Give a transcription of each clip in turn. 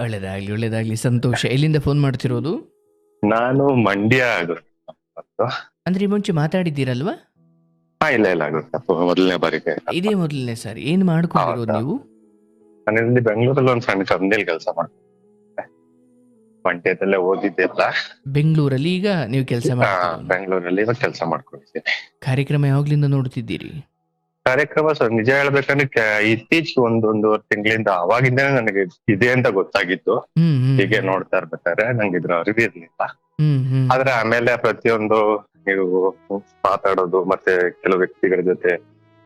ಒಳ್ಳೇದಾಗ್ಲಿ ಒಳ್ಳೇದಾಗ್ಲಿ, ಸಂತೋಷ. ಎಲ್ಲಿಂದ ಫೋನ್ ಮಾಡ್ತಿರೋದು? ನಾನು ಮಂಡ್ಯ ಗೊತ್ತು. ಅಂದ್ರೆ ಈ ಮುಂಚೆ ಮಾತಾಡಿದ್ದೀರಲ್ವಾ? ಇಲ್ಲ ಇಲ್ಲ ಗೊತ್ತು, ಮೊದಲನೇ ಬಾರಿಗೆ. ಇದೇ ಮೊದಲನೇ ಸಾರಿ. ಏನು ಮಾಡ್ಕೊಂಡಿರೋದು ಹೌದಾ? ನೀವು? ನಾನು ಇಲ್ಲಿ ಬೆಂಗಳೂರಲ್ಲಿ ಒಂದು ಸಣ್ಣ ಕಂಪ್ನಿಯಲ್ಲಿ ಕೆಲಸ ಮಾಡ್ತೀನಿ. ಮಂಡ್ಯದಲ್ಲೇ ಓದಿದ್ದೆಲ್ಲ. ಬೆಂಗಳೂರಲ್ಲಿ ಈಗ ನೀವು ಕೆಲಸ ಮಾಡ್ತಿರೋದು? ಬೆಂಗಳೂರಲ್ಲಿ ಇವಾಗ ಕೆಲಸ ಮಾಡ್ಕೊಂಡಿದ್ದೀನಿ. ಕಾರ್ಯಕ್ರಮ ಯಾವಾಗ್ಲಿಂದ ನೋಡ್ತಿದ್ದೀರಿ? ಕಾರ್ಯಕ್ರಮ ನಿಜ ಹೇಳ್ಬೇಕಂದ್ರೆ ಇತ್ತೀಚೆಗೆ ಒಂದೂವರೆ ತಿಂಗಳಿಂದ ಅವಾಗಿಂದನೇ ನನಗೆ ಇದೆ ಅಂತ ಗೊತ್ತಾಗಿತ್ತು. ಹೀಗೆ ನೋಡ್ತಾ ಇರ್ಬೇಕಾದ್ರೆ ನಂಗೆ ಇದ್ರ ಅರಿವು ಇರ್ಲಿಲ್ಲ. ಆದ್ರೆ ಆಮೇಲೆ ಪ್ರತಿಯೊಂದು ನೀವು ಮಾತಾಡೋದು ಮತ್ತೆ ಕೆಲವು ವ್ಯಕ್ತಿಗಳ ಜೊತೆ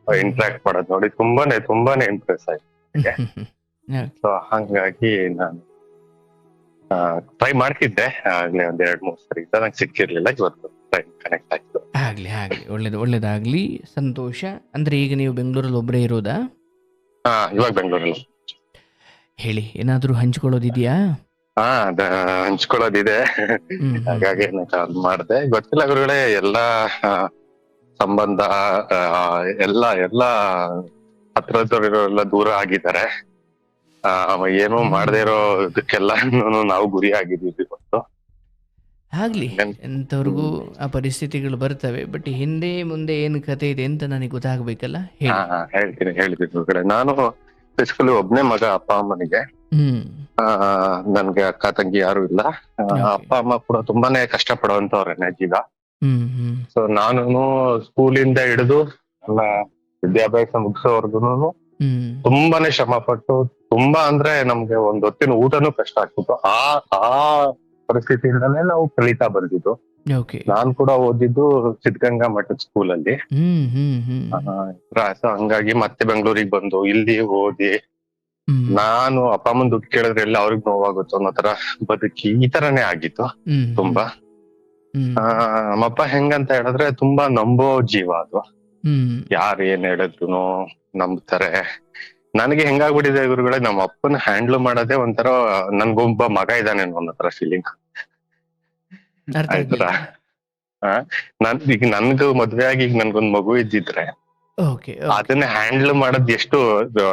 ಇಂಟ್ರಾಕ್ಟ್ ಮಾಡೋದು ನೋಡಿ ತುಂಬಾನೇ ಇಂಪ್ರೆಸ್ ಆಯ್ತು. ಸೊ ಹಂಗಾಗಿ ನಾನು ಟ್ರೈ ಮಾಡ್ತಿದ್ದೆ ಆಗ್ಲೇ ಒಂದ್ 2-3 ಸರಿ, ನಂಗೆ ಸಿಕ್ಕಿರ್ಲಿಲ್ಲ. ಇವತ್ತು ಟೈಮ್ ಕನೆಕ್ಟ್ ಆಯ್ತು. ಆಗ್ಲಿ ಒಳ್ಳೇದಾಗ್ಲಿ, ಸಂತೋಷ. ಅಂದ್ರೆ ಈಗ ನೀವು ಬೆಂಗಳೂರಲ್ಲಿ ಒಬ್ಬರೇ ಇರೋದಾ? ಇವಾಗ ಬೆಂಗಳೂರಲ್ಲಿ. ಹೇಳಿ, ಏನಾದ್ರೂ ಹಂಚ್ಕೊಳ್ಳೋದಿದ್ಯಾ? ಅದ ಹಂಚ್ಕೊಳ್ಳೋದಿದೆ, ಹಾಗಾಗಿ ಕಾಲ್ ಮಾಡ್ದೆ. ಗೊತ್ತಿಲ್ಲ ಗುರುಗಳೇ, ಎಲ್ಲಾ ಸಂಬಂಧ ಎಲ್ಲ ಹತ್ರದವರೆಲ್ಲ ದೂರ ಆಗಿದ್ದಾರೆ. ಏನೋ ಮಾಡದೇ ಇರೋ ಇದಕ್ಕೆಲ್ಲ ನಾವು ಗುರಿ ಆಗಿದ್ದೀವಿ ಇವತ್ತು. ಆಗ್ಲಿ, ಎಂತವ್ರಿಗೂ ಆ ಪರಿಸ್ಥಿತಿಗಳು ಬರ್ತವೆ. ಬಟ್ ಹಿಂದೆ ಮುಂದೆ ಏನು ಕತೆ ಇದೆ ಅಂತ ನನಗೆ ಗೊತ್ತಾಗ್ಬೇಕಲ್ಲ. ಹೇಳ್ತೀನಿ ಗುರುಗಳೇ. ನಾನು ಬೇಸಿಕಲಿ ಒಬ್ನೇ ಮಗ ಅಪ್ಪ ಅಮ್ಮನಿಗೆ. ನನ್ಗೆ ಅಕ್ಕ ತಂಗಿ ಯಾರು ಇಲ್ಲ. ಅಪ್ಪ ಅಮ್ಮ ಕೂಡ ತುಂಬಾನೇ ಕಷ್ಟ ಪಡುವಂತವ್ರೆ ಜೀವ. ಸೊ ನಾನು ಸ್ಕೂಲಿಂದ ಹಿಡಿದು ಎಲ್ಲ ವಿದ್ಯಾಭ್ಯಾಸ ಮುಗಿಸೋವರ್ಗುನು ತುಂಬಾನೇ ಶ್ರಮ ಪಟ್ಟು, ತುಂಬಾ ಅಂದ್ರೆ ನಮ್ಗೆ ಒಂದ್ ಹೊತ್ತಿನ ಊಟನೂ ಕಷ್ಟ ಆಗ್ತಿತ್ತು. ಆ ಪರಿಸ್ಥಿತಿಯಿಂದಾನೇ ನಾವು ಕಲಿತಾ ಬಂದಿದ್ದು. ನಾನ್ ಕೂಡ ಓದಿದ್ದು ಸಿದ್ಧಗಂಗಾ ಮಠದ ಸ್ಕೂಲಲ್ಲಿ. ಹಂಗಾಗಿ ಮತ್ತೆ ಬೆಂಗಳೂರಿಗೆ ಬಂದು ಇಲ್ಲಿ ಓದಿ, ನಾನು ಅಪ್ಪ ಅಮ್ಮನ್ ದುಡ್ಡು ಕೇಳಿದ್ರೆ ಎಲ್ಲ ಅವ್ರಿಗೆ ನೋವಾಗುತ್ತೋ ಅನ್ನೋ ತರ ಬದುಕಿ ಈ ತರನೇ ಆಗಿತ್ತು ತುಂಬಾ. ನಮ್ಮಪ್ಪ ಹೆಂಗಂತ ಹೇಳಿದ್ರೆ ತುಂಬಾ ನಂಬೋ ಜೀವ ಅದು. ಯಾರು ಏನ್ ಹೇಳಿದ್ರು ನಂಬ್ತಾರೆ. ನನಗೆ ಹೆಂಗಾಗ್ಬಿಟ್ಟಿದೆ ಗುರುಗಳೇ, ನಮ್ಮ ಅಪ್ಪನ ಹ್ಯಾಂಡ್ಲ್ ಮಾಡೋದೇ ಒಂಥರ ನನ್ಗೊಬ್ಬ ಮಗ ಇದ್ದಾನೆ ಅನ್ನೋ ತರ ಫೀಲಿಂಗ್. ಆಯ್ತಾ? ಈಗ ನನ್ಗೂ ಮದ್ವೆ ಆಗಿ ಈಗ ನನ್ಗೊಂದ್ ಮಗು ಇದ್ದಿದ್ರೆ ಅದನ್ನ ಹ್ಯಾಂಡಲ್ ಮಾಡೋದ್ ಎಷ್ಟು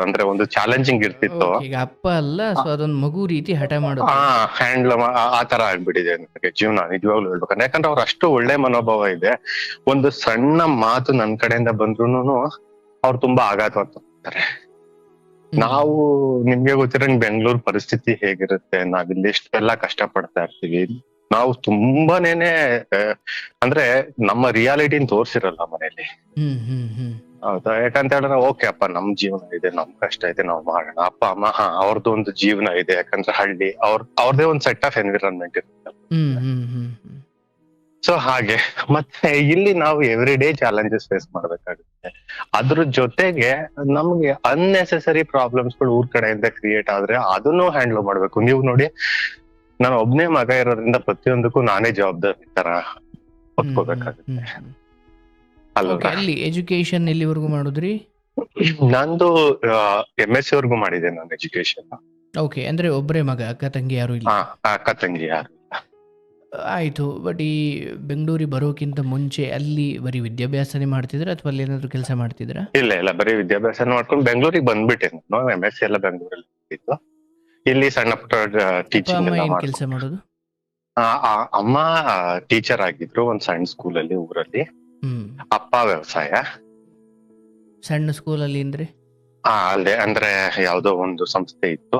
ಅಂದ್ರೆ ಒಂದು ಚಾಲೆಂಜಿಂಗ್ ಇರ್ತಿತ್ತು. ಅಪ್ಪ ಅಲ್ಲ, ಅದೊಂದು ಮಗು ರೀತಿ ಹಠ ಮಾಡೋದು. ಹ್ಯಾಂಡಲ್ ಆ ತರ ಆಗ್ಬಿಟ್ಟಿದೆ ನನಗೆ ಜೀವನ, ನಿಜವಾಗ್ಲೂ ಹೇಳ್ಬೇಕಂದ್ರೆ. ಯಾಕಂದ್ರೆ ಅವ್ರು ಅಷ್ಟು ಒಳ್ಳೆ ಮನೋಭಾವ ಇದೆ. ಒಂದು ಸಣ್ಣ ಮಾತು ನನ್ ಕಡೆಯಿಂದ ಬಂದ್ರು ಅವ್ರು ತುಂಬಾ ಆಘಾತವಾಗ್ತಾರೆ. ನಾವು ನಿಮ್ಗೆ ಗೊತ್ತಿರಂಗ್ ಬೆಂಗಳೂರು ಪರಿಸ್ಥಿತಿ ಹೇಗಿರುತ್ತೆ, ನಾವಿಲ್ಲಿ ಎಷ್ಟೆಲ್ಲಾ ಕಷ್ಟ ಪಡ್ತಾ ಇರ್ತೀವಿ. ನಾವು ತುಂಬಾನೇನೆ ಅಂದ್ರೆ ನಮ್ಮ ರಿಯಾಲಿಟಿನ ತೋರ್ಸಿರಲ್ಲ ಮನೇಲಿ. ಹೌದಾ? ಯಾಕಂತ ಹೇಳಿದ್ರೆ ಓಕೆ ಅಪ್ಪ ನಮ್ ಜೀವನ ಇದೆ, ನಮ್ ಕಷ್ಟ ಇದೆ, ನಾವ್ ಮಾಡೋಣ. ಅಪ್ಪ ಅಮ್ಮ ಅವ್ರದ್ದು ಒಂದು ಜೀವನ ಇದೆ. ಯಾಕಂದ್ರೆ ಹಳ್ಳಿ ಅವ್ರದೇ ಒಂದು ಸೆಟ್ ಆಫ್ ಎನ್ವಿರಾನ್ಮೆಂಟ್ ಇರುತ್ತೆ. ಸೊ ಹಾಗೆ ಮತ್ತೆ ಇಲ್ಲಿ ನಾವು ಎವ್ರಿ ಡೇ ಚಾಲೆಂಜಸ್ ಫೇಸ್ ಮಾಡ್ಬೇಕಾಗುತ್ತೆ. ಅದ್ರ ಜೊತೆಗೆ ನಮ್ಗೆ ಅನ್ನೆಸೆಸರಿ ಪ್ರಾಬ್ಲಮ್ಸ್ ಗಳು ಊರ್ ಕಡೆಯಿಂದ ಕ್ರಿಯೇಟ್ ಆದ್ರೆ ಅದನ್ನು ಹ್ಯಾಂಡಲ್ ಮಾಡ್ಬೇಕು. ನೀವು ನೋಡಿ, ನಾನು ಒಬ್ನೇ ಮಗ ಇರೋದ್ರಿಂದ ಪ್ರತಿಯೊಂದಕ್ಕೂ ನಾನೇ ಜವಾಬ್ದಾರಿ ತರ ಹೊತ್ಕೋಬೇಕಾಗುತ್ತೆ. ಅಲ್ಲಿ ಎಜುಕೇಶನ್ ಎಲ್ಲಿವರೆಗೂ ಮಾಡಿದ್ರಿ? ನಂದು MSc ವರ್ಗು ಮಾಡಿದೆ ನಾನು ಎಜುಕೇಶನ್. ಓಕೆ, ಅಂದ್ರೆ ಒಬ್ಬರೇ ಮಗ, ಅಕ್ಕ ತಂಗಿ ಯಾರು ಇಲ್ಲ? ಅಕ್ಕ ತಂಗಿ ಯಾರು ಇಲ್ಲ. ಆಯ್ತು. ಬಟ್ ಈ ಬೆಂಗಳೂರಿಗೆ ಬರೋಕ್ಕಿಂತ ಮುಂಚೆ ಅಲ್ಲಿ ಬರೀ ವಿದ್ಯಾಭ್ಯಾಸನೇ ಮಾಡ್ತಿದ್ರ ಅಥವಾ ಅಲ್ಲಿ ಏನಾದ್ರು ಕೆಲಸ ಮಾಡ್ತಿದ್ರಾ? ಇಲ್ಲ, ಬರೀ ವಿದ್ಯಾಭ್ಯಾಸ ಮಾಡ್ಕೊಂಡು ಬೆಂಗಳೂರಿಗೆ ಬಂದ್ಬಿಟ್ಟೆ ನಾನು. MSc ಎಲ್ಲ ಬೆಂಗಳೂರಲ್ಲಿ ಇತ್ತು. ಇಲ್ಲಿ ಸಣ್ಣ ಪುಟ್ಟ ಟೀಚಿಂಗ್ ಕೆಲಸ ಮಾಡೋದು. ಅಮ್ಮ ಟೀಚರ್ ಆಗಿದ್ರು ಒಂದ್ ಸಣ್ಣ ಸ್ಕೂಲಲ್ಲಿ ಊರಲ್ಲಿ. ಅಪ್ಪ ವ್ಯವಸಾಯ. ಸಣ್ಣ ಸ್ಕೂಲಲ್ಲಿ ಅಂದ್ರೆ ಅಲ್ಲೇ ಅಂದ್ರೆ ಯಾವ್ದೋ ಒಂದು ಸಂಸ್ಥೆ ಇತ್ತು,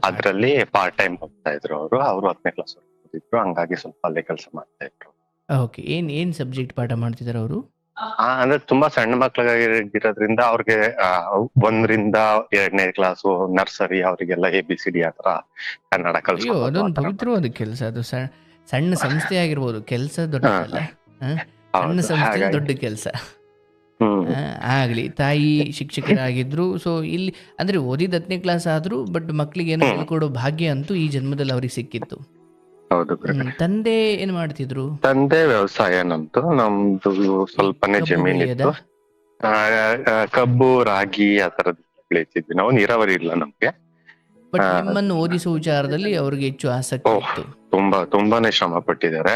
ಅದ್ರಲ್ಲಿ ಪಾರ್ಟ್ ಟೈಮ್ ಹೋಗ್ತಾ ಇದ್ರು ಅವರು 10ನೇ ಕ್ಲಾಸ್ ಓದಿದ್ರು. ಹಂಗಾಗಿ ಸ್ವಲ್ಪ ಅಲ್ಲೇ ಕೆಲಸ ಮಾಡ್ತಾ ಇದ್ರು. ಓಕೆ, ಏನ್ ಸಬ್ಜೆಕ್ಟ್ ಪಾಠ ಮಾಡ್ತಿದಾರೆ ಅವರು? ಅಂದ್ರೆ ತುಂಬಾ ಸಣ್ಣ ಮಕ್ಳಿಗಿರೋದ್ರಿಂದ ಅವ್ರಿಗೆ 1ರಿಂದ 2ನೇ ಕ್ಲಾಸು, ನರ್ಸರಿ ಅವರಿಗೆಲ್ಲ ABCD ಆತರ ಕನ್ನಡ ಕಲಿಸೋದು. ಅದೊಂದು ಪವಿತ್ರವಾದ ಕೆಲಸ. ಅದು ಸಣ್ಣ ಸಂಸ್ಥೆ ಆಗಿರ್ಬೋದು, ಕೆಲಸ ದೊಡ್ಡದಲ್ಲ. ಸಣ್ಣ ಸಂಸ್ಥೆ ದೊಡ್ಡ ಕೆಲಸ. ಆಗ್ಲಿ, ತಾಯಿ ಶಿಕ್ಷಕರಾಗಿದ್ರು. ಸೊ ಇಲ್ಲಿ ಅಂದ್ರೆ ಓದಿದ 10ನೇ ಕ್ಲಾಸ್ ಆದ್ರೂ ಬಟ್ ಮಕ್ಳಿಗೆ ಏನೋ ಹೇಳ್ಕೊಡೋ ಭಾಗ್ಯ ಅಂತೂ ಈ ಜನ್ಮದಲ್ಲಿ ಅವ್ರಿಗೆ ಸಿಕ್ಕಿತ್ತು. ಹೌದು. ತಂದೆ ಏನ್ ಮಾಡ್ತಿದ್ರು? ತಂದೆ ವ್ಯವಸಾಯ. ನಮ್ದು ಸ್ವಲ್ಪನೇ ಜಮೀನ್ ಇತ್ತು. ಕಬ್ಬು, ರಾಗಿ ಆ ತರದ್ ಬೆಳೀತಿದ್ವಿ ನಾವು. ನೀರಾವರಿ ಇಲ್ಲ ನಮ್ಗೆ. ಬಟ್ ನಿಮ್ಮನ್ನು ಓದಿಸುವ ವಿಚಾರದಲ್ಲಿ ಅವ್ರಿಗೆ ಹೆಚ್ಚು ಆಸಕ್ತಿ ಇತ್ತು. ತುಂಬಾನೇ ಶ್ರಮ ಪಟ್ಟಿದ್ದಾರೆ.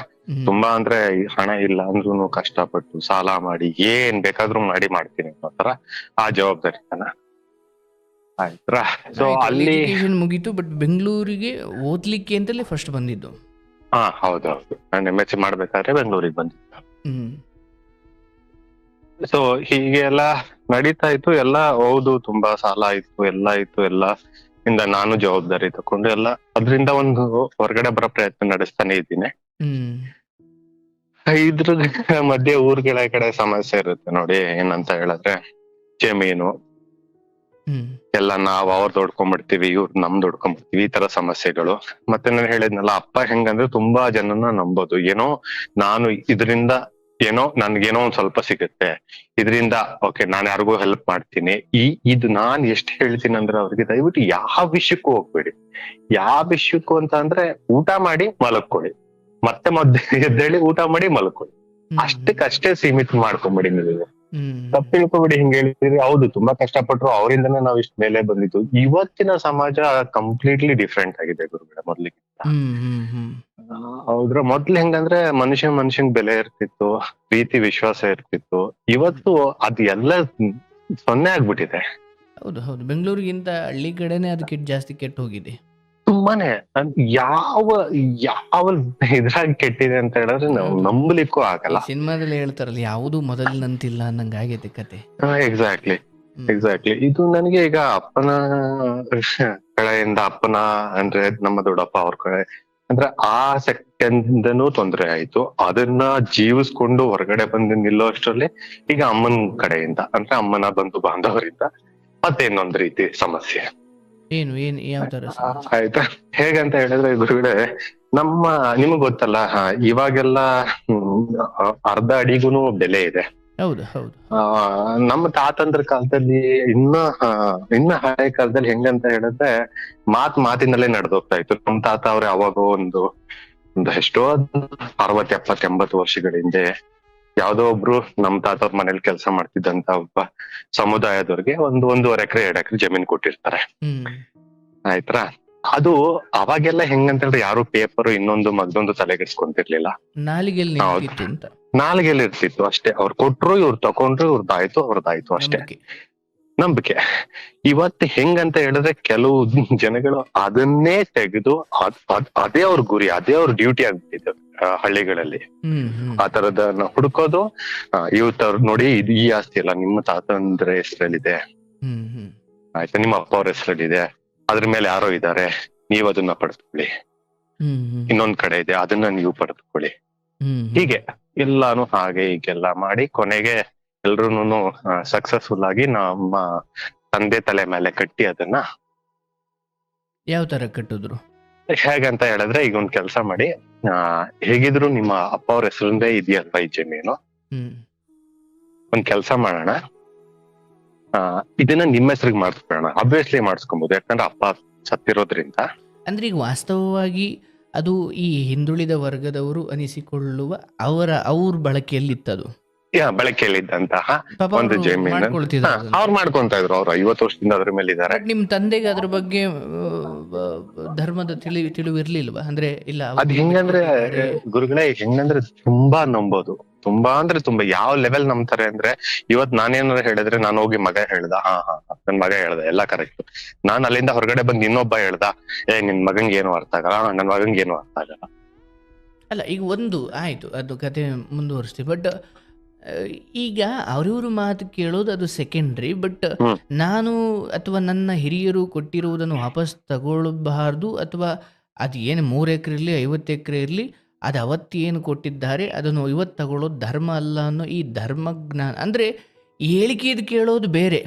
ತುಂಬಾ ಅಂದ್ರೆ ಹಣ ಇಲ್ಲ ಅಂದ್ರೂ ಕಷ್ಟಪಟ್ಟು ಸಾಲ ಮಾಡಿ ಏನ್ ಬೇಕಾದ್ರೂ ಮಾಡ್ತೀನಿ ಅನ್ನೋ ತರ ಆ ಜವಾಬ್ದಾರಿತನ. ಆಯ್ತಾ. ಸೊ ಅಲ್ಲಿ ಎಜುಕೇಶನ್ ಮುಗೀತು, ಬಟ್ ಬೆಂಗಳೂರಿಗೆ ಓದ್ಲಿಕ್ಕೆ ಅಂತಲೇ ಫಸ್ಟ್ ಬಂದಿದ್ದು. ಹೌದೌದು, ನಾನು MSc ಮಾಡ್ಬೇಕಾದ್ರೆ ಬೆಂಗಳೂರಿಗೆ ಬಂದಿದ್ದೆ. ಹ್ಮ್ ಸೊ ಹೀಗೆ ಎಲ್ಲ ನಡೀತಾ ಇತ್ತು ಎಲ್ಲ. ಹೌದು, ತುಂಬಾ ಸಾಲ ಇತ್ತು, ಎಲ್ಲ ಇತ್ತು. ಎಲ್ಲ ಇಂದ ನಾನು ಜವಾಬ್ದಾರಿ ತಕೊಂಡು ಎಲ್ಲ ಅದ್ರಿಂದ ಒಂದು ಹೊರಗಡೆ ಬರೋ ಪ್ರಯತ್ನ ನಡೆಸ್ತಾನೆ ಇದ್ದೀನಿ. ಹ್ಮ್ ಇದ್ರ ಮಧ್ಯೆ ಊರ್ಗಳ ಕಡೆ ಸಮಸ್ಯೆ ಇರುತ್ತೆ ನೋಡಿ. ಏನಂತ ಹೇಳಿದ್ರೆ ಜಮೀನು ಹ್ಮ್ ಎಲ್ಲ ನಾವ್ ಅವ್ರದ್ದು ಹೊಡ್ಕೊಂಡ್ಬಿಡ್ತೀವಿ, ಇವ್ರು ನಮ್ದು ಹೊಡ್ಕೊಂಡ್ಬಿಡ್ತೀವಿ, ಈ ತರ ಸಮಸ್ಯೆಗಳು. ಮತ್ತೆ ನಾನು ಹೇಳಿದ್ನಲ್ಲ, ಅಪ್ಪ ಹೆಂಗಂದ್ರೆ ತುಂಬಾ ಜನನ ನಂಬೋದು. ಏನೋ ನಾನು ಇದರಿಂದ ಏನೋ ನನ್ಗೇನೋ ಒಂದ್ ಸ್ವಲ್ಪ ಸಿಗುತ್ತೆ, ಇದರಿಂದ ಓಕೆ ನಾನು ಯಾರಿಗೂ ಹೆಲ್ಪ್ ಮಾಡ್ತೀನಿ. ಇದು ನಾನ್ ಎಷ್ಟ್ ಹೇಳ್ತೀನಿ ಅಂದ್ರೆ ಅವ್ರಿಗೆ, ದಯವಿಟ್ಟು ಯಾವ ವಿಷಯಕ್ಕೂ ಹೋಗ್ಬೇಡಿ. ಯಾವ ವಿಷಯಕ್ಕೂ ಅಂತ ಅಂದ್ರೆ ಊಟ ಮಾಡಿ ಮಲಕ್ಕೊಳ್ಳಿ, ಮತ್ತೆ ಎದ್ದೇಳಿ ಊಟ ಮಾಡಿ ಮಲ್ಕೊಳ್ಳಿ, ಅಷ್ಟಕ್ಕಷ್ಟೇ ಸೀಮಿತ ಮಾಡ್ಕೊಂಬಿಡಿ. ನೀವು ತಪ್ಪು ತಿಳ್ಕೊಬೇಡಿ. ಹಿಂಗ್ ಹೇಳಿದ್ರಿ, ಹೌದು ತುಂಬಾ ಕಷ್ಟಪಟ್ರು, ಅವರಿಂದನೇ ನಾವ್ ಇಷ್ಟ ಮೇಲೆ ಬಂದಿದ್ದು. ಇವತ್ತಿನ ಸಮಾಜ ಕಂಪ್ಲೀಟ್ಲಿ ಡಿಫ್ರೆಂಟ್ ಆಗಿದೆ ಗುರುಗಳ ಮೊದ್ಲಿಗಿಂತ. ಹೌದ್ರ, ಮೊದ್ಲು ಹೆಂಗಂದ್ರೆ ಮನುಷ್ಯಂಗ್ ಬೆಲೆ ಇರ್ತಿತ್ತು, ಪ್ರೀತಿ ವಿಶ್ವಾಸ ಇರ್ತಿತ್ತು. ಇವತ್ತು ಅದು ಎಲ್ಲ ಸೊನ್ನೆ ಆಗ್ಬಿಟ್ಟಿದೆ. ಹೌದು ಹೌದು, ಬೆಂಗಳೂರಿಗಿಂತ ಹಳ್ಳಿ ಕಡೆನೆ ಅದು ಜಾಸ್ತಿ ಕೆಟ್ಟ ಹೋಗಿದೆ. ತುಂಬಾನೇ ಯಾವ ಇದ್ರಾಗ ಕೆಟ್ಟಿದೆ ಅಂತ ಹೇಳಿದ್ರೆ ನಾವು ನಂಬಲಿಕ್ಕೂ ಆಗಲ್ಲ. ಸಿನಿಮಾದಲ್ಲಿ ಹೇಳ್ತಾರಲ್ಲ, ಯಾವುದು ಮೊದಲಿನಂತಿಲ್ಲ ಅನ್ನಂಗ ಆಗೈತೆ ಕತೆ. ಎಕ್ಸಾಕ್ಟ್ಲಿ. ಇದು ನನಗೆ ಈಗ ಅಪ್ಪನ ಕಡೆಯಿಂದ, ಅಪ್ಪನ ಅಂದ್ರೆ ನಮ್ಮ ದೊಡ್ಡಪ್ಪ ಅವ್ರ ಕಡೆ ಅಂದ್ರೆ ಆ ಸೆಕೆಂಡನು ತೊಂದರೆ ಆಯ್ತು. ಅದನ್ನ ಜೀವಿಸ್ಕೊಂಡು ಹೊರಗಡೆ ಬಂದು ನಿಲ್ಲೋ ಅಷ್ಟರಲ್ಲಿ ಈಗ ಅಮ್ಮನ ಕಡೆಯಿಂದ ಅಂದ್ರೆ ಅಮ್ಮನ ಬಂಧು ಬಾಂಧವರಿಂದ ಮತ್ತೆ ಇನ್ನೊಂದ್ ರೀತಿ ಸಮಸ್ಯೆ. ಏನು ಯಾವ ತರ ಆಯ್ತಾ? ಹೇಗಂತ ಹೇಳಿದ್ರೆ ಗುರುಗಳೇ, ನಿಮಗ್ ಗೊತ್ತಲ್ಲ, ಇವಾಗೆಲ್ಲ ಅರ್ಧ ಅಡಿಗೂನು ಬೆಲೆ ಇದೆ. ಹೌದು ಹೌದು. ನಮ್ಮ ತಾತಂದ್ರ ಕಾಲದಲ್ಲಿ ಇನ್ನ ಹಳೆ ಕಾಲದಲ್ಲಿ ಹೆಂಗಂತ ಹೇಳಿದ್ರೆ ಮಾತಿನಲ್ಲೇ ನಡೆದೋಗ್ತಾ ಇತ್ತು. ನಮ್ ತಾತ ಅವ್ರೆ ಅವಾಗ ಒಂದು ಎಷ್ಟೋ 60, 70, 80 ವರ್ಷಗಳ ಹಿಂದೆ ಯಾವ್ದೋ ಒಬ್ರು ನಮ್ ತಾತವ್ರ ಮನೇಲಿ ಕೆಲಸ ಮಾಡ್ತಿದ್ದಂತ ಒಬ್ಬ ಸಮುದಾಯದವ್ರಿಗೆ 1.5 ಎಕರೆ 2 ಎಕರೆ ಜಮೀನ್ ಕೊಟ್ಟಿರ್ತಾರೆ. ಆಯ್ತಾ? ಅದು ಅವಾಗೆಲ್ಲ ಹೆಂಗಂತ ಹೇಳಿದ್ರೆ ಯಾರು ಪೇಪರ್ ಇನ್ನೊಂದು ಮಗ್ದೊಂದು ತಲೆಗೆಡ್ಸ್ಕೊಂತಿರ್ಲಿಲ್ಲ. ನಾಲಿಗೆಲ್ಲಿ ಇರ್ತಿತ್ತು ಅಷ್ಟೇ. ಅವ್ರು ಕೊಟ್ರು, ಇವ್ರು ತಕೊಂಡ್ರು, ಅವ್ರದ್ದಾಯ್ತು ಅಷ್ಟೇ. ನಂಬಿಕೆ. ಇವತ್ತು ಹೆಂಗಂತ ಹೇಳಿದ್ರೆ ಕೆಲವು ಜನಗಳು ಅದನ್ನೇ ತೆಗೆದು ಅದೇ ಅವ್ರ ಗುರಿ, ಅದೇ ಅವ್ರ ಡ್ಯೂಟಿ ಆಗ್ಬಿಟ್ಟಿದೆ ಹಳ್ಳಿಗಳಲ್ಲಿ. ಆ ತರದನ್ನ ಹುಡುಕೋದು. ಇವತ್ತವ್ರು ನೋಡಿ, ಇದು ಈ ಆಸ್ತಿ ಎಲ್ಲ ನಿಮ್ಮ ತಾತಂದ್ರ ಹೆಸರಲ್ಲಿದೆ, ಆಯ್ತಾ, ನಿಮ್ಮ ಅಪ್ಪ ಅವ್ರ ಹೆಸರಲ್ಲಿದೆ, ಅದ್ರ ಮೇಲೆ ಯಾರೋ ಇದ್ದಾರೆ, ನೀವ್ ಅದನ್ನ ಪಡೆದುಕೊಳ್ಳಿ. ಇನ್ನೊಂದ್ ಕಡೆ ಇದೆ, ಅದನ್ನ ನೀವು ಪಡೆದುಕೊಳ್ಳಿ. ಹೀಗೆ ಎಲ್ಲಾನು ಹಾಗೆ ಹೀಗೆಲ್ಲ ಮಾಡಿ ಕೊನೆಗೆ ಎಲ್ರೂನು ಸಕ್ಸಸ್ಫುಲ್ ಆಗಿ ನಮ್ಮ ತಂದೆ ತಲೆ ಮೇಲೆ ಕಟ್ಟಿ ಅದನ್ನ ಯಾವ ತರ ಕಟ್ಟಿದ್ರು ಹೇಗಂತ ಹೇಳಿದ್ರೆ, ಈಗ ಒಂದ್ ಕೆಲ್ಸ ಮಾಡಿ, ಹೇಗಿದ್ರು ನಿಮ್ಮ ಅಪ್ಪ ಅವ್ರ ಹೆಸರಿಂದೇ ಇದೆಯಲ್ವಾ ಈ ಜಮೀನು, ಒಂದ್ ಕೆಲ್ಸ ಮಾಡೋಣ, ಇದನ್ನ ನಿಮ್ಮ ಹೆಸರಿಗೆ ಮಾಡಿಸ್ಕೊಳ್ಳೋಣ. ಅಬ್ವಿಯಸ್ಲಿ ಮಾಡಿಸ್ಕೊಬಹುದು, ಯಾಕಂದ್ರೆ ಅಪ್ಪ ಸತ್ತಿರೋದ್ರಿಂದ. ಅಂದ್ರೆ ಈಗ ವಾಸ್ತವವಾಗಿ ಅದು ಈ ಹಿಂದುಳಿದ ವರ್ಗದವರು ಅನಿಸಿಕೊಳ್ಳುವ ಅವ್ರ ಬಳಕೆಯಲ್ಲಿತ್ತದು. ಬಳಕೆಯಲ್ಲಿದ್ದಂತಹ ಒಂದು ಜಮೀನು ಅವ್ರು ಮಾಡ್ಕೊಂತ ಇದ್ರು. ಅವ್ರು 50 ವರ್ಷದಿಂದ ಅದ್ರ ಮೇಲೆ ಇದ್ದಾರೆ. ನಿಮ್ ತಂದೆಗೆ ಅದ್ರ ಬಗ್ಗೆ ಧರ್ಮದ ತಿಳಿವು ಇರ್ಲಿಲ್ವಾ? ಅಂದ್ರೆ ಇಲ್ಲ, ಅದ್ ಹೆಂಗಂದ್ರೆ ಗುರುಗಳೇ, ಹೆಂಗಂದ್ರೆ ತುಂಬಾ ನಂಬೋದು, ತುಂಬಾ ಅಂದ್ರೆ ತುಂಬಾ. ಯಾವ ಲೆವೆಲ್ ನಂಬ್ತಾರೆ ಅಂದ್ರೆ, ಇವತ್ ನಾನೇನಾರ ಹೇಳಿದ್ರೆ, ನಾನು ಹೋಗಿ ಮಗ ಹೇಳ್ದ, ನನ್ ಮಗ ಹೇಳ್ದ, ಎಲ್ಲ ಕರೆಕ್ಟ್. ನಾನ್ ಅಲ್ಲಿಂದ ಹೊರಗಡೆ ಬಂದ್ ಇನ್ನೊಬ್ಬ ಹೇಳ್ದ, ನಿನ್ ಮಗಂಗೆ ಏನು ಅರ್ಥ ಆಗಲ್ಲ, ನನ್ ಮಗಂಗೆ ಏನು ಅರ್ಥ ಆಗಲ್ಲ. ಅಲ್ಲ, ಈಗ ಒಂದು ಆಯ್ತು, ಅದು ಕತೆ ಮುಂದುವರಿಸ್ತೀವಿ. ಬಟ್ ಈಗ ಅವ್ರಿವ್ರ ಮಾತು ಕೇಳೋದು ಅದು ಸೆಕೆಂಡ್ರಿ. ಬಟ್ ನಾನು ಅಥವಾ ನನ್ನ ಹಿರಿಯರು ಕೊಟ್ಟಿರುವುದನ್ನು ವಾಪಸ್ ತಗೊಳ್ಬಾರ್ದು, ಅಥವಾ ಅದು ಏನು 3 ಎಕರೆ ಇರಲಿ 50 ಎಕರೆ ಇರಲಿ, ಅದು ಅವತ್ತೇನು ಕೊಟ್ಟಿದ್ದಾರೆ ಅದನ್ನು ಇವತ್ತು ತಗೊಳ್ಳೋದು ಧರ್ಮ ಅಲ್ಲ ಅನ್ನೋ ಈ ಧರ್ಮಜ್ಞಾನ. ಅಂದ್ರೆ ಹೇಳಿಕೆದು ಕೇಳೋದು ಬೇರೆ,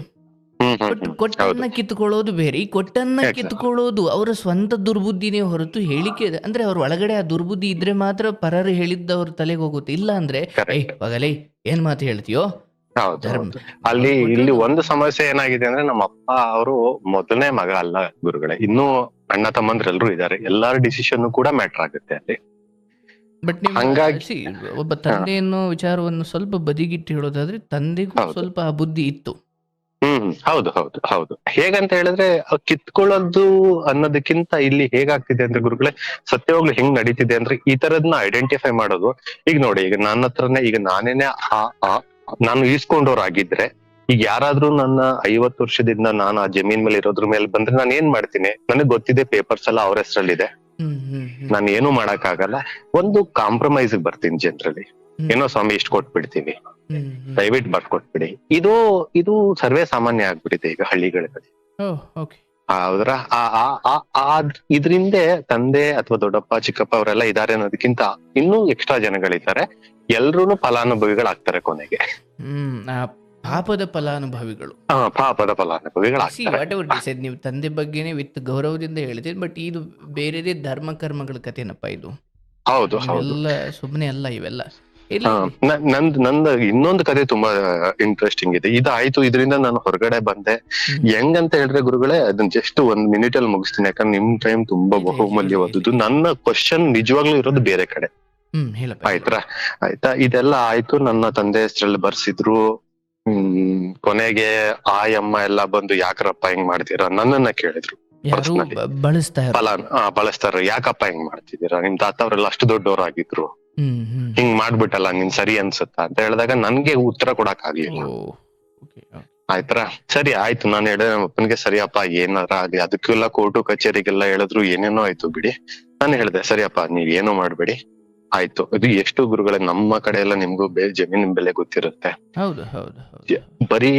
ಬಟ್ ಕೊಟ್ಟನ್ನ ಕಿತ್ಕೊಳ್ಳೋದು ಬೇರೆ. ಈ ಕೊಟ್ಟನ್ನ ಕಿತ್ಕೊಳ್ಳೋದು ಅವರ ಸ್ವಂತ ದುರ್ಬುದ್ಧಿನೇ ಹೊರತು ಹೇಳಿಕೆ ಅಂದ್ರೆ ಅವ್ರ ಒಳಗಡೆ ಆ ದುರ್ಬುದ್ಧಿ ಇದ್ರೆ ಮಾತ್ರ ಪರರು ಹೇಳಿದ್ದ ಅವ್ರ ತಲೆಗೆ ಹೋಗುತ್ತೆ. ಇಲ್ಲ ಅಂದ್ರೆ ಹೋಗಲೇ ಏನ್ ಮಾತು ಹೇಳ್ತೀಯೋ. ಇಲ್ಲಿ ಒಂದು ಸಮಸ್ಯೆ ಏನಾಗಿದೆ ಅಂದ್ರೆ, ನಮ್ಮ ಅಪ್ಪ ಅವರು ಮೊದಲನೇ ಮಗ ಅಲ್ಲ ಗುರುಗಳೇ, ಇನ್ನೂ ಅಣ್ಣ ತಮ್ಮಂದ್ರೆಲ್ರು ಇದ್ದಾರೆ. ಎಲ್ಲಾರ ಡಿಸಿಷನ್ ಕೂಡ ಮ್ಯಾಟರ್ ಆಗುತ್ತೆ ಅಲ್ಲಿ. ಬಟ್ ಹಂಗಾಗಿ ಒಬ್ಬ ತಂದೆ ಅನ್ನೋ ವಿಚಾರವನ್ನು ಸ್ವಲ್ಪ ಬದಿಗಿಟ್ಟು ಹೇಳೋದಾದ್ರೆ, ತಂದೆಗೂ ಸ್ವಲ್ಪ ಆ ಬುದ್ಧಿ ಇತ್ತು. ಹೌದು. ಹೇಗಂತ ಹೇಳಿದ್ರೆ, ಕಿತ್ಕೊಳ್ಳೋದು ಅನ್ನೋದಕ್ಕಿಂತ ಇಲ್ಲಿ ಹೇಗಾಗ್ತಿದೆ ಅಂದ್ರೆ ಗುರುಗಳೇ, ಸತ್ಯವಾಗ್ಲು ಹೆಂಗ್ ನಡೀತಿದೆ ಅಂದ್ರೆ, ಈ ತರದ್ನ ಐಡೆಂಟಿಫೈ ಮಾಡೋದು. ಈಗ ನೋಡಿ, ಈಗ ನನ್ನ ಹತ್ರನೇ, ಈಗ ನಾನೇನೆ ನಾನು ಈಸ್ಕೊಂಡವ್ರಾಗಿದ್ರೆ ಈಗ ಯಾರಾದ್ರೂ ನನ್ನ 50 ವರ್ಷದಿಂದ ನಾನು ಆ ಜಮೀನ್ ಮೇಲೆ ಇರೋದ್ರ ಮೇಲೆ ಬಂದ್ರೆ ನಾನು ಏನ್ ಮಾಡ್ತೀನಿ, ನನಗ್ ಗೊತ್ತಿದೆ ಪೇಪರ್ಸ್ ಎಲ್ಲ ಅವ್ರ ಹೆಸರಲ್ಲಿದೆ, ನಾನು ಏನು ಮಾಡಕ್ ಆಗಲ್ಲ, ಒಂದು ಕಾಂಪ್ರಮೈಸ್ ಬರ್ತೀನಿ ಜನರಲ್ಲಿ. ಏನೋ ಸ್ವಾಮಿ ಇಷ್ಟು ಕೊಟ್ಬಿಡ್ತೀವಿ, ದಯವಿಟ್ಟು ಬರ್ಕೊಟ್ಬಿಡಿ. ಇದು ಇದು ಸರ್ವೇ ಸಾಮಾನ್ಯ ಆಗ್ಬಿಟ್ಟಿದೆ ಈಗ ಹಳ್ಳಿಗಳಲ್ಲಿ. ಹೌದ್ರ ಇದ್ರಿಂದ ತಂದೆ ಅಥವಾ ದೊಡ್ಡಪ್ಪ ಚಿಕ್ಕಪ್ಪ ಅವರೆಲ್ಲ ಇದಾರೆ ಅನ್ನೋದಕ್ಕಿಂತ ಇನ್ನೂ ಎಕ್ಸ್ಟ್ರಾ ಜನಗಳಿದ್ದಾರೆ, ಎಲ್ರು ಫಲಾನುಭವಿಗಳಾಗ್ತಾರೆ ಕೊನೆಗೆ. ಪಾಪದ ಫಲಾನುಭವಿಗಳು. ಪಾಪದ ಫಲಾನುಭವಿಗಳಾಗ್ತಾರೆ. ನೀವು ತಂದೆ ಬಗ್ಗೆನೇ ವಿತ್ ಗೌರವದಿಂದ ಹೇಳ್ತೀರಿ, ಬಟ್ ಇದು ಬೇರೆದೇ ಧರ್ಮ ಕರ್ಮಗಳ ಕಥೆನಪ್ಪ ಇದು. ಹೌದು ಎಲ್ಲ ಸುಮ್ಮನೆ ಅಲ್ಲ ಇವೆಲ್ಲ. ನಂದು ಇನ್ನೊಂದು ಕಥೆ ತುಂಬಾ ಇಂಟ್ರೆಸ್ಟಿಂಗ್ ಇದೆ. ಇದಾಯ್ತು, ಇದರಿಂದ ನಾನು ಹೊರಗಡೆ ಬಂದೆ. ಹೆಂಗಂತ ಹೇಳಿದ್ರೆ ಗುರುಗಳೇ, ಅದನ್ನ ಜಸ್ಟ್ 1 minute ಅಲ್ಲಿ ಮುಗಿಸ್ತೀನಿ, ಯಾಕಂದ್ರೆ ನಿಮ್ ಟೈಮ್ ತುಂಬಾ ಬಹುಮೂಲ್ಯವಾದದ್ದು. ನನ್ನ ಕ್ವಶನ್ ನಿಜವಾಗ್ಲೂ ಇರೋದು ಬೇರೆ ಕಡೆ. ಆಯ್ತಾ, ಇದೆಲ್ಲ ಆಯ್ತು, ನನ್ನ ತಂದೆ ಹೆಸರಲ್ಲಿ ಬರ್ಸಿದ್ರು. ಕೊನೆಗೆ ಆಯಮ್ಮ ಎಲ್ಲ ಬಂದು ಯಾಕ್ರಪ್ಪ ಹಿಂಗ್ ಮಾಡ್ತೀರಾ ನನ್ನನ್ನ ಕೇಳಿದ್ರು. ಬಳಸ್ತಾರ, ಯಾಕಪ್ಪ ಹಿಂಗ್ ಮಾಡ್ತಿದ್ದೀರಾ, ನಿಮ್ ತಾತ ಅವ್ರೆಲ್ಲ ಅಷ್ಟು ದೊಡ್ಡವರಾಗಿದ್ರು, ಹಿಂಗ್ ಮಾಡ್ಬಿಟ್ಟಲ್ಲ ನೀನ್ ಸರಿ ಅನ್ಸುತ್ತಾ ಅಂತ ಹೇಳಿದಾಗ ನನ್ಗೆ ಉತ್ತರ ಕೊಡಕ್ ಆಗ್ಲಿಲ್ಲ. ಆಯ್ತಾ, ಸರಿ ಆಯ್ತು, ನಾನು ಹೇಳಿದೆ ನಮ್ಮ ಅಪ್ಪನಿಗೆ, ಸರಿಯಪ್ಪ ಏನಾರ ಆಗ್ಲಿ, ಅದಕ್ಕೆಲ್ಲ ಕೋರ್ಟು ಕಚೇರಿಗೆಲ್ಲ ಹೇಳಿದ್ರು, ಏನೇನೋ ಆಯ್ತು ಬಿಡಿ. ನಾನು ಹೇಳ್ದೆ, ಸರಿಯಪ್ಪ ನೀವ್ ಏನೋ ಮಾಡ್ಬೇಡಿ, ಆಯ್ತು. ಇದು ಎಷ್ಟು ಗುರುಗಳೇ, ನಮ್ಮ ಕಡೆ ಎಲ್ಲ ನಿಮ್ಗೂ ಜಮೀನಿನ ಬೆಲೆ ಗೊತ್ತಿರುತ್ತೆ. ಬರೀ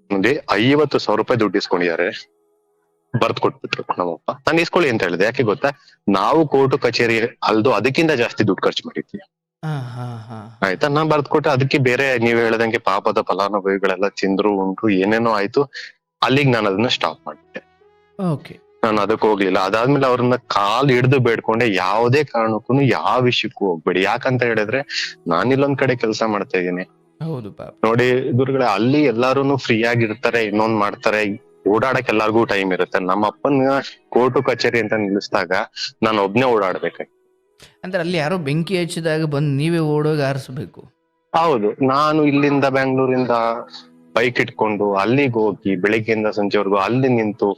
50,000 ರೂಪಾಯಿ ದುಡ್ಡು ಇಸ್ಕೊಂಡಿದ್ದಾರೆ, ಬರ್ದ್ ಕೊಟ್ಬಿಟ್ರು ನಮ್ಮಪ್ಪ. ನಾನು ಇಸ್ಕೊಳ್ಳಿ ಅಂತ ಹೇಳಿದೆ, ಯಾಕೆ ಗೊತ್ತಾ, ನಾವು ಕೋರ್ಟು ಕಚೇರಿ ಅಲ್ದು ಅದಕ್ಕಿಂತ ಜಾಸ್ತಿ ದುಡ್ಡು ಖರ್ಚು ಮಾಡಿದ್ವಿ. ಆಯ್ತಾ, ನಾನ್ ಬರ್ದ್ ಕೊಟ್ಟೆ. ಅದಕ್ಕೆ ಬೇರೆ ನೀವ್ ಹೇಳ್ದಂಗೆ ಪಾಪದ ಫಲಾನುಭವಿಗಳೆಲ್ಲ ತಿಂದ್ರು ಉಂಡ್ರು ಏನೇನೋ ಆಯ್ತು. ಅಲ್ಲಿಗೆ ನಾನು ಅದನ್ನ ಸ್ಟಾಪ್ ಮಾಡ್ಬಿಟ್ಟೆ. ನಾನು ಅದಕ್ಕೆ ಹೋಗ್ಲಿಲ್ಲ. ಅದಾದ್ಮೇಲೆ ಅವ್ರನ್ನ ಕಾಲ್ ಹಿಡ್ದು ಬೇಡ್ಕೊಂಡೆ, ಯಾವುದೇ ಕಾರಣಕ್ಕೂ ಯಾವ ವಿಷಯಕ್ಕೂ ಹೋಗ್ಬೇಡಿ. ಯಾಕಂತ ಹೇಳಿದ್ರೆ ನಾನಿಲ್ಲೊಂದ್ ಕಡೆ ಕೆಲಸ ಮಾಡ್ತಾ ಇದೀನಿ. ನೋಡಿ ಗುರುಗಳೇ, ಅಲ್ಲಿ ಎಲ್ಲಾರು ಫ್ರೀ ಆಗಿರ್ತಾರೆ, ಇನ್ನೊಂದ್ ಮಾಡ್ತಾರೆ, ಓಡಾಡಕ್ ಎಲ್ಲಾರ್ಗೂ ಟೈಮ್ ಇರುತ್ತೆ. ನಮ್ಮ ಅಪ್ಪನ ಕೋರ್ಟು ಕಚೇರಿ ಅಂತ ನಿಲ್ಲಿಸಿದಾಗ ನಾನು ಒಬ್ನೇ ಓಡಾಡ್ಬೇಕಾಗಿ. ಅಂದ್ರೆ ಅಲ್ಲಿ ಯಾರೋ ಬೆಂಕಿ ಹಚ್ಚಿದಾಗ ಬಂದು ನೀವೇ ಓಡೋಗಿ ಆರಿಸ್ಬೇಕು. ಹೌದು, ನಾನು ಇಲ್ಲಿಂದ ಬೆಂಗಳೂರಿಂದ ಬೈಕ್ ಇಟ್ಕೊಂಡು ಅಲ್ಲಿಗೆ ಹೋಗಿ ಬೆಳಿಗ್ಗೆಯಿಂದ ಸಂಜೆವರೆಗೂ ಅಲ್ಲಿ ನಿಂತು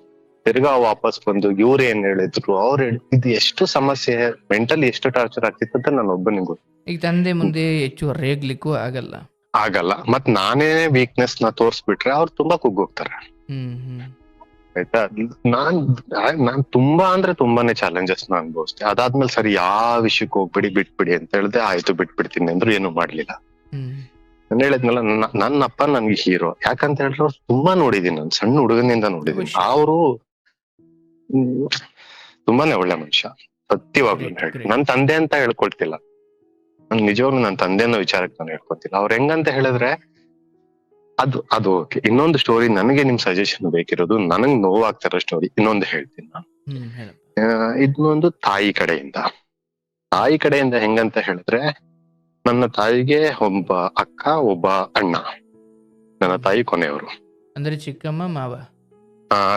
ತಿರ್ಗಾ ವಾಪಸ್ ಬಂದು ಇವ್ರು ಏನ್ ಹೇಳಿದ್ರು ಅವ್ರು ಇದು ಎಷ್ಟು ಸಮಸ್ಯೆ, ಮೆಂಟಲಿ ಎಷ್ಟು ಟಾರ್ಚರ್ ಆಗ್ತಿತ್ತು ಅಂತ ನಾನು ಒಬ್ಬನಿಗೆ ಗೊತ್ತು. ಈಗ ತಂದೆ ಮುಂದೆ ಹೆಚ್ಚು ರೇಗ್ಲಿಕ್ಕೂ ಆಗಲ್ಲ. ಮತ್ ನಾನೇ ವೀಕ್ನೆಸ್ ನ ತೋರ್ಸ್ಬಿಟ್ರೆ ಅವ್ರು ತುಂಬಾ ಕುಗ್ಗೋಗ್ತಾರೆ. ಆಯ್ತಾ, ನಾನ್ ತುಂಬಾ ಅಂದ್ರೆ ತುಂಬಾನೇ ಚಾಲೆಂಜಸ್ ನ ಅನುಭವಿಸ್ತೆ. ಅದಾದ್ಮೇಲೆ ಸರಿ ಯಾವ ವಿಷಯಕ್ಕೆ ಹೋಗ್ಬಿಡಿ, ಬಿಟ್ಬಿಡಿ ಅಂತ ಹೇಳ್ದೆ. ಆಯ್ತು ಬಿಟ್ಬಿಡ್ತೀನಿ ಅಂದ್ರು ಏನು ಮಾಡ್ಲಿಲ್ಲ. ನಾನು ಹೇಳಿದ್ನಲ್ಲ, ನನ್ನ ಅಪ್ಪ ನನ್ಗೆ ಹೀರೋ. ಯಾಕಂತ ಹೇಳಿದ್ರೆ ಅವ್ರು ತುಂಬಾ ನೋಡಿದೀನಿ, ನಾನು ಸಣ್ಣ ಹುಡುಗನಿಂದ ನೋಡಿದೀನಿ. ಅವರು ತುಂಬಾನೇ ಒಳ್ಳೆ ಮನುಷ್ಯ, ಸತ್ಯವಾಗ್ಲೂ ಹೇಳಿ. ನನ್ ತಂದೆ ಅಂತ ಹೇಳ್ಕೊಳ್ತಿಲ್ಲ, ನನ್ ನಿಜವಾಗ್ಲೂ ನನ್ನ ತಂದೆ ಅನ್ನೋ ವಿಚಾರಕ್ಕೆ ನಾನು ಹೇಳ್ಕೊತಿಲ್ಲ. ಅವ್ರ ಹೆಂಗಂತ ಹೇಳಿದ್ರೆ ಅದು ಓಕೆ. ಇನ್ನೊಂದು ಸ್ಟೋರಿ, ನನಗೆ ನಿಮ್ ಸಜೆಷನ್ ಬೇಕಿರೋದು, ನನಗ್ ನೋವಾಗ್ತಿರೋ ಸ್ಟೋರಿ ಇನ್ನೊಂದು ಹೇಳ್ತೀನಿ ನಾನು. ಇದನ್ನೊಂದು ತಾಯಿ ಕಡೆಯಿಂದ ಹೆಂಗಂತ ಹೇಳಿದ್ರೆ, ನನ್ನ ತಾಯಿಗೆ ಒಬ್ಬ ಅಕ್ಕ, ಒಬ್ಬ ಅಣ್ಣ. ನನ್ನ ತಾಯಿ ಕೊನೆಯವರು. ಅಂದ್ರೆ ಚಿಕ್ಕಮ್ಮ ಮಾವ?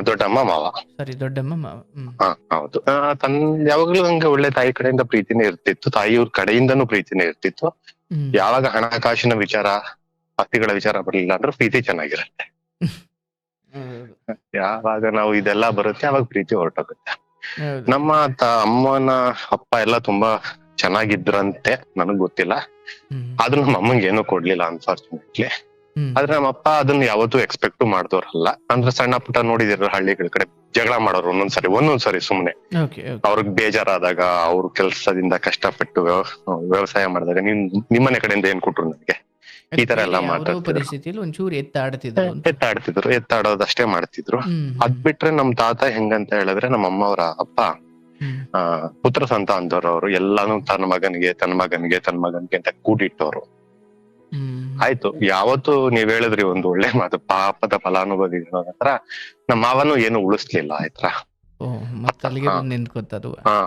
ದೊಡ್ಡಮ್ಮ ಮಾವ. ಸರಿ, ದೊಡ್ಡಮ್ಮ ಮಾವ. ಹೌದು. ಯಾವಾಗ್ಲೂ ನಂಗೆ ಒಳ್ಳೆ ತಾಯಿ ಕಡೆಯಿಂದ ಪ್ರೀತಿನೇ ಇರ್ತಿತ್ತು, ತಾಯಿಯವ್ರ ಕಡೆಯಿಂದನೂ ಪ್ರೀತಿನೇ ಇರ್ತಿತ್ತು. ಯಾವಾಗ ಹಣಕಾಸಿನ ವಿಚಾರ, ಆಸ್ತಿಗಳ ವಿಚಾರ ಬರ್ಲಿಲ್ಲ ಅಂದ್ರೆ ಪ್ರೀತಿ ಚೆನ್ನಾಗಿರುತ್ತೆ. ಯಾವಾಗ ನಾವು ಇದೆಲ್ಲ ಬರುತ್ತೆ ಅವಾಗ ಪ್ರೀತಿ ಹೊರಟೋಗುತ್ತೆ. ನಮ್ಮ ಅಮ್ಮನ ಅಪ್ಪ ಎಲ್ಲ ತುಂಬಾ ಚೆನ್ನಾಗಿದ್ರಂತೆ, ನನಗ್ ಗೊತ್ತಿಲ್ಲ. ಆದ್ರೂ ನಮ್ಮ ಅಮ್ಮಂಗೆ ಏನೂ ಕೊಡ್ಲಿಲ್ಲ ಅನ್ಫಾರ್ಚುನೇಟ್ಲಿ. ಆದ್ರೆ ನಮ್ಮ ಅಪ್ಪ ಅದನ್ನ ಯಾವತ್ತೂ ಎಕ್ಸ್ಪೆಕ್ಟ್ ಮಾಡ್ದವ್ರಲ್ಲ. ಅಂದ್ರೆ ಸಣ್ಣ ಪುಟ್ಟ ನೋಡಿದಿರ ಹಳ್ಳಿಗಳ ಕಡೆ ಜಗಳ ಮಾಡೋರು ಒಂದೊಂದ್ಸರಿ ಸುಮ್ನೆ ಅವ್ರಿಗೆ ಬೇಜಾರಾದಾಗ, ಅವ್ರ ಕೆಲ್ಸದಿಂದ ಕಷ್ಟಪಟ್ಟು ವ್ಯವಸಾಯ ಮಾಡಿದಾಗ, ನಿಮ್ಮನೆ ಕಡೆಯಿಂದ ಏನ್ ಕೊಟ್ರು ನನಗೆ, ಈ ತರ ಎಲ್ಲ ಪರಿಸ್ಥಿತಿಯಲ್ಲಿ ಒಂಚೂರು ಎತ್ತಾಡೋದಷ್ಟೇ ಮಾಡ್ತಿದ್ರು. ಅದ್ ಬಿಟ್ರೆ ನಮ್ ತಾತ ಹೆಂಗಂತ ಹೇಳಿದ್ರೆ, ನಮ್ಮ ಅಮ್ಮವ್ರ ಅಪ್ಪ ಪುತ್ರ ಸಂತ ಅಂತವ್ರು. ಅವ್ರು ಎಲ್ಲಾನು ತನ್ನ ಮಗನಿಗೆ ಅಂತ ಕೂಡಿಟ್ಟವ್ರು. ಆಯ್ತು, ಯಾವತ್ತು ನೀವ್ ಹೇಳಿದ್ರಿ ಒಂದು ಒಳ್ಳೆ ಮಾತು, ಪಾಪದ ಫಲಾನುಭವಿ ಹತ್ರ ನಮ್ಮ ಮಾವನು ಏನು ಉಳಿಸ್ಲಿಲ್ಲ. ಆಯ್ತಾ,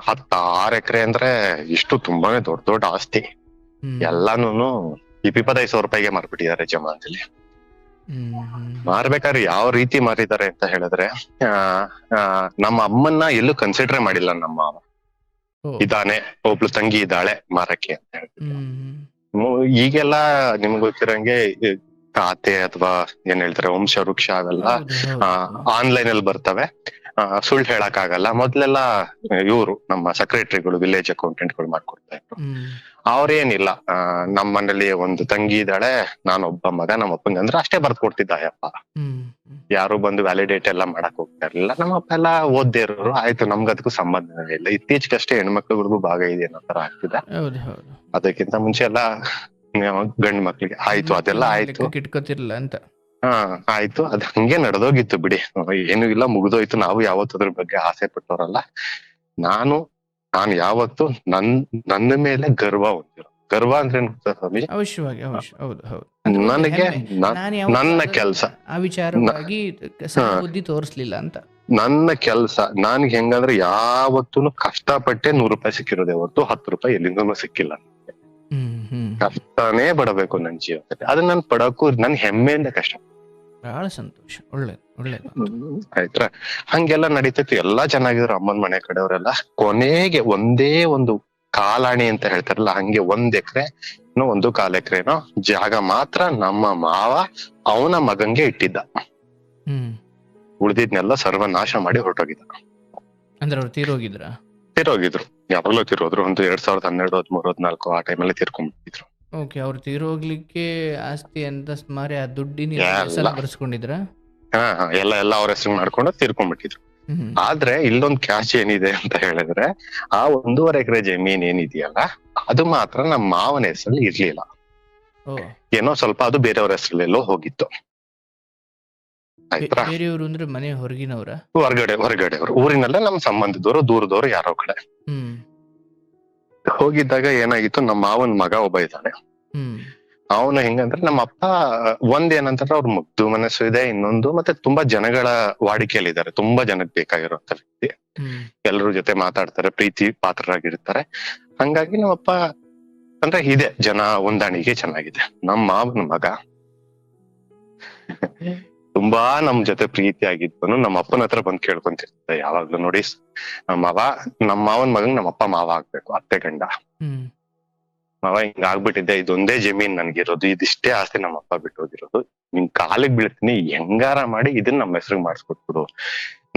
16 ಎಕರೆ ಅಂದ್ರೆ ಇಷ್ಟು ತುಂಬಾನೇ ದೊಡ್ಡ ಆಸ್ತಿ. ಎಲ್ಲಾನು 25,000 ರೂಪಾಯಿಗೆ ಮಾರ್ಬಿಟ್ಟಿದ್ದಾರೆ ಜಮಾನಲ್ಲಿ. ಮಾರ್ಬೇಕಾದ್ರೆ ಯಾವ ರೀತಿ ಮಾರಿದ್ದಾರೆ ಅಂತ ಹೇಳಿದ್ರೆ, ನಮ್ಮ ಅಮ್ಮನ್ನ ಎಲ್ಲೂ ಕನ್ಸಿಡರ್ ಮಾಡಿಲ್ಲ ನಮ್ಮ ಮಾವ. ಇದಾನೆ, ಒಬ್ಳು ತಂಗಿ ಇದ್ದಾಳೆ ಮಾರಕ್ಕೆ ಅಂತ ಹೇಳ್ತಿದ್ರು. ಈಗೆಲ್ಲ ನಿಮ್ಗೆ ಗೊತ್ತಿರಂಗೆ ಖಾತೆ ಅಥವಾ ಏನ್ ಹೇಳ್ತಾರೆ ವಂಶ ವೃಕ್ಷ ಅವೆಲ್ಲ ಆನ್ಲೈನ್ ಅಲ್ಲಿ ಬರ್ತವೆ. ಸುಳ್ಳು ಹೇಳಕ್ ಆಗಲ್ಲ. ಮೊದ್ಲೆಲ್ಲ ಇವ್ರು ನಮ್ಮ ಸೆಕ್ರೆಟರಿಗಳು, ವಿಲೇಜ್ ಅಕೌಂಟೆಂಟ್ ಗಳು ಮಾಡ್ಕೊಡ್ತಾ ಇದ್ರು. ಅವ್ರೇನಿಲ್ಲ ನಮ್ಮ ಮನೇಲಿ ಒಂದು ತಂಗಿ ಇದ್ದಾಳೆ, ನಾನೊಬ್ಬ ಮಗ, ನಮ್ಮ ಅಪ್ಪಂಗೆ ಅಂದ್ರೆ ಅಷ್ಟೇ ಬರ್ದ್ ಕೊಡ್ತಿದ್ದ ಅಯ್ಯಪ್ಪ. ಯಾರು ಬಂದು ವ್ಯಾಲಿಡೇಟ್ ಎಲ್ಲ ಮಾಡಕ್ ಹೋಗ್ತಾ ಇರ್ಲಿಲ್ಲ. ನಮ್ಮಪ್ಪ ಎಲ್ಲ ಓದ್ದೇ ಇರೋರು, ಆಯ್ತು ನಮ್ಗೆ ಅದಕ್ಕೂ ಸಂಬಂಧನೇ ಇಲ್ಲ. ಇತ್ತೀಚೆಗಷ್ಟೇ ಹೆಣ್ಮಕ್ಳುಗಳಿಗೂ ಭಾಗ ಇದೆ ಅನ್ನೋ ತರ ಆಗ್ತಿದೆ. ಅದಕ್ಕಿಂತ ಮುಂಚೆ ಎಲ್ಲ ಗಂಡ್ ಮಕ್ಳಿಗೆ ಆಯ್ತು, ಅದೆಲ್ಲ ಆಯ್ತು, ಕಿಟ್ಕೋತಿರ್ಲಿಲ್ಲ ಅಂತ. ಹಾ ಆಯ್ತು, ಅದ್ ಹಂಗೆ ನಡೆದೋಗಿತ್ತು ಬಿಡಿ, ಏನು ಇಲ್ಲ, ಮುಗ್ದೋಯ್ತು. ನಾವು ಯಾವತ್ತು ಅದ್ರ ಬಗ್ಗೆ ಆಸೆ ಪಟ್ಟವರಲ್ಲ. ನಾನು ಯಾವತ್ತು ನನ್ನ ಮೇಲೆ ಗರ್ವ ಹೊಂದಿರೋ. ಗರ್ವ ಅಂದ್ರೆ ಏನ್ ಗೊತ್ತಾ ಸ್ವಾಮಿ? ಅವಶ್ಯವಾಗಿ ಹೌದು. ನನಗೆ ನನ್ನ ಕೆಲ್ಸ, ಆ ವಿಚಾರವಾಗಿ ಬುದ್ಧಿ ತೋರಿಸ್ಲಿಲ್ಲ ಅಂತ. ನನ್ನ ಕೆಲ್ಸ ನನ್ಗೆ ಹೆಂಗಂದ್ರೆ ಯಾವತ್ತೂ ಕಷ್ಟಪಟ್ಟೆ 100 ರೂಪಾಯಿ ಸಿಕ್ಕಿರೋದೇ ಹೊರತು 10 ರೂಪಾಯಿ ಎಲ್ಲಿಂದನೂ ಸಿಕ್ಕಿಲ್ಲ. ಕಷ್ಟನೇ ಪಡಬೇಕು ನನ್ನ ಜೀವನದಲ್ಲಿ. ಅದನ್ನ ನಾನು ಪಡಕ್ಕೂ ನನ್ ಹೆಮ್ಮೆಯಿಂದ ಕಷ್ಟ. ಬಹಳ ಸಂತೋಷ, ಒಳ್ಳೇದು. ಆಯ್ತಾ, ಹಂಗೆಲ್ಲ ನಡೀತೈತಿ. ಎಲ್ಲಾ ಚೆನ್ನಾಗಿದ್ರು ಅಮ್ಮನ ಮನೆ ಕಡೆಯವರೆಲ್ಲ. ಕೊನೆಗೆ ಒಂದೇ ಒಂದು ಕಾಲಾಣಿ ಅಂತ ಹೇಳ್ತಾರಲ್ಲ, ಹಂಗೆ 1 ಎಕರೆ 1.25 ಎಕರೆನೋ ಜಾಗ ಮಾತ್ರ ನಮ್ಮ ಮಾವ ಅವನ ಮಗಂಗೆ ಇಟ್ಟಿದ್ದ. ಉಳಿದಿದ್ನೆಲ್ಲ ಸರ್ವನಾಶ ಮಾಡಿ ಹೊರಟೋಗಿದ್ದ. ಅಂದ್ರೆ ಅವ್ರು ತೀರೋಗಿದ್ರು. ಯಾವಾಗ್ಲೂ ತೀರೋದ್ರು. ಒಂದು 2012, 13, 14 ಆ ಟೈಮಲ್ಲಿ ತೀರ್ಕೊಂಡ್ಬಿಟ್ಟಿದ್ರು. ಓಕೆ, ಅವ್ರು ತೀರೋಗ್ಲಿಕ್ಕೆ ಆಸ್ತಿ ಅಂತ ಸುಮಾರು ಆ ದುಡ್ಡಿನ ಬರ್ಸ್ಕೊಂಡಿದ್ರ? ಎಲ್ಲ ಅವ್ರ ಹೆಸರು ಮಾಡ್ಕೊಂಡು ತೀರ್ಕೊಂಡ್ಬಿಟ್ಟಿದ್ರು. ಆದ್ರೆ ಇಲ್ಲೊಂದ್ ಕ್ಯಾಚ್ ಏನಿದೆ ಅಂತ ಹೇಳಿದ್ರೆ, ಆ 1.5 ಎಕರೆ ಜಮೀನ್ ಏನಿದೆಯಲ್ಲ, ಅದು ಮಾತ್ರ ನಮ್ಮ ಮಾವನ ಹೆಸರಲ್ಲಿ ಇರ್ಲಿಲ್ಲ. ಏನೋ ಸ್ವಲ್ಪ ಅದು ಬೇರೆಯವ್ರ ಹೆಸರಲ್ಲೆಲ್ಲೋ ಹೋಗಿತ್ತು. ಆಯ್ತಾ, ಬೇರೆಯವರು ಅಂದ್ರೆ ಮನೆ ಹೊರಗಿನವ್ರ? ಹೊರಗಡೆಯವರು, ಊರಿನಲ್ಲೇ ನಮ್ಮ ಸಂಬಂಧಿದವರು, ದೂರದವರು ಯಾರೋ ಕಡೆ ಹೋಗಿದ್ದಾಗ ಏನಾಗಿತ್ತು, ನಮ್ಮ ಮಾವನ್ ಮಗ ಒಬ್ಬ ಇದ್ದಾನೆ. ಅವನು ಹೆಂಗಂದ್ರೆ, ನಮ್ಮ ಅಪ್ಪ ಒಂದೇನಂತಾರೆ, ಅವ್ರ ಮುಗ್ದು ಮನಸ್ಸು ಇದೆ, ಇನ್ನೊಂದು ಮತ್ತೆ ತುಂಬಾ ಜನಗಳ ವಾಡಿಕೆಯಲ್ಲಿ ಇದ್ದಾರೆ. ತುಂಬಾ ಜನಕ್ಕೆ ಬೇಕಾಗಿರುವಂತ ವ್ಯಕ್ತಿ. ಎಲ್ಲರ ಜೊತೆ ಮಾತಾಡ್ತಾರೆ, ಪ್ರೀತಿ ಪಾತ್ರರಾಗಿರ್ತಾರೆ. ಹಂಗಾಗಿ ನಮ್ಮಪ್ಪ ಅಂದ್ರೆ ಇದೆ, ಜನ ಹೊಂದಾಣಿಕೆ ಚೆನ್ನಾಗಿದೆ. ನಮ್ಮ ಮಾವನ ಮಗ ತುಂಬಾ ನಮ್ ಜೊತೆ ಪ್ರೀತಿ ಆಗಿದ್ವನು ನಮ್ಮ ಅಪ್ಪನ ಹತ್ರ ಬಂದ್ ಕೇಳ್ಕೊಂತಿರ್ತಾರೆ ಯಾವಾಗ್ಲೂ. ನೋಡಿ, ನಮ್ಮ ಮಾವನ್ ಮಗಂಗ್ ನಮ್ಮಪ್ಪ ಮಾವ ಆಗ್ಬೇಕು, ಅತ್ತೆ ಗಂಡ. ಮಾವ ಹಿಂಗ ಆಗ್ಬಿಟ್ಟಿದ್ದೆ, ಇದೊಂದೇ ಜಮೀನ್ ನನ್ಗಿರೋದು, ಇದಿಷ್ಟೇ ಆಸ್ತಿ ನಮ್ಮಪ್ಪ ಬಿಟ್ಟು ಹೋಗಿರೋದು, ನಿನ್ ಕಾಲಿಗೆ ಬೀಳ್ತೀನಿ, ಹೆಂಗಾರ ಮಾಡಿ ಇದನ್ನ ನಮ್ಮ ಹೆಸ್ರಿಗೆ ಮಾಡಿಸ್ಕೊಟ್ಬಿಡು.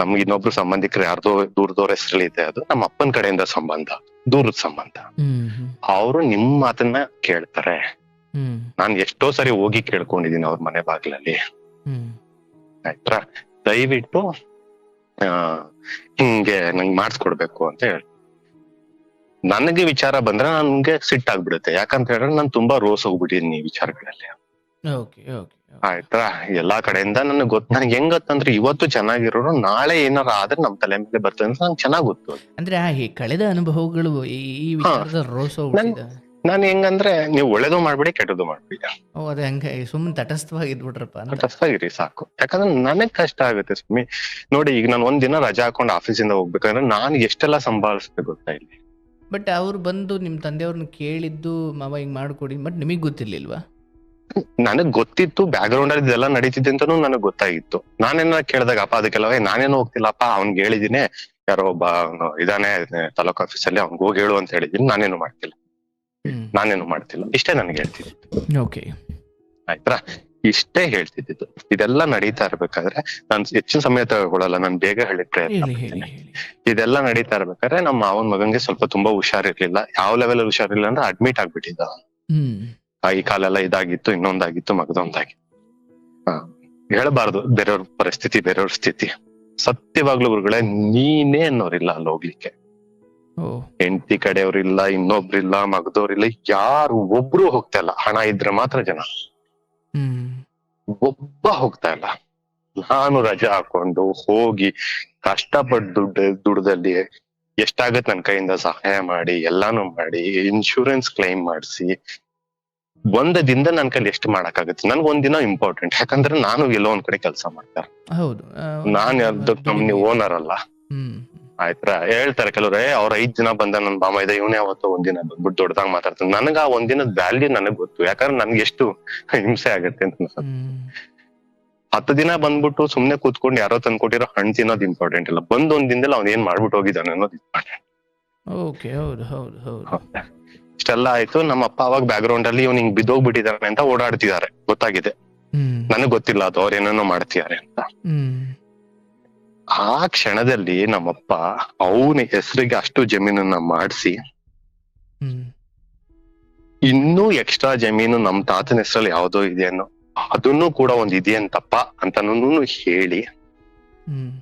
ನಮ್ಗೆ ಇನ್ನೊಬ್ರು ಸಂಬಂಧಿಕರು ಯಾರ್ದೋ ದೂರದವ್ರ ಹೆಸರಲ್ಲಿ ಇದೆ, ಅದು ನಮ್ಮ ಅಪ್ಪನ ಕಡೆಯಿಂದ ಸಂಬಂಧ, ದೂರದ ಸಂಬಂಧ. ಅವರು ನಿಮ್ ಮಾತನ್ನ ಕೇಳ್ತಾರೆ. ನಾನ್ ಎಷ್ಟೋ ಸರಿ ಹೋಗಿ ಕೇಳ್ಕೊಂಡಿದೀನಿ ಅವ್ರ ಮನೆ ಬಾಗ್ಲಲ್ಲಿ. ಆಯ್ತಾ, ದಯವಿಟ್ಟು ಹಿಂಗೆ ನಂಗೆ ಮಾಡಿಸ್ಕೊಡ್ಬೇಕು ಅಂತ ಹೇಳಿ. ನನಗೆ ವಿಚಾರ ಬಂದ್ರೆ ನನ್ಗೆ ಸಿಟ್ಟಾಗ್ಬಿಡುತ್ತೆ. ಯಾಕಂತ ಹೇಳಿದ್ರೆ ನಾನು ತುಂಬಾ ರೋಸ್ ಹೋಗ್ಬಿಟ್ಟಿದೀನಿ ಈ ವಿಚಾರಗಳಲ್ಲಿ. ಆಯ್ತಾ, ಎಲ್ಲಾ ಕಡೆಯಿಂದ ನನಗೆ ನನಗೆ ಹೆಂಗ್ ಗೊತ್ತಂದ್ರೆ, ಇವತ್ತು ಚೆನ್ನಾಗಿರೋರು ನಾಳೆ ಏನಾರ ಆದ್ರೆ ನಮ್ ತಲೆ ಮೇಲೆ ಬರ್ತದೆ ಅಂತ ನಂಗೆ ಚೆನ್ನಾಗ್ ಗೊತ್ತು. ಅಂದ್ರೆ ಕಳೆದ ಅನುಭವಗಳು ಈ ವಿಚಾರದಲ್ಲಿ ರೋಸ್ ಹೋಗ್ಬಿಟ್ಟಿದೆ. ನಾನ್ ಹೆಂಗಂದ್ರೆ, ನೀವು ಒಳ್ಳೇದು ಮಾಡ್ಬಿಡಿ, ಕೆಟ್ಟದ್ದು ಮಾಡ್ಬಿಡಿ. ಅದೇ ಹಂಗ ಸುಮ್ಮನೆ ತಟಸ್ಥವಾಗಿದ್ಬಿಟ್ರಪ್ಪ. ತಟಸ್ಥವಾಗಿರಿ ಸಾಕು. ಯಾಕಂದ್ರೆ ನನಗ್ ಕಷ್ಟ ಆಗುತ್ತೆ ಸ್ವಾಮಿ. ನೋಡಿ, ಈಗ ನಾನು ಒಂದಿನ ರಜಾ ಹಾಕೊಂಡು ಆಫೀಸಿಂದ ಹೋಗ್ಬೇಕಂದ್ರೆ ನಾನು ಎಷ್ಟೆಲ್ಲ ಸಂಭಾಳಿಸ್ಬೇಕು ಗೊತ್ತಾ ಇಲ್ಲಿ. ಬಟ್ ಅವ್ರು ಬಂದು ನಿಮ್ ತಂದೆಯವ್ರನ್ನ ಕೇಳಿದ್ದು, ಮಾವ ಹಿಂಗ್ ಮಾಡ್ಕೊಡಿ, ಬಟ್ ನಿಮಗ್ ಗೊತ್ತಿರ್ಲಿಲ್ವಾ? ನನಗ್ ಗೊತ್ತಿತ್ತು, ಬ್ಯಾಕ್ ಗ್ರೌಂಡ್ ಅಲ್ಲಿ ಇದೆಲ್ಲ ನಡೀತಿದೆ ಅಂತಾನು ನನಗ್ ಗೊತ್ತಾಗಿತ್ತು. ನಾನೇನ ಕೇಳಿದಾಗ, ಅಪ್ಪ ಅದಕ್ಕೆಲ್ಲವೇ ನಾನೇನು ಹೋಗ್ತಿಲ್ಲಪ್ಪ, ಅವ್ನ್ಗೆ ಹೇಳಿದೀನಿ, ಯಾರೋ ಒಬ್ಬ ಇದಾನೆ ತಾಲೂಕ್ ಆಫೀಸಲ್ಲಿ, ಅವ್ನ್ಗೆ ಹೋಗಿ ಹೇಳು ಅಂತ ಹೇಳಿದೀನಿ, ನಾನೇನು ಮಾಡ್ತಿಲ್ಲ, ಇಷ್ಟೇ ನನ್ಗೆ ಹೇಳ್ತಿದ್ದಿತ್ತು. ಆಯ್ತಾ, ಇಷ್ಟೇ ಹೇಳ್ತಿದ್ದಿತ್ತು. ಇದೆಲ್ಲ ನಡೀತಾ ಇರ್ಬೇಕಾದ್ರೆ, ನಾನ್ ಹೆಚ್ಚಿನ ಸಮಯ ತಗೊಳ್ಳಲ್ಲ, ನಾನ್ ಬೇಗ ಹೇಳಿದ ಪ್ರಯತ್ನ. ಇದೆಲ್ಲ ನಡೀತಾ ಇರ್ಬೇಕಾದ್ರೆ ನಮ್ಮ ಮಾವನ್ ಮಗಂಗೆ ಸ್ವಲ್ಪ ತುಂಬಾ ಹುಷಾರಿರ್ಲಿಲ್ಲ. ಯಾವ ಲೆವೆಲ್ ಹುಷಾರಿಲ್ಲ ಅಂದ್ರೆ ಅಡ್ಮಿಟ್ ಆಗ್ಬಿಟ್ಟಿದ್ದ. ಈ ಕಾಲೆಲ್ಲ ಇದಾಗಿತ್ತು, ಇನ್ನೊಂದಾಗಿತ್ತು, ಮಗದೊಂದಾಗಿತ್ತು. ಹೇಳ್ಬಾರ್ದು ಬೇರೆಯವ್ರ ಪರಿಸ್ಥಿತಿ, ಬೇರೆಯವ್ರ ಸ್ಥಿತಿ. ಸತ್ಯವಾಗ್ಲೂ ಗುರುಗಳೇ, ನೀನೇ ಅನ್ನೋರಿಲ್ಲ ಅಲ್ಲಿ ಹೋಗ್ಲಿಕ್ಕೆ. ಹೆಂಡತಿ ಕಡೆಯವ್ರಿಲ್ಲ, ಇನ್ನೊಬ್ರಿಲ್ಲ, ಮಗದವ್ರಿಲ್ಲ, ಯಾರು ಒಬ್ರು ಹೋಗ್ತಾ ಇಲ್ಲ. ಹಣ ಇದ್ರೆ ಮಾತ್ರ ಜನ, ಒಬ್ಬ ಹೋಗ್ತಾ ಇಲ್ಲ. ನಾನು ರಜಾ ಹಾಕೊಂಡು ಹೋಗಿ ಕಷ್ಟಪಟ್ಟು ದುಡ್ಡದಲ್ಲಿ ಎಷ್ಟಾಗತ್ ನನ್ ಕೈಯಿಂದ ಸಹಾಯ ಮಾಡಿ, ಎಲ್ಲಾನು ಮಾಡಿ, ಇನ್ಶೂರೆನ್ಸ್ ಕ್ಲೈಮ್ ಮಾಡಿಸಿ, ಒಂದ್ ದಿನದ ನನ್ ಕೈಲಿ ಎಷ್ಟು ಮಾಡಕ್ಕಾಗತ್ತೆ. ನನ್ಗೆ ಒಂದಿನ ಇಂಪಾರ್ಟೆಂಟ್. ಯಾಕಂದ್ರೆ ನಾನು ಎಲ್ಲೋ ಒಂದ್ ಕಡೆ ಕೆಲಸ ಮಾಡ್ತಾರೆ, ನಾನ್ ಯಾವ್ದು ಕಂಪ್ನಿ ಓನರ್ ಅಲ್ಲ. ಆಯ್ತಾ, ಹೇಳ್ತಾರೆ ಕೆಲವ್ರೆ, ಅವ್ರ 5 ದಿನ ಬಂದ ನನ್ ಬಾಮ ಇದೆ, ಇವನೇ ಯಾವತ್ತೋ ಒಂದಿನ ಬಂದ್ಬಿಟ್ಟು ದೊಡ್ಡದಾಗ ಮಾತಾಡ್ತಾನೆ. ನನಗ ಆ ಒಂದಿನದ ವ್ಯಾಲ್ಯೂ ನನಗ್ ಗೊತ್ತು. ಯಾಕಂದ್ರೆ ನನ್ಗೆ ಎಷ್ಟು ಹಿಂಸೆ ಆಗತ್ತೆ ಅಂತ ಅನ್ಸುತ್ತೆ. 10 ದಿನ ಬಂದ್ಬಿಟ್ಟು ಸುಮ್ನೆ ಕೂತ್ಕೊಂಡು ಯಾರೋ ತಂದ್ಕೊಟ್ಟಿರೋ ಹಣ್ಣು ತಿನ್ನೋದು ಇಂಪಾರ್ಟೆಂಟ್ ಇಲ್ಲ. ಒಂದ್ ದಿನದಲ್ಲಿ ಅವ್ನ ಏನ್ ಮಾಡ್ಬಿಟ್ಟು ಹೋಗಿದ್ದಾನೆ ಅನ್ನೋದು ಇಂಪಾರ್ಟೆಂಟ್. ಇಷ್ಟೆಲ್ಲ ಆಯ್ತು. ನಮ್ಮ ಅಪ್ಪ ಅವಾಗ ಬ್ಯಾಕ್ ಗ್ರೌಂಡ್ ಅಲ್ಲಿ ಇವ್ನು ಹಿಂಗ್ ಬಿದ್ದೋಗ್ಬಿಟ್ಟಿದಾನೆ ಅಂತ ಓಡಾಡ್ತಿದ್ದಾರೆ, ಗೊತ್ತಾಗಿದೆ. ನನಗ್ ಗೊತ್ತಿಲ್ಲ ಅದು ಅವ್ರ ಏನೇನೋ ಮಾಡ್ತಿದ್ದಾರೆ ಅಂತ. ಆ ಕ್ಷಣದಲ್ಲಿ ನಮ್ಮಪ್ಪ ಅವನ ಹೆಸರಿಗೆ ಅಷ್ಟು ಜಮೀನನ್ನ ಮಾಡಿಸಿ ಇನ್ನೂ ಎಕ್ಸ್ಟ್ರಾ ಜಮೀನು ನಮ್ ತಾತನ ಹೆಸರಲ್ಲಿ ಯಾವ್ದೋ ಇದೆ ಅನ್ನೋ ಅದನ್ನು ಕೂಡ ಒಂದ್ ಇದೆಯಂತಪ್ಪ ಅಂತನೂ ಹೇಳಿ ಹ್ಮ್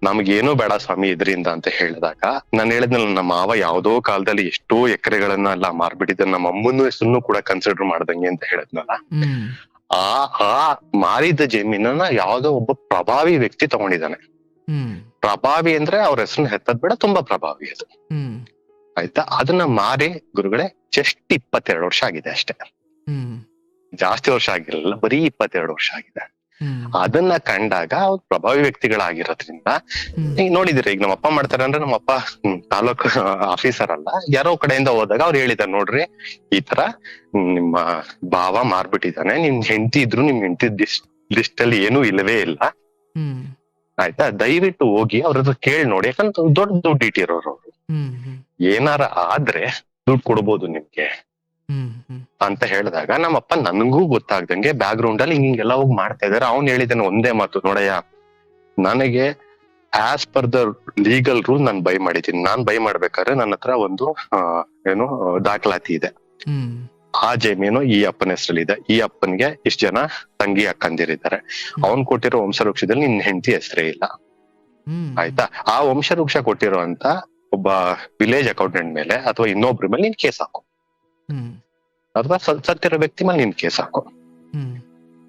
ನಮ್ಗೇನೂ ಬೇಡ ಸ್ವಾಮಿ ಇದರಿಂದ ಅಂತ ಹೇಳಿದಾಗ ನಾನು ಹೇಳಿದ್ನಲ್ಲ ನಮ್ಮ ಮಾವ ಯಾವ್ದೋ ಕಾಲದಲ್ಲಿ ಎಷ್ಟೋ ಎಕರೆಗಳನ್ನ ಎಲ್ಲ ಮಾರ್ಬಿಟ್ಟಿದ್ದ ನಮ್ಮ ಅಮ್ಮನ ಹೆಸರನ್ನು ಕೂಡ ಕನ್ಸಿಡರ್ ಮಾಡ್ದಂಗೆ ಅಂತ ಹೇಳಿದ್ನಲ್ಲ. ಹ್ಮ್ ಆ ಮಾರಿದ ಜಮೀನನ್ನ ಯಾವ್ದೋ ಒಬ್ಬ ಪ್ರಭಾವಿ ವ್ಯಕ್ತಿ ತಗೊಂಡಿದ್ದಾನೆ. ಹ್ಮ್ ಪ್ರಭಾವಿ ಅಂದ್ರೆ ಅವ್ರ ಹೆಸರನ್ನ ಎತ್ತದ್ ಬೇಡ, ತುಂಬಾ ಪ್ರಭಾವಿ ಅದು. ಹ್ಮ್ ಆಯ್ತಾ, ಅದನ್ನ ಮಾರಿ ಗುರುಗಳೇ ಜಸ್ಟ್ 22 ವರ್ಷ ಆಗಿದೆ ಅಷ್ಟೇ, ಹ್ಮ್ ಜಾಸ್ತಿ ವರ್ಷ ಆಗಿರಲಿಲ್ಲ, ಬರೀ 22 ವರ್ಷ ಆಗಿದೆ. ಹ್ಮ್ ಅದನ್ನ ಕಂಡಾಗ ಅವ್ರು ಪ್ರಭಾವಿ ವ್ಯಕ್ತಿಗಳಾಗಿರೋದ್ರಿಂದ ಹ್ಮ್ ಈಗ ನೋಡಿದಿರಿ, ಈಗ ನಮ್ಮಪ್ಪ ಮಾಡ್ತಾರೆ ಅಂದ್ರೆ ನಮ್ಮಪ್ಪ ತಾಲೂಕ್ ಆಫೀಸರ್ ಅಲ್ಲ, ಯಾರೋ ಕಡೆಯಿಂದ ಹೋದಾಗ ಅವ್ರು ಹೇಳಿದಾರೆ, ನೋಡ್ರಿ ಈ ತರ ನಿಮ್ಮ ಭಾವ ಮಾರ್ಬಿಟ್ಟಿದ್ದಾನೆ, ನಿಮ್ ಹೆಂಡತಿ ಇದ್ರು ನಿಮ್ ಹೆಂಡತಿ ಲಿಸ್ಟ್ ಅಲ್ಲಿ ಏನೂ ಇಲ್ಲವೇ ಇಲ್ಲ, ಹ್ಮ್ ಆಯ್ತಾ, ದಯವಿಟ್ಟು ಹೋಗಿ ಅವ್ರ ಹತ್ರ ಕೇಳಿ ನೋಡಿ, ಯಾಕಂದ್ರೆ ದೊಡ್ಡ ದುಡ್ಡು ಇಟ್ಟಿರೋರು ಅವ್ರು, ಹ್ಮ್ ಹ್ಮ್ ಏನಾರ ಆದ್ರೆ ದುಡ್ಡು ಕೊಡ್ಬೋದು ನಿಮ್ಗೆ ಹ್ಮ್ ಹ್ಮ್ ಅಂತ ಹೇಳಿದಾಗ ನಮ್ಮಪ್ಪ ನನ್ಗೂ ಗೊತ್ತಾಗ್ದಂಗೆ ಬ್ಯಾಕ್ ಗ್ರೌಂಡ್ ಅಲ್ಲಿ ಹಿಂಗೆಲ್ಲ ಹೋಗಿ ಮಾಡ್ತಾ ಇದಾರೆ. ಅವ್ನ್ ಹೇಳಿದಾನೆ ಒಂದೇ ಮಾತು, ನೋಡಯ್ಯ ನನಗೆ as per the legal rule ನಾನು ಬೈ ಮಾಡಿದ್ದೀನಿ, ನಾನ್ ಬೈ ಮಾಡ್ಬೇಕಾದ್ರೆ ನನ್ನ ಹತ್ರ ಒಂದು ಏನು ದಾಖಲಾತಿ ಇದೆ, ಹ್ಮ್ ಆ ಜಮೀನು ಈ ಅಪ್ಪನ ಹೆಸರಲ್ಲಿದೆ, ಈ ಅಪ್ಪನ್ಗೆ ಇಷ್ಟು ಜನ ತಂಗಿ ಅಕ್ಕಂದಿರಿದ್ದಾರೆ, ಅವ್ನ್ ಕೊಟ್ಟಿರೋ ವಂಶವೃಕ್ಷದಲ್ಲಿ ನಿನ್ ಹೆಂಡತಿ ಹೆಸರೇ ಇಲ್ಲ, ಹ್ಮ್ ಆಯ್ತಾ, ಆ ವಂಶವೃಕ್ಷ ಕೊಟ್ಟಿರೋ ಅಂತ ಒಬ್ಬ ವಿಲೇಜ್ ಅಕೌಂಟೆಂಟ್ ಮೇಲೆ ಅಥವಾ ಇನ್ನೊಬ್ರ ಮೇಲೆ ನೀನ್ ಕೇಸ್ ಹಾಕು, ಹ್ಮ್ ಅಥವಾ ಸತ್ತಿರೋ ವ್ಯಕ್ತಿ ಮೇಲೆ ನೀನ್ ಕೇಸ್ ಹಾಕು. ಹ್ಮ್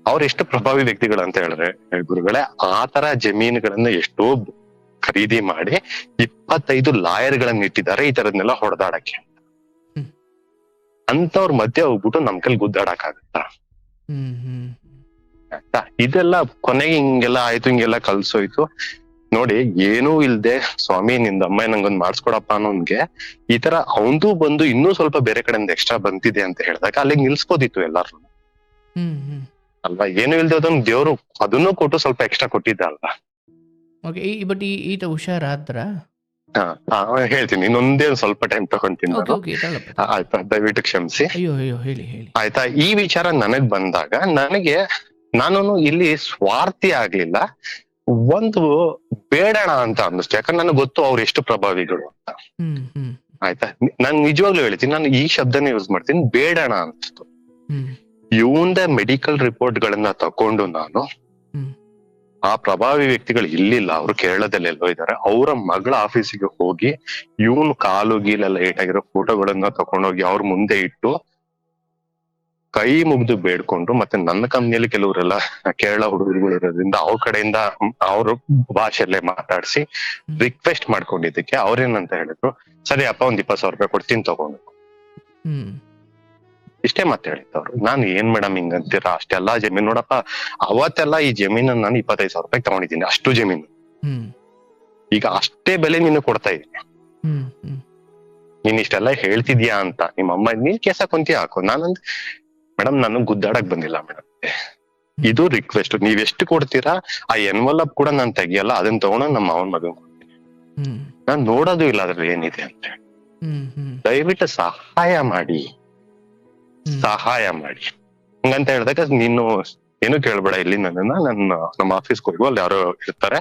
ಅವ್ರು ಎಷ್ಟು ಪ್ರಭಾವಿ ವ್ಯಕ್ತಿಗಳು ಅಂತ ಹೇಳಿದ್ರೆ ಗುರುಗಳೇ, ಆ ತರ ಜಮೀನುಗಳನ್ನ ಎಷ್ಟೋ ಖರೀದಿ ಮಾಡಿ 25 ಲಾಯರ್ಗಳನ್ನ ಇಟ್ಟಿದ್ದಾರೆ ಈ ತರದ್ನೆಲ್ಲ ಹೊಡೆದಾಡಕ್ಕೆ. ಹ್ಮ್. ಅಂತವ್ರ ಮಧ್ಯೆ ಹೋಗ್ಬಿಟ್ಟು ನಮ್ ಕೈಲಿ ಗುದ್ದಾಡಕ್ ಆಗತ್ತಾ? ಹ್ಮ್ ಹ್ಮ್ ಆಯ್ತಾ, ಇದೆಲ್ಲ ಕೊನೆಗೆ ಹಿಂಗೆಲ್ಲ ಆಯ್ತು, ಹಿಂಗೆಲ್ಲ ಕಲ್ಸೋಯ್ತು. ನೋಡಿ, ಏನೂ ಇಲ್ದೆ ಸ್ವಾಮಿ ನಿಂದ ಅಮ್ಮ ನಂಗೊಂದ್ ಮಾಡ್ಸ್ಕೊಡಪ್ಪ ಅನ್ನೋನ್ಗೆ ಈ ತರ ಅವಂದು ಬಂದು ಇನ್ನೂ ಸ್ವಲ್ಪ ಬೇರೆ ಕಡೆಯಿಂದ ಎಕ್ಸ್ಟ್ರಾ ಬಂತಿದೆ ಅಂತ ಹೇಳಿದಾಗ ಅಲ್ಲಿಗೆ ನಿಲ್ಸ್ಬೋದಿತ್ತು ಎಲ್ಲಾರು ಹ್ಮ್ ಹ್ಮ್ ಅಲ್ವಾ? ಏನು ಇಲ್ದೆ ಅದನ್ನ ದೇವ್ರು ಅದನ್ನು ಕೊಟ್ಟು ಸ್ವಲ್ಪ ಎಕ್ಸ್ಟ್ರಾ ಕೊಟ್ಟಿದ್ದ ಅಲ್ವಾ? ಓಕೆ, ಬಟ್ ಈತ ಹುಷಾರಾದ್ರ? ಹೇಳ್ತೀನಿ, ಇನ್ನೊಂದೇ ಒಂದ್ ಸ್ವಲ್ಪ ಟೈಮ್ ತಗೊಂತೀನಿ ಓಕೆ ನಾನು. ಓಕೆ ತಗೊಳಪ್ಪ. ಆಯ್ತಾ, ದಯವಿಟ್ಟು ಕ್ಷಮಿಸಿ. ಅಯ್ಯೋ ಅಯ್ಯೋ, ಹೇಳಿ ಹೇಳಿ. ಆಯ್ತಾ, ಈ ವಿಚಾರ ನನಗ್ ಬಂದಾಗ ನನಗೆ ನಾನು ಇಲ್ಲಿ ಸ್ವಾರ್ಥಿ ಆಗ್ಲಿಲ್ಲ, ಒಂದು ಬೇಡಣ ಅಂತ ಅನ್ನಿಸ್ತು. ಯಾಕಂದ್ರೆ ನನಗೆ ಗೊತ್ತು ಅವ್ರು ಎಷ್ಟು ಪ್ರಭಾವಿಗಳು ಅಂತ. ಹ್ಮ್ ಹ್ಮ್ ಆಯ್ತಾ, ನಾನ್ ನಿಜವಾಗ್ಲೂ ಹೇಳ್ತೀನಿ, ನಾನು ಈ ಶಬ್ದನೇ ಯೂಸ್ ಮಾಡ್ತೀನಿ, ಬೇಡಣ ಅನ್ಸ್ತು. ಹ್ಮ್ ಇವಂದ ಮೆಡಿಕಲ್ ರಿಪೋರ್ಟ್ ಗಳನ್ನ ತಕೊಂಡು ನಾನು ಹ್ಮ್ ಆ ಪ್ರಭಾವಿ ವ್ಯಕ್ತಿಗಳು ಇಲ್ಲಿಲ್ಲ, ಅವರು ಕೇರಳದಲ್ಲೆಲ್ಲೋ ಇದ್ದಾರೆ, ಅವರ ಮಗಳ ಆಫೀಸಿಗೆ ಹೋಗಿ ಇವನು ಕಾಲು ಗೀಲೆಲ್ಲ ಏಟಾಗಿರೋ ಫೋಟೋಗಳನ್ನ ತಕೊಂಡೋಗಿ ಅವ್ರ ಮುಂದೆ ಇಟ್ಟು ಕೈ ಮುಗ್ದು ಬೇಡ್ಕೊಂಡು, ಮತ್ತೆ ನನ್ನ ಕಂಪ್ನಿಯಲ್ಲಿ ಕೆಲವರೆಲ್ಲ ಕೇರಳ ಹುಡುಗರುಗಳು ಇರೋದ್ರಿಂದ ಅವ್ರ ಕಡೆಯಿಂದ ಅವ್ರ ಭಾಷೆಯಲ್ಲೇ ಮಾತಾಡಿಸಿ ರಿಕ್ವೆಸ್ಟ್ ಮಾಡ್ಕೊಂಡಿದ್ದಕ್ಕೆ ಅವ್ರೇನಂತ ಹೇಳಿದ್ರು, ಸರಿ ಅಪ್ಪ ಒಂದ್ 20,000 ರೂಪಾಯಿ ಕೊಡ್ತೀನಿ ತಗೊಂಡು, ಹ್ಮ್ ಇಷ್ಟೇ ಮತ್ತೆ ಹೇಳಿದ್ದವ್ರು. ನಾನು ಏನ್ ಮೇಡಮ್ ಹಿಂಗಂತೀರಾ, ಅಷ್ಟೆಲ್ಲಾ ಜಮೀನ್ ನೋಡಪ್ಪ, ಅವತ್ತೆಲ್ಲ ಈ ಜಮೀನ ನಾನು 25,000 ರೂಪಾಯಿ ತಗೊಂಡಿದ್ದೀನಿ, ಅಷ್ಟು ಜಮೀನು. ಹ್ಮ್ ಈಗ ಅಷ್ಟೇ ಬೆಲೆ ನೀನು ಕೊಡ್ತಾ ಇದ್ದೀನಿ, ಹ್ಮ್ ಹ್ಮ್ ನೀನ್ ಇಷ್ಟೆಲ್ಲ ಹೇಳ್ತಿದ್ಯಾ ಅಂತ ನಿಮ್ಮ ಅಮ್ಮ ನೀನ್ ಕೇಸ ಕೊಂತಿ ಹಾಕು. ನಾನಂದ್ ಮೇಡಮ್ ನಾನು ಗುದ್ದಾಡಕ್ ಬಂದಿಲ್ಲ ಮೇಡಮ್, ಇದು ರಿಕ್ವೆಸ್ಟ್, ನೀವ್ ಎಷ್ಟು ಕೊಡ್ತೀರಾ ಆ ಎನ್ವಲಪ್ ಕೂಡ ನಾನ್ ತೆಗಿಯಲ್ಲ, ಅದನ್ನ ತಗೊಂಡು ನಮ್ಮ ಅವನ್ ಮಗನ್ ಕೊಡ್ತೀನಿ, ಹ್ಮ್ ನಾನ್ ನೋಡೋದು ಇಲ್ಲ ಅದ್ರಲ್ಲಿ ಏನಿದೆ ಅಂತ ಹೇಳಿ. ಹ್ಮ್ ಹ್ಮ್ ದಯವಿಟ್ಟು ಸಹಾಯ ಮಾಡಿ, ಸಹಾಯ ಮಾಡಿ ಹಂಗಂತ ಹೇಳಿದಾಗ ನೀನು ಏನು ಕೇಳ್ಬೇಡ, ಇಲ್ಲಿ ನನ್ನ ನಮ್ಮ ಆಫೀಸ್ಗೆ ಹೋಗು, ಅಲ್ಲಿ ಯಾರೋ ಇರ್ತಾರೆ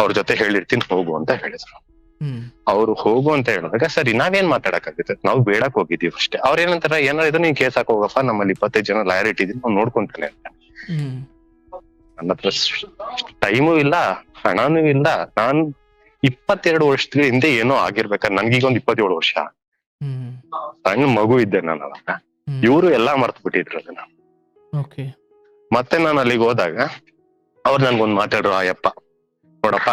ಅವ್ರ ಜೊತೆ ಹೇಳಿರ್ತೀನಿ ಹೋಗು ಅಂತ ಹೇಳಿದ್ರು. ಹ್ಮ್ ಅವ್ರು ಹೋಗು ಅಂತ ಹೇಳಿದಾಗ ಸರಿ ನಾವೇನ್ ಮಾತಾಡಕ್ಕಾಗುತ್ತೆ, ನಾವು ಬೇಡಕ್ ಹೋಗಿದೀವಿ ಅಷ್ಟೇ. ಅವ್ರ ಏನಂತಾರ, ಏನಾರ ಇದ್ರೆ ನೀನ್ ಕೇಸ್ ಹಾಕಿ ಹೋಗಪ್ಪ, ನಮ್ಮಲ್ಲಿ 25 ಜನ ಲಾಯರ್ ಇಟ್ಟಿದೀನಿ, ನಾವು ನೋಡ್ಕೊಂತಾನೆ ಅಂತ. ಹ್ಮ್ ನನ್ನ ಹತ್ರ ಟೈಮು ಇಲ್ಲ, ಹಣನೂ ಇಲ್ಲ. ನಾನ್ 22 ವರ್ಷದ ಹಿಂದೆ ಏನೋ ಆಗಿರ್ಬೇಕಾದ್ರೆ, ನನ್ಗೀಗ ಒಂದ್ 27 ವರ್ಷ, ಹ್ಮ್ ಸಣ್ಣ ಮಗು ಇದ್ದೆ ನಾನು ಅವಾಗ. ಇವ್ರು ಎಲ್ಲಾ ಮರ್ತು ಬಿಟ್ಟಿದ್ರು ಅದನ್ನ. ಓಕೆ. ಮತ್ತೆ ನಾನು ಅಲ್ಲಿಗೆ ಹೋದಾಗ ಅವ್ರು ನನ್ಗೊಂದ್ ಮಾತಾಡ್ರು, ಅಯ್ಯಪ್ಪ ನೋಡಪ್ಪ,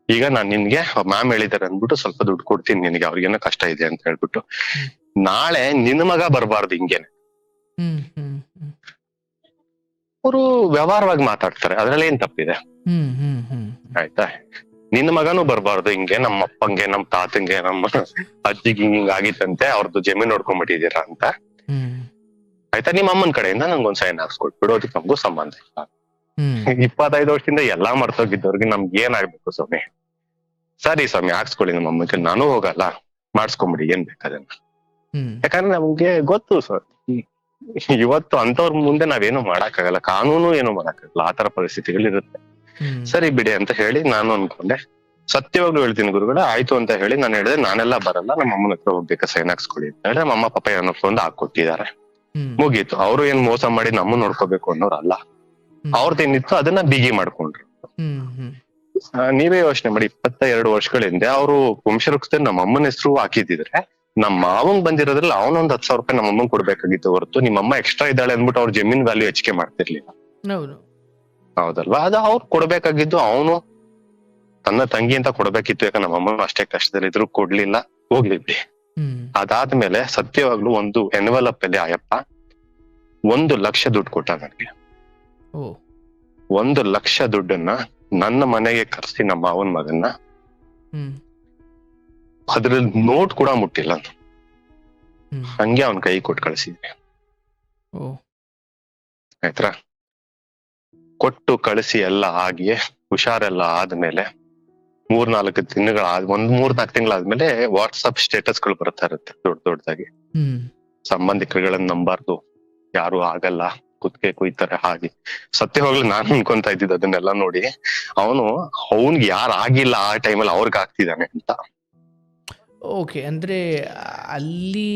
ಈಗ ನಾನ್ ನಿನ್ಗೆ ಮ್ಯಾಮ್ ಹೇಳಿದಾರೆ ಅಂದ್ಬಿಟ್ಟು ಸ್ವಲ್ಪ ದುಡ್ಡು ಕೊಡ್ತೀನಿ ನಿನಗೆ, ಅವ್ರಿಗೇನೋ ಕಷ್ಟ ಇದೆ ಅಂತ ಹೇಳ್ಬಿಟ್ಟು, ನಾಳೆ ನಿನ್ ಮಗ ಬರ್ಬಾರ್ದು ಹಿಂಗೇನೆ. ಹ್ಮ್ ಹ್ಮ್ ಹ್ಮ್ ಅವರು ವ್ಯವಹಾರವಾಗಿ ಮಾತಾಡ್ತಾರೆ, ಅದ್ರಲ್ಲಿ ಏನ್ ತಪ್ಪಿದೆ? ಹ್ಮ್ ಹ್ಮ್ ಹ್ಮ್ ಆಯ್ತಾ, ನಿನ್ನ ಮಗನೂ ಬರ್ಬಾರ್ದು ಹಿಂಗೆ, ನಮ್ಮ ಅಪ್ಪಂಗೆ ನಮ್ಮ ತಾತಂಗೆ ನಮ್ಮ ಅಜ್ಜಿಗೆ ಹಿಂಗ್ ಆಗಿತ್ತಂತೆ, ಅವ್ರದ್ದು ಜಮೀನ್ ನೋಡ್ಕೊಂಡ್ಬಿಟ್ಟಿದೀರಾ ಅಂತ. ಹ್ಮ್ ಆಯ್ತಾ, ನಿಮ್ಮ ಅಮ್ಮನ ಕಡೆಯಿಂದ ನಂಗೊಂದ್ ಸೈನ್ ಹಾಕ್ಸ್ಕೊಟ್ಬಿಡು, ಅದಕ್ಕೆ ನಮಗೂ ಸಂಬಂಧ ಇಲ್ಲ. ಹ್ಮ್ 25 ವರ್ಷದಿಂದ ಎಲ್ಲಾ ಮರ್ತೋಗಿದ್ದವ್ರಿಗೆ ನಮ್ಗೆ ಏನ್ ಆಗ್ಬೇಕು ಸ್ವಾಮಿ? ಸರಿ ಸ್ವಾಮಿ ಹಾಕ್ಸ್ಕೊಳ್ಳಿ ನಮ್ಮ ಅಮ್ಮಕ್ಕೆ, ನಾನು ಹೋಗಲ್ಲ, ಮಾಡಿಸ್ಕೊಂಬಿಡಿ ಏನ್ ಬೇಕಾದನ್ನ. ಹ್ಮ್ ಯಾಕಂದ್ರೆ ನಮ್ಗೆ ಗೊತ್ತು ಸರ್, ಇವತ್ತು ಅಂತವ್ರ ಮುಂದೆ ನಾವೇನು ಮಾಡಕ್ಕಾಗಲ್ಲ, ಕಾನೂನು ಏನು ಮಾಡಕ್ಕಾಗಲ್ಲ, ಆತರ ಪರಿಸ್ಥಿತಿಗಳಿರುತ್ತೆ. ಹ್ಮ್ ಸರಿ ಬಿಡಿ ಅಂತ ಹೇಳಿ ನಾನು ಅನ್ಕೊಂಡೆ. ಸತ್ಯವಾಗ್ಲೂ ಹೇಳ್ತೀನಿ ಗುರುಗಳೇ, ಆಯ್ತು ಅಂತ ಹೇಳಿ ನಾನು ಹೇಳಿದೆ ನಾನೆಲ್ಲ ಬರಲ್ಲ, ನಮ್ಮ ಅಮ್ಮನ ಹತ್ರ ಹೋಗ್ಬೇಕಾ ಸೈನ್ ಹಾಕ್ಸ್ಕೊಳ್ಳಿ ಅಂತ ಹೇಳಿ ನಮ್ಮ ಅಮ್ಮ ಪಾಪ ಏನೋ ಒಂದು ಹಾಕೊಟ್ಟಿದ್ದಾರೆ. ಹ್ಮ್ ಮುಗೀತು. ಅವರು ಏನ್ ಮೋಸ ಮಾಡಿ ನಮ್ಮ ನೋಡ್ಕೋಬೇಕು ಅನ್ನೋರಲ್ಲ, ಹ್ಮ್ ಅವ್ರದ್ದೇನಿತ್ತು ಅದನ್ನ ಬಿಗಿ ಮಾಡ್ಕೊಂಡ್ರು. ಹ್ಮ್ ಹ್ಮ್ ನೀವೇ ಯೋಚನೆ ಮಾಡಿ, 22 ವರ್ಷಗಳ ಹಿಂದೆ ಅವರು ವಂಶವೃಕ್ಷದಲ್ಲಿ ನಮ್ಮ ಅಮ್ಮನ ಹೆಸರು ಹಾಕಿದ್ರೆ ನಮ್ಮ ಮಾವಂಗ್ ಬಂದಿರೋದ್ರಲ್ಲಿ ಅವನೊಂದ್ 10,000 ರೂಪಾಯಿ ನಮ್ಮ ಅಮ್ಮಂಗ್ ಕೊಡ್ಬೇಕಾಗಿತ್ತು ಹೊರತು ನಿಮ್ಮ ಅಮ್ಮ ಎಕ್ಸ್ಟ್ರಾ ಇದ್ದಾಳೆ ಅಂದ್ಬಿಟ್ಟು ಅವ್ರ ಜಮೀನ್ ವ್ಯಾಲ್ಯೂ ಹೆಚ್ಚಿಗೆ ಮಾಡ್ತಿರ್ಲಿಲ್ಲ. ಹೌದು. ಹೌದಲ್ವಾ? ಅದು ಅವ್ರು ಕೊಡ್ಬೇಕಾಗಿದ್ದು ಅವನು ತನ್ನ ತಂಗಿ ಅಂತ ಕೊಡ್ಬೇಕಿತ್ತು. ಯಾಕಂದ್ರೆ ನಮ್ಮ ಅಮ್ಮನು ಅಷ್ಟೇ ಕಷ್ಟದಲ್ಲಿ ಇದ್ರು, ಕೊಡ್ಲಿಲ್ಲ, ಹೋಗ್ಲಿ ಬಿಡಿ. ಹ್ಮ್ ಅದಾದ್ಮೇಲೆ ಸತ್ಯವಾಗ್ಲೂ ಒಂದು ಎನ್ವಲಪ್ ಅಲ್ಲಿ ಆಯಪ್ಪ 1 ಲಕ್ಷ ದುಡ್ಡು ಕೊಟ್ಟ ನನಗೆ. ಓ 1 ಲಕ್ಷ ದುಡ್ಡನ್ನ ನನ್ನ ಮನೆಗೆ ಕರ್ಸಿ ನಮ್ಮ ಮಾವನ್ ಮಗನ್ನ, ಹ್ಮ್ ಅದ್ರಲ್ಲಿ ನೋಟ್ ಕೂಡ ಮುಟ್ಟಿಲ್ಲ, ಹ್ಮ್ ಹಂಗೆ ಅವನ್ ಕೈ ಕೊಟ್ಟು ಕಳ್ಸಿದ್ವಿ. ಓ ಆಯ್ತಾ? ಕೊಟ್ಟು ಕಳಿಸಿ ಎಲ್ಲ ಆಗಿ ಹುಷಾರೆಲ್ಲ ಆದ್ಮೇಲೆ 3-4 ತಿಂಗಳಾದ 3-4 ತಿಂಗಳಾದ್ಮೇಲೆ ವಾಟ್ಸಪ್ ಸ್ಟೇಟಸ್ ಗಳು ಬರ್ತಾ ಇರುತ್ತೆ ದೊಡ್ಡದಾಗಿ. ಹ್ಮ್ ಸಂಬಂಧಿಕರುಗಳನ್ನ ನಂಬಾರ್ದು, ಯಾರು ಆಗಲ್ಲ, ಕುತ್ತಿಗೆ ಕುಯ್ತಾರೆ ಹಾಗೆ. ಸತ್ಯವಾಗ್ಲೂ ನಾನು ಅನ್ಕೊಂತ ಇದ್ದಿದ್ದು ಅದನ್ನೆಲ್ಲ ನೋಡಿ, ಅವನ್ಗೆ ಯಾರು ಆಗಿಲ್ಲ ಆ ಟೈಮಲ್ಲಿ ಅವ್ರಿಗೆ ಆಗ್ತಿದ್ದಾನೆ ಅಂತ. ಓಕೆ. ಅಂದ್ರೆ ಅಲ್ಲಿ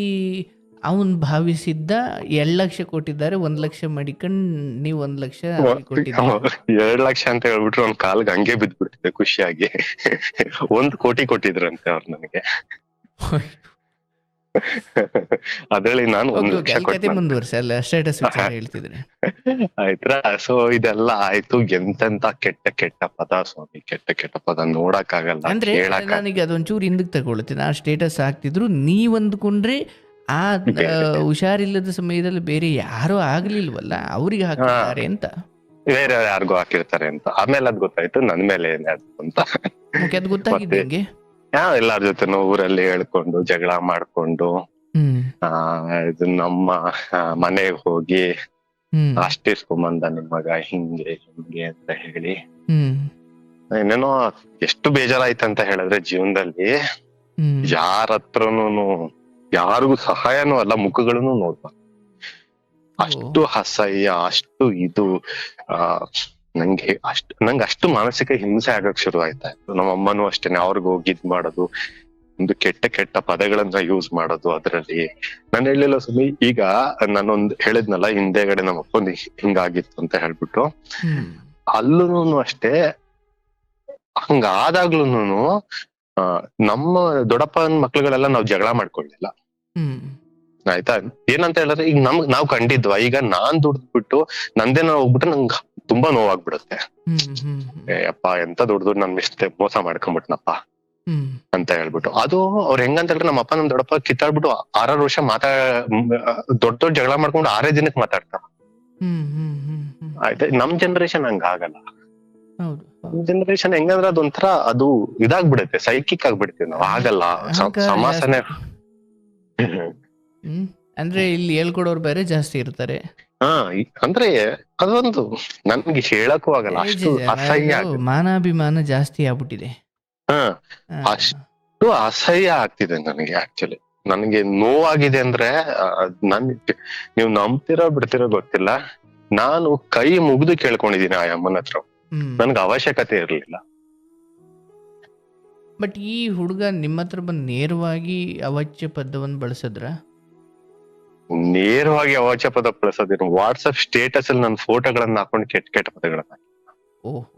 ಅವನ್ ಭಾವಿಸಿದ್ದ 2 ಲಕ್ಷ ಕೊಟ್ಟಿದ್ದಾರೆ, 1 ಲಕ್ಷ ಮಡಿಕೊಂಡ್ ನೀವು 1 ಲಕ್ಷ ಕೊಟ್ಟಿದ್ದೀರಿ. 2 ಲಕ್ಷ ಅಂತ ಹೇಳ್ಬಿಟ್ರೆ ಅವ್ನ ಕಾಲ್ಗೆ ಹಂಗೆ ಬಿದ್ದ್ಬಿಡ್ತಿದೆ ಖುಷಿಯಾಗಿ. 1 ಕೋಟಿ ಕೊಟ್ಟಿದ್ರಂತೆ ಅವ್ರು ನನಗೆ. ಅದ್ರಲ್ಲಿ ನಾನು 1 ಲಕ್ಷ ಕತೆ ಕೊಟ್ಟೆ. ಮುಂದುವರ್ಸಿ, ಅಲ್ಲ ಸ್ಟೇಟಸ್ ವಿಚಾರ ಹೇಳ್ತಿದ್ರೆ. ಆಯ್ತಾ? ಸೊ ಇದೆಲ್ಲ ಆಯ್ತು. ಎಂತೆಂತ ಕೆಟ್ಟ ಕೆಟ್ಟ ಪದ ಸ್ವಾಮಿ, ಕೆಟ್ಟ ಕೆಟ್ಟ ಪದ ನೋಡಕ್ಕಾಗಲ್ಲ, ಅಂದ್ರೆ ಕೇಳಕ್ ನನಗೆ ಅದೊಂಚೂರು ಹಿಂದಕ್ಕೆ ತಗೊಳ್ತೀನಿ. ಆ ಸ್ಟೇಟಸ್ ಹಾಕ್ತಿದ್ರು, ನೀವ್ ಅಂದ್ಕೊಂಡ್ರೆ ಆ ಹುಷಾರಿಲ್ಲದ ಸಮಯದಲ್ಲಿ ಬೇರೆ ಯಾರೋ ಆಗ್ಲಿಲ್ವಲ್ಲ, ಅವ್ರಿಗೆ ಹಾಕಿದ್ದಾರೆ ಅಂತ. ಬೇರೆ ಯಾರಿಗೂ ಹಾಕಿರ್ತಾರೆ ಅಂತ. ಆಮೇಲೆ ಅದ್ ಗೊತ್ತಾಯ್ತು ನನ್ ಮೇಲೆ ಏನಾಯ್ತು ಅಂತ. ಓಕೆ, ಅದು ಗೊತ್ತಾಗಿದ್ದು ಹೆಂಗೆ? ಎಲ್ಲಾರ ಜೊತೆನೂ ಊರಲ್ಲಿ ಹೇಳ್ಕೊಂಡು ಜಗಳ ಮಾಡ್ಕೊಂಡು, ಹ್ಮ್ ಇದು ನಮ್ಮ ಮನೆಗ್ ಹೋಗಿ ಹ್ಮ್ ಅಷ್ಟಿಸ್ಕೊಂಬಂದ ನಿಮ್ ಮಗ ಹಿಂಗೆ ಹಿಂಗೆ ಅಂತ ಹೇಳಿ ಹ್ಮ್ ಏನೇನೋ. ಎಷ್ಟು ಬೇಜಾರಾಯ್ತಂತ ಹೇಳಿದ್ರೆ ಜೀವನದಲ್ಲಿ ಹ್ಮ್ ಯಾರ ಹತ್ರನು ಯಾರಿಗೂ ಸಹಾಯನೂ ಅಲ್ಲ, ಮುಖಗಳನ್ನು ನೋಡ್ಬಾರ್ದು. ಅಷ್ಟು ಅಸಹ್ಯ, ಅಷ್ಟು ಇದು ನಂಗೆ ಅಷ್ಟು ಮಾನಸಿಕ ಹಿಂಸೆ ಆಗಕ್ ಶುರು ಆಯ್ತಾ ಇತ್ತು. ನಮ್ಮ ಅಮ್ಮನೂ ಅಷ್ಟೇನೆ, ಅವ್ರಿಗೆ ಹೋಗಿ ಇದ್ ಮಾಡೋದು, ಒಂದು ಕೆಟ್ಟ ಕೆಟ್ಟ ಪದಗಳನ್ನ ಯೂಸ್ ಮಾಡೋದು. ಅದ್ರಲ್ಲಿ ನಾನು ಹೇಳಿಲ್ಲ ಸುಮ್ಮನೆ, ಈಗ ನಾನೊಂದ್ ಹೇಳಿದ್ನಲ್ಲ ಹಿಂದೆಗಡೆ ನಮ್ಮ ಅಪ್ಪಂದು ಹಿಂಗಾಗಿತ್ತು ಅಂತ ಹೇಳ್ಬಿಟ್ಟು, ಹ್ಮ್ ಅಲ್ಲೂನು ಅಷ್ಟೇ ಹಂಗಾದಾಗ್ಲೂನು ನಮ್ಮ ದೊಡ್ಡಪ್ಪನ ಮಕ್ಳುಗಳೆಲ್ಲ ನಾವ್ ಜಗಳ ಮಾಡ್ಕೊಳ್ಳಿಲ್ಲ. ಹ್ಮ್ ಆಯ್ತಾ? ಏನಂತ ಹೇಳಿದ್ರೆ ಈಗ ನಾವ್ ಕಂಡಿದ್ವಾ, ಈಗ ನಾನ್ ದುಡ್ದ್ಬಿಟ್ಟು ನಂದೇನೋ ಹೋಗ್ಬಿಟ್ರೆ ನಂಗೆ ತುಂಬಾ ನೋವಾಗ್ಬಿಡುತ್ತೆ. ಹ್ಮ್ ಹ್ಮ್ ಅಪ್ಪ ಎಂತ ದುಡ್ದು ನನ್ ಮೋಸ ಮಾಡ್ಕೊಂಡ್ಬಿಟ್ನಪ್ಪ ಹ್ಮ್ ಅಂತ ಹೇಳ್ಬಿಟ್ಟು. ಅದು ಅವ್ರ ಹೆಂಗಂತ ಹೇಳಿದ್ರೆ ನಮ್ಮ ಅಪ್ಪ ನಮ್ ದೊಡ್ಡಪ್ಪ ಕಿತ್ತಾಡ್ಬಿಟ್ಟು 6 ವರ್ಷ ದೊಡ್ಡ ಜಗಳ ಮಾಡ್ಕೊಂಡು 6 ದಿನಕ್ಕೆ ಮಾತಾಡ್ತಾರ. ಹ್ಮ್ ಹ್ಮ್ ಹ್ಮ್ ಹ್ಮ್ ಆಯ್ತಾ? ನಮ್ ಜನರೇಷನ್ ಹಂಗ ಆಗಲ್ಲ. ಹೌದು. ನಮ್ ಜನರೇಷನ್ ಹೆಂಗಂದ್ರೆ ಅದೊಂಥರ ಅದು ಇದಾಗ್ಬಿಡುತ್ತೆ, ಸೈಕಿಕ್ ಆಗ್ಬಿಡ್ತೀವಿ ನಾವು. ಆಗಲ್ಲ, ಸಮಾಸನೆ. ಹ್ಮ್ ಅಂದ್ರೆ ಇಲ್ಲಿ ಹೇಳ್ಕೊಡೋರು ಬೇರೆ ಜಾಸ್ತಿ ಇರ್ತಾರೆ. ಅಂದ್ರೆ ಅದೊಂದು ನನ್ಗೆ ಹೇಳಕ್ಕೂ ಆಗಲ್ಲ, ಅಷ್ಟು ಅಸಹ್ಯ ಆಗುತ್ತೆ. ಮಾನಾಭಿಮಾನ ಜಾಸ್ತಿ ಆಗ್ಬಿಟ್ಟಿದೆ. ಅಷ್ಟು ಅಸಹ್ಯ ಆಗ್ತಿದೆ ನನಗೆ. ಆಕ್ಚುಲಿ ನನ್ಗೆ ನೋವಾಗಿದೆ ಅಂದ್ರೆ ನೀವು ನಂಬ್ತಿರೋ ಬಿಡ್ತಿರೋ ಗೊತ್ತಿಲ್ಲ, ನಾನು ಕೈ ಮುಗ್ದು ಕೇಳ್ಕೊಂಡಿದೀನಿ ಆ ಅಮ್ಮನ ಹತ್ರ. ನನ್ಗೆ ಅವಶ್ಯಕತೆ ಇರ್ಲಿಲ್ಲ. ಬಟ್ ಈ ಹುಡುಗ ನಿಮ್ಮ ಹತ್ರ ಬಂದು ನೇರವಾಗಿ ಅವಾಚ್ಯ ಪದವನ್ನು ಬಳಸಿದ್ರ? ನೇರವಾಗಿ ಅವಾಚ್ಯ ಪದ ಬಳಸೋದೇನು, ವಾಟ್ಸಪ್ ಸ್ಟೇಟಸ್ ಅಲ್ಲಿ ನನ್ನ ಫೋಟೋಗಳನ್ನ ಹಾಕೊಂಡು ಕೆಟ್ಟ ಕೆಟ್ಟ ಪದಗಳನ್ನ, ಓಹೋ,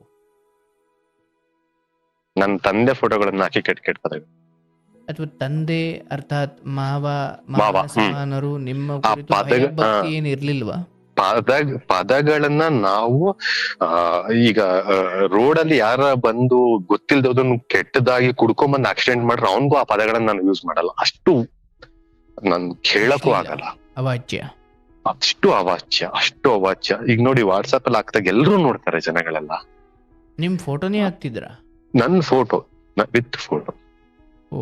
ನನ್ನ ತಂದೆ ಫೋಟೋಗಳನ್ನ ಹಾಕಿ ಕೆಟ್ಟ ಕೆಟ್ಟ ಪದಗಳು. ಅಥವಾ ತಂದೆ ಅರ್ಥಾತ್ ಮಾವ ಸಮಾನರು ನಿಮ್ಮ ಏನ್ ಇರ್ಲಿಲ್ವಾ? ಪದಗಳನ್ನ ನಾವು ಈಗ ರೋಡಲ್ಲಿ ಯಾರ ಬಂದು ಗೊತ್ತಿಲ್ದೋದನ್ನ ಕೆಟ್ಟದಾಗಿ ಕುಡ್ಕೊಂಬಂದ್ ಆಕ್ಸಿಡೆಂಟ್ ಮಾಡ್ರೆ ಅವನ್ಗೂ ಆ ಪದಗಳನ್ನ ನಾನು ಯೂಸ್ ಮಾಡಲ್ಲ. ಅಷ್ಟು ನನ್ ಕೇಳಕ್ಕೂ ಆಗಲ್ಲ. ಅವಾಚ್ಯ, ಅಷ್ಟು ಅವಾಚ್ಯ. ಈಗ ನೋಡಿ ವಾಟ್ಸಪ್ ಅಲ್ಲಿ ಹಾಕ್ದಾಗ ಎಲ್ರು ನೋಡ್ತಾರೆ ಜನಗಳೆಲ್ಲ. ನಿಮ್ ಫೋಟೋನೇ ಹಾಕ್ತಿದ್ರ? ನನ್ ಫೋಟೋ ವಿತ್ ಫೋಟೋ. ಓ,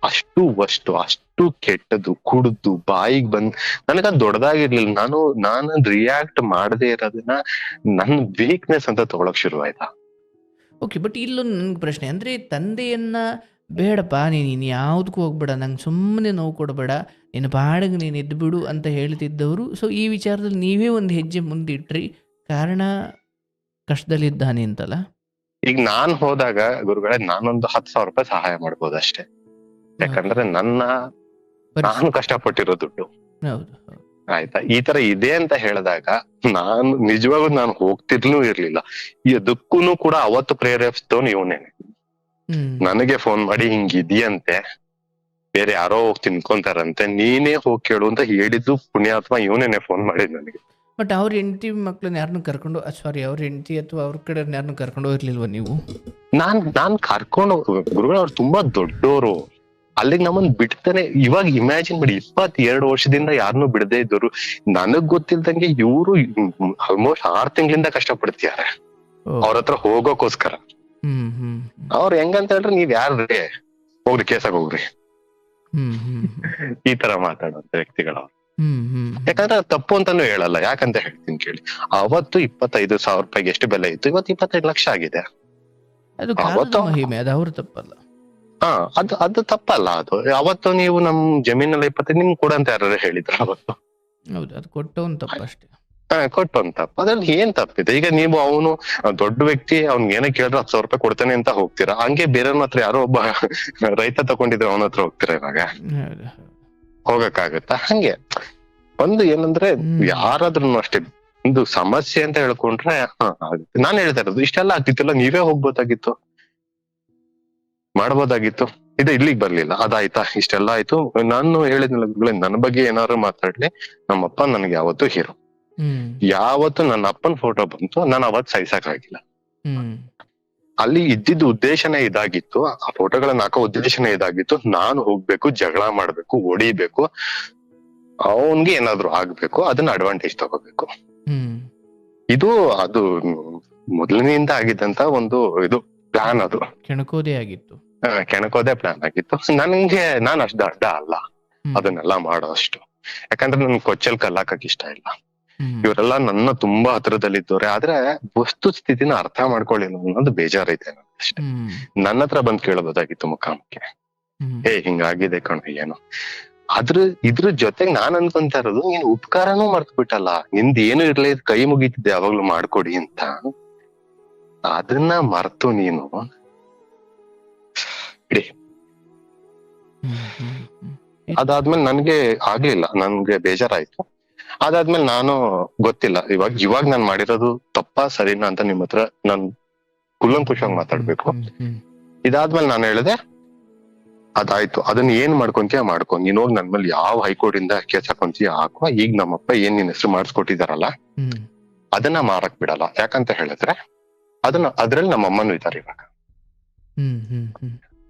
ಅಷ್ಟು ಕೆಟ್ಟದ್ದು, ಕುಡ್ದು ಬಾಯಿಗೆ ಬಂದ್ ನನಗದ್ ದೊಡ್ಡದಾಗಿರ್ಲಿಲ್ಲ. ನಾನು ರಿಯಾಕ್ಟ್ ಮಾಡದೇ ಇರೋದನ್ನ ನನ್ ವೀಕ್ನೆಸ್ ಅಂತ ತಗೊಳಕ್ ಶುರು ಆಯ್ತಾ. ಓಕೆ, ಬಟ್ ಇಲ್ಲೊಂದು ನನ್ಗೆ ಪ್ರಶ್ನೆ, ಅಂದ್ರೆ ತಂದೆಯನ್ನ ಬೇಡಪ್ಪ ನೀನು ಯಾವ್ದಕ್ಕೂ ಹೋಗ್ಬೇಡ, ನಂಗೆ ಸುಮ್ಮನೆ ನೋವು ಕೊಡಬೇಡ, ನಿನ್ನ ಬಾಡಿಗೆ ನೀನು ಎದ್ದು ಬಿಡು ಅಂತ ಹೇಳ್ತಿದ್ದವರು. ಸೊ ಈ ವಿಚಾರದಲ್ಲಿ ನೀವೇ ಒಂದು ಹೆಜ್ಜೆ ಮುಂದಿಟ್ರಿ, ಕಾರಣ ಕಷ್ಟದಲ್ಲಿದ್ದಾನೆ ಅಂತಲ್ಲ? ಈಗ ನಾನ್ ಹೋದಾಗ ಗುರುಗಳೇ ನಾನೊಂದು 10,000 ರೂಪಾಯಿ ಸಹಾಯ ಮಾಡ್ಬೋದು ಅಷ್ಟೇ. ಯಾಕಂದ್ರೆ ನಾನು ಪರಿಸ್ಥಿತಿ. ಕಷ್ಟಪಟ್ಟಿರೋ ದುಡ್ಡು. ಹೌದು ಹೌದು. ಆಯ್ತಾ, ಈ ತರ ಇದೆ ಅಂತ ಹೇಳಿದಾಗ ನಾನು ನಿಜವಾಗ್ಲೂ ನಾನು ಹೋಗ್ತಿರ್ಲೂ ಇರ್ಲಿಲ್ಲ. ಇದಕ್ಕೂನು ಕೂಡ ಅವತ್ತು ಪ್ರೇರೇಪಿಸಿದವನು ಇವನೇನೆ. ನನಗೆ ಫೋನ್ ಮಾಡಿ ಹಿಂಗಿದ್ಯಂತೆ, ಬೇರೆ ಯಾರೋ ಹೋಗಿ ತಿನ್ಕೊಂತಾರಂತೆ, ನೀನೇ ಹೋಗಿ ಕೇಳು ಅಂತ ಹೇಳಿದ್ದು ಪುಣ್ಯಾತ್ಮ ಇವನೇನೆ ಫೋನ್ ಮಾಡಿದ್ ನನಗೆ. ಬಟ್ ಅವ್ರ ಹೆಂಡತಿ ಮಕ್ಳನ್ನ ಯಾರನ್ನು ಕರ್ಕೊಂಡು, ಸಾರಿ, ಅವ್ರ ಹೆಂಡತಿ ಅಥವಾ ಅವ್ರ ಕಡೆ ಯಾರನ್ನು ಕರ್ಕೊಂಡು ಹೋಗಿರ್ಲಿಲ್ವ ನೀವು? ನಾನ್ ಕರ್ಕೊಂಡು ಗುರುಗಳು, ಅವ್ರು ತುಂಬಾ ದೊಡ್ಡೋರು, ಅಲ್ಲಿಗೆ ನಮ್ಮನ್ ಬಿಡ್ತಾನೆ. ಇವಾಗ ಇಮ್ಯಾಜಿನ್ ಮಾಡಿ, 22 ವರ್ಷದಿಂದ ಯಾರನ್ನೂ ಬಿಡದೇ ಇದ್ದವರು, ನನಗ್ ಗೊತ್ತಿಲ್ದಂಗೆ ಇವ್ರು ಆಲ್ಮೋಸ್ಟ್ 6 ತಿಂಗಳಿಂದ ಕಷ್ಟಪಡ್ತಿದ್ದಾರೆ ಅವ್ರ ಹತ್ರ ಹೋಗೋಕೋಸ್ಕರ. ಅವ್ರು ಹೆಂಗಂತ ಹೇಳ್ರಿ, ನೀವ್ ಯಾರ್ರಿ ಹೋಗ್ರಿ ಕೇಸಾಗ ಹೋಗ್ರಿ, ಈ ತರ ಮಾತಾಡುವಂತ ವ್ಯಕ್ತಿಗಳವ್ರು. ಯಾಕಂದ್ರೆ ಅದು ತಪ್ಪು ಅಂತಾನು ಹೇಳಲ್ಲ. ಯಾಕಂತ ಹೇಳ್ತೀನಿ ಕೇಳಿ, ಅವತ್ತು 25,000 ರೂಪಾಯಿಗೆ ಎಷ್ಟು ಬೆಲೆ ಇತ್ತು, ಇವತ್ತು 25 ಲಕ್ಷ ಆಗಿದೆ. ಅದು ಕಾಲದ ಮಹಿಮೆ, ಅದು ಅವ್ರ ತಪ್ಪಲ್ಲ. ಅದು ತಪ್ಪಲ್ಲ. ಅದು ಅವತ್ತು ನೀವು ನಮ್ ಜಮೀನಲ್ಲಿ 25 ನಿಮ್ಗೆ ಕೊಡಂತ ಯಾರು ಹೇಳಿದ್ರ ಅವತ್ತು? ಹೌದು, ಅದು ಕೊಟ್ಟವನ್ ತಪ್ಪಷ್ಟೇ. ಕೊಟ್ಟವನ್ ತಪ್ಪು. ಅದ್ರಲ್ಲಿ ಏನ್ ತಪ್ಪಿದೆ? ಈಗ ನೀವು ಅವನು ದೊಡ್ಡ ವ್ಯಕ್ತಿ, ಅವ್ನಿಗೆ ಏನೋ ಕೇಳಿದ್ರೆ 10,000 ರೂಪಾಯಿ ಕೊಡ್ತಾನೆ ಅಂತ ಹೋಗ್ತೀರಾ. ಹಂಗೆ ಬೇರೆಯವ್ರ ಹತ್ರ ಯಾರೋ ಒಬ್ಬ ರೈತ ತಗೊಂಡಿದ್ರೆ ಅವನ ಹತ್ರ ಹೋಗ್ತೀರಾ? ಇವಾಗ ಹೋಗಕ್ಕಾಗತ್ತಾ? ಹಂಗೆ ಒಂದು ಏನಂದ್ರೆ ಯಾರಾದ್ರೂ ಅಷ್ಟೇ, ಒಂದು ಸಮಸ್ಯೆ ಅಂತ ಹೇಳ್ಕೊಂಡ್ರೆ ಆಗುತ್ತೆ. ನಾನ್ ಹೇಳ್ತಾ ಇರೋದು ಇಷ್ಟೆಲ್ಲ ಆಗ್ತಿತ್ತಲ್ಲ, ನೀವೇ ಹೋಗ್ಬೋದಾಗಿತ್ತು, ಮಾಡ್ಬೋದಾಗಿತ್ತು. ಇದು ಇಲ್ಲಿಗೆ ಬರ್ಲಿಲ್ಲ, ಅದಾಯ್ತಾ, ಇಷ್ಟೆಲ್ಲ ಆಯ್ತು. ನಾನು ಹೇಳಿದ್ನಲ್ಲ, ನನ್ನ ಬಗ್ಗೆ ಏನಾದ್ರು ಮಾತಾಡ್ಲಿ, ನಮ್ಮಪ್ಪ ನನಗೆ ಯಾವತ್ತೂ ಹೀರೋ. ಯಾವತ್ತು ನನ್ನ ಅಪ್ಪನ ಫೋಟೋ ಬಂತು, ನಾನು ಅವತ್ ಸಹಿಸಕ್ಕಾಗಿಲ್ಲ. ಅಲ್ಲಿ ಇದ್ದಿದ್ದು ಉದ್ದೇಶನೇ ಇದಾಗಿತ್ತು, ಆ ಫೋಟೋಗಳನ್ನ ಹಾಕೋ ಉದ್ದೇಶನೇ ಇದಾಗಿತ್ತು. ನಾನು ಹೋಗ್ಬೇಕು, ಜಗಳ ಮಾಡ್ಬೇಕು, ಹೊಡಿಬೇಕು, ಅವನ್ಗೆ ಏನಾದ್ರು ಆಗ್ಬೇಕು, ಅದನ್ನ ಅಡ್ವಾಂಟೇಜ್ ತಗೋಬೇಕು. ಇದು ಅದು ಮೊದಲನೆಯಿಂದ ಆಗಿದ್ದಂತ ಒಂದು ಇದು ಪ್ಲಾನ್. ಅದು ಕೆಣಕೋದೇ ಆಗಿತ್ತು, ಕೆಣಕೋದೇ ಪ್ಲಾನ್ ಆಗಿತ್ತು. ನಾನು ಅಷ್ಟು ದಡ್ಡ ಅಲ್ಲ ಅದನ್ನೆಲ್ಲ ಮಾಡೋ ಅಷ್ಟು. ಯಾಕಂದ್ರೆ ನನ್ ಕೊಚ್ಚಲ್ ಕಲ್ಲಾಕಕ್ ಇಷ್ಟ ಇಲ್ಲ. ಇವರೆಲ್ಲ ನನ್ನ ತುಂಬಾ ಹತ್ರದಲ್ಲಿದ್ದವ್ರೆ, ಆದ್ರೆ ವಸ್ತು ಸ್ಥಿತಿನ ಅರ್ಥ ಮಾಡ್ಕೊಳ್ಳಿಲ್ಲ ಅನ್ನೋದು ಬೇಜಾರೈತೆ ನನಗೆ ಅಷ್ಟೇ. ನನ್ನ ಹತ್ರ ಬಂದ್ ಕೇಳಬಹುದಾಗಿತ್ತು ಮುಖಾಮುಖಿ, ಹಿಂಗಾಗಿದೆ ಕಣು ಏನು. ಇದ್ರ ಜೊತೆಗೆ ನಾನ್ ಅನ್ಕೊಂತ ಇರೋದು, ನೀನ್ ಉಪಕಾರನೂ ಮರ್ತ್ ಬಿಟ್ಟಲ್ಲ, ನಿಂದ ಏನು ಇರ್ಲಿ, ಕೈ ಮುಗಿತಿದ್ದೆ ಯಾವಾಗ್ಲೂ ಮಾಡ್ಕೊಡಿ ಅಂತ. ಅದನ್ನ ಮರ್ತು ನೀನು ಇಡಿ. ಅದಾದ್ಮೇಲೆ ನನ್ಗೆ ಆಗ್ಲಿಲ್ಲ, ನನ್ಗೆ ಬೇಜಾರಾಯ್ತು. ಅದಾದ್ಮೇಲೆ ನಾನು ಗೊತ್ತಿಲ್ಲ, ಇವಾಗ ನಾನ್ ಮಾಡಿರೋದು ತಪ್ಪಾ ಸರಿನಾ ಅಂತ ನಿಮ್ ಹತ್ರ ನಾನ್ ಕುಲ್ಲಂಕುಷವಾಗಿ ಮಾತಾಡ್ಬೇಕು. ಇದಾದ್ಮೇಲೆ ನಾನು ಹೇಳಿದೆ, ಅದಾಯ್ತು, ಅದನ್ನ ಏನ್ ಮಾಡ್ಕೊಂತೀಯ ಮಾಡ್ಕೊ, ನೀನ್ ಹೋಗಿ ನನ್ ಮೇಲೆ ಯಾವ ಹೈಕೋರ್ಟ್ ಇಂದ ಕೇಸ್ ಹಾಕೊಂತೀಯ ಹಾಕುವ. ಈಗ ನಮ್ಮಪ್ಪ ಏನ್ ನಿನ್ ಹೆಸರು ಮಾಡಿಸ್ಕೊಟ್ಟಿದಾರಲ್ಲ, ಅದನ್ನ ಮಾರಕ್ ಬಿಡಲ್ಲ. ಯಾಕಂತ ಹೇಳಿದ್ರೆ ಅದ್ರಲ್ಲಿ ನಮ್ಮ ಅಮ್ಮನೂ ಇದ್ದಾರೆ ಇವಾಗ.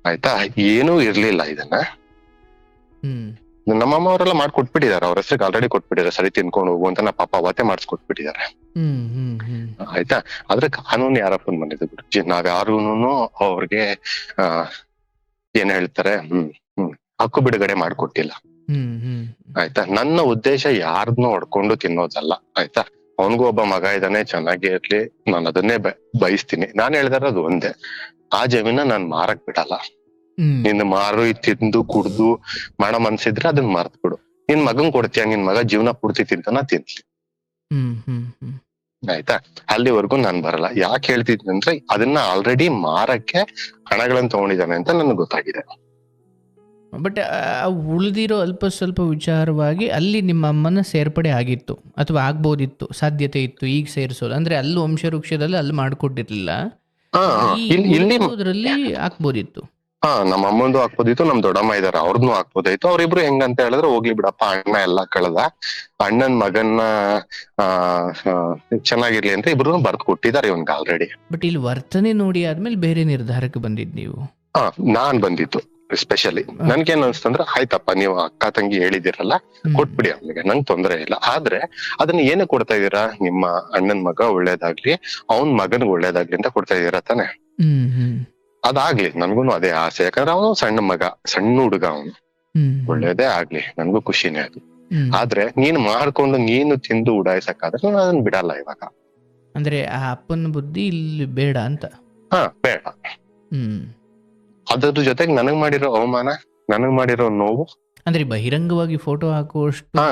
ಆಯ್ತಾ, ಏನೂ ಇರ್ಲಿಲ್ಲ. ಇದನ್ನ ನಮ್ಮಮ್ಮ ಅವರೆಲ್ಲ ಮಾಡ್ಕೊಟ್ಬಿಟ್ಟಿದ್ದಾರೆ, ಅವ್ರ ಹೆಸರಿಗೆ ಆಲ್ರೆಡಿ ಕೊಟ್ಬಿಟ್ಟಿದ್ದಾರೆ. ಸರಿ ತಿನ್ಕೊಂಡು ಹೋಗು ಅಂತ ಪಾಪ ಅವತ್ತೇ ಮಾಡಿಸ್ಕೊಟ್ಬಿಟ್ಟಿದ್ದಾರೆ. ಆಯ್ತಾ, ಆದ್ರೆ ಕಾನೂನು ಯಾರಪ್ಪ ಬಂದಿದ್ದು ಗುರುಜಿ, ನಾವ್ಯಾರೂನು ಅವ್ರಿಗೆ ಏನ್ ಹೇಳ್ತಾರೆ, ಹಕ್ಕು ಬಿಡುಗಡೆ ಮಾಡ್ಕೊಟ್ಟಿಲ್ಲ. ಆಯ್ತಾ, ನನ್ನ ಉದ್ದೇಶ ಯಾರನ್ನೂ ಹೊಡ್ಕೊಂಡು ತಿನ್ನೋದಲ್ಲ. ಆಯ್ತಾ, ಅವನಿಗೂ ಒಬ್ಬ ಮಗ ಇದ್ದಾನೆ, ಚೆನ್ನಾಗಿ ಇರ್ಲಿ, ನಾನು ಅದನ್ನೇ ಬಯಸ್ತೀನಿ. ನಾನ್ ಹೇಳ್ದಾರದು ಒಂದೇ, ಆ ಜಮೀನ ನಾನ್ ಮಾರಕ್ ಬಿಡಲ್ಲ. ನಿನ್ನ ಮಾರು ತಿಂದು ಕುಡ್ದು ಮಾಡೋ ಮನ್ಸಿದ್ರೆ ಅದನ್ನ ಮರ್ತ್ ಬಿಡು. ನಿನ್ ಮಗನ್ ಕೊಡ್ತೀಯ, ನಿನ್ ಮಗ ಜೀವನ ಪೂರ್ತಿ ತಿಂತಾನ ತಿನ್ಲಿ. ಆಯ್ತಾ, ಅಲ್ಲಿವರೆಗೂ ನಾನ್ ಬರಲ್ಲ. ಯಾಕೆ ಹೇಳ್ತಿದ್ದೀನಿ ಅಂದ್ರೆ, ಅದನ್ನ ಆಲ್ರೆಡಿ ಮಾರಕ್ಕೆ ಹಣಗಳನ್ನ ತಗೊಂಡಿದ್ದಾನೆ ಅಂತ ನನ್ಗೆ ಗೊತ್ತಾಗಿದೆ. ಬಟ್ ಉಳಿದಿರೋ ಅಲ್ಪ ಸ್ವಲ್ಪ ವಿಚಾರವಾಗಿ ಅಲ್ಲಿ ನಿಮ್ಮ ಅಮ್ಮನ ಸೇರ್ಪಡೆ ಆಗಿತ್ತು ಅಥವಾ ಆಗ್ಬೋದಿತ್ತು, ಸಾಧ್ಯತೆ ಇತ್ತು ಈಗ ಸೇರಿಸೋದು. ಅಂದ್ರೆ ಅಲ್ಲಿ ವಂಶವೃಕ್ಷದಲ್ಲಿ ಅಲ್ಲಿ ಮಾಡ್ಕೊಟ್ಟಿರ್ಲಿಲ್ಲ, ಇದ್ರಲ್ಲಿ ಹಾಕ್ಬೋದಿತ್ತು. ನಮ್ಮ ಅಮ್ಮಂದು ಹಾಕ್ಬೋದಿತ್ತು, ನಮ್ ದೊಡ್ಡಮ್ಮ ಇದಾರೆ ಅವ್ರದ್ದು ಹಾಕ್ಬೋದಾಯ್ತು. ಅವ್ರಿಬ್ರು ಹೆಂಗಂತ ಹೇಳಿದ್ರೆ, ಹೋಗ್ಲಿ ಬಿಡಪ್ಪ, ಅಣ್ಣ ಎಲ್ಲಾ ಕಳೆದ, ಅಣ್ಣನ್ ಮಗನ್ನ ಚೆನ್ನಾಗಿರ್ಲಿ ಅಂತ ಇಬ್ರು ಬರ್ದ್ ಕೊಟ್ಟಿದ್ದಾರೆ ಇವನ್ಗೆ ಆಲ್ರೆಡಿ. ಬಟ್ ಇಲ್ಲಿ ವರ್ತನೆ ನೋಡಿ ಆದ್ಮೇಲೆ ಬೇರೆ ನಿರ್ಧಾರಕ್ಕೆ ಬಂದಿದ್ ನೀವು? ನಾನ್ ಬಂದಿತ್ತು ಸ್ಪೆಷಲಿ. ನನ್ಗೇನ್ ಅನ್ಸ್ತಂದ್ರೆ, ಆಯ್ತಪ್ಪ ನೀವು ಅಕ್ಕ ತಂಗಿ ಹೇಳಿದಿರಲ್ಲ, ಕೊಟ್ಬಿಡಿ ಅವನಿಗೆ, ನಂಗೆ ತೊಂದರೆ ಇಲ್ಲ. ಆದ್ರೆ ಅದನ್ನ ಏನೇ ಕೊಡ್ತಾ ಇದೀರಾ, ನಿಮ್ಮ ಅಣ್ಣನ್ ಮಗ ಒಳ್ಳೇದಾಗ್ಲಿ, ಅವನ್ ಮಗನ್ಗೆ ಒಳ್ಳೇದಾಗ್ಲಿ ಅಂತ ಕೊಡ್ತಾ ಇದೀರಾ ತಾನೆ. ಅದಾಗ್ಲಿ, ನನ್ಗೂನು ಅದೇ ಆಸೆ. ಯಾಕಂದ್ರೆ ಅವನು ಸಣ್ಣ ಮಗ, ಸಣ್ಣ ಹುಡುಗ, ಅವನು ಒಳ್ಳೇದೇ ಆಗ್ಲಿ, ನನ್ಗೂ ಖುಷಿನೇ ಅದು. ಆದ್ರೆ ನೀನು ಮಾಡ್ಕೊಂಡು ನೀನು ತಿಂದು ಉಡಾಯಿಸಕ್ಕಾದ್ರೆ ನಾನು ಅದನ್ನ ಬಿಡಲ್ಲ ಇವಾಗ. ಅಂದ್ರೆ ಆ ಅಪ್ಪನ ಬುದ್ಧಿ ಇಲ್ಲಿ ಬೇಡ ಅಂತ? ಬೇಡ. ಅದ್ರ ಜೊತೆಗೆ ನನಗ್ ಮಾಡಿರೋ ಅವಮಾನ, ನನಗ್ ಮಾಡಿರೋ ನೋವು ಅಂದ್ರೆ ಬಹಿರಂಗವಾಗಿ ಫೋಟೋ ಹಾಕುವಷ್ಟು ಹಾ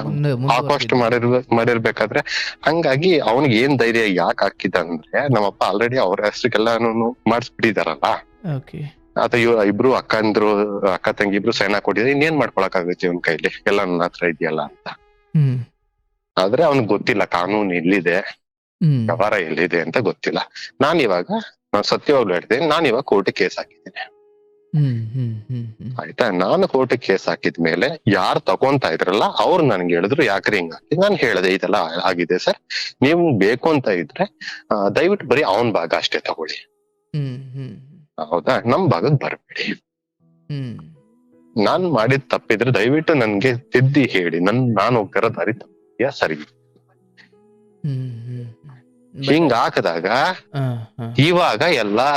ಹಾಕೋಷ್ಟು ಮುಂದುವರೆದಿದ್ರು. ಮಾಡಿರ್ಬೇಕಾದ್ರೆ ಹಂಗಾಗಿ ಅವನಿಗೆ ಏನ್ ಧೈರ್ಯ ಯಾಕೆ ಹಾಕಿದ ಅಂದ್ರೆ ನಮ್ಮಪ್ಪ ಆಲ್ರೆಡಿ ಅವ್ರ ಹೆಸರಿಗೆಲ್ಲಾನು ಮಾಡಿಸ್ಬಿಟ್ಟಿದಾರಲ್ಲ. ಓಕೆ. ಆತ ಇಬ್ರು ಅಕ್ಕ ತಂಗಿ ಇಬ್ರು ಸೈನ್ ಹಾಕೊಟ್ಟಿದ್ರೆ ಇನ್ನೇನ್ ಮಾಡ್ಕೊಳಕ್ ಆಗುತ್ತೆ ಇವನ್ ಕೈಲಿ, ಎಲ್ಲ ನನ್ನ ಹತ್ರ ಇದೆಯಲ್ಲ ಅಂತ. ಹ್ಮ್ ಆದ್ರೆ ಅವ್ನಿಗೆ ಗೊತ್ತಿಲ್ಲ ಕಾನೂನು ಎಲ್ಲಿದೆ, ಹ್ಮ್ ವ್ಯವಹಾರ ಎಲ್ಲಿದೆ ಅಂತ ಗೊತ್ತಿಲ್ಲ. ನಾನ್ ಸತ್ಯವಾಗ್ಲು ಹೇಳ್ತೀನಿ, ನಾನ್ ಇವಾಗ ಕೋರ್ಟಿಗೆ ಕೇಸ್ ಹಾಕಿದ್ದೀನಿ. ಹ್ಮ್ ಹ್ಮ್ ಹ್ಮ್ ಹ್ಮ್ ಆಯ್ತಾ, ನಾನು ಕೋರ್ಟಿಗೆ ಕೇಸ್ ಹಾಕಿದ್ಮೇಲೆ ಯಾರು ತಗೊಂತಾ ಇದ್ರಲ್ಲ ಅವ್ರು ನನ್ಗೆ ಹೇಳಿದ್ರು ಯಾಕ್ರಿ ಹಿಂಗ್ ಹಾಕಿ. ನಾನ್ ಹೇಳ್ದೆ ಇದೆಲ್ಲ ಆಗಿದೆ ಸರ್, ನೀವು ಬೇಕು ಅಂತ ಇದ್ರೆ ದಯವಿಟ್ಟು ಬರೀ ಅವನ್ ಭಾಗ ಅಷ್ಟೇ ತಗೊಳ್ಳಿ, ಹ್ಮ್ ಹ್ಮ್ ಹೌದಾ, ನಮ್ ಭಾಗಕ್ ಬರ್ಬೇಡಿ. ಹ್ಮ್ ನಾನ್ ಮಾಡಿದ್ ತಪ್ಪಿದ್ರೆ ದಯವಿಟ್ಟು ನನ್ಗೆ ತಿದ್ದಿ ಹೇಳಿ, ನಾನು ಹೋಗ್ತಿರೋ ದಾರಿ ತಪ್ಪಿದ್ಯಾ ಸರಿ. ಹ್ಮ್ ಹ್ಮ್ ಹಿಂಗ್ ಹಾಕದಾಗ ಇವಾಗ ಎಲ್ಲಾ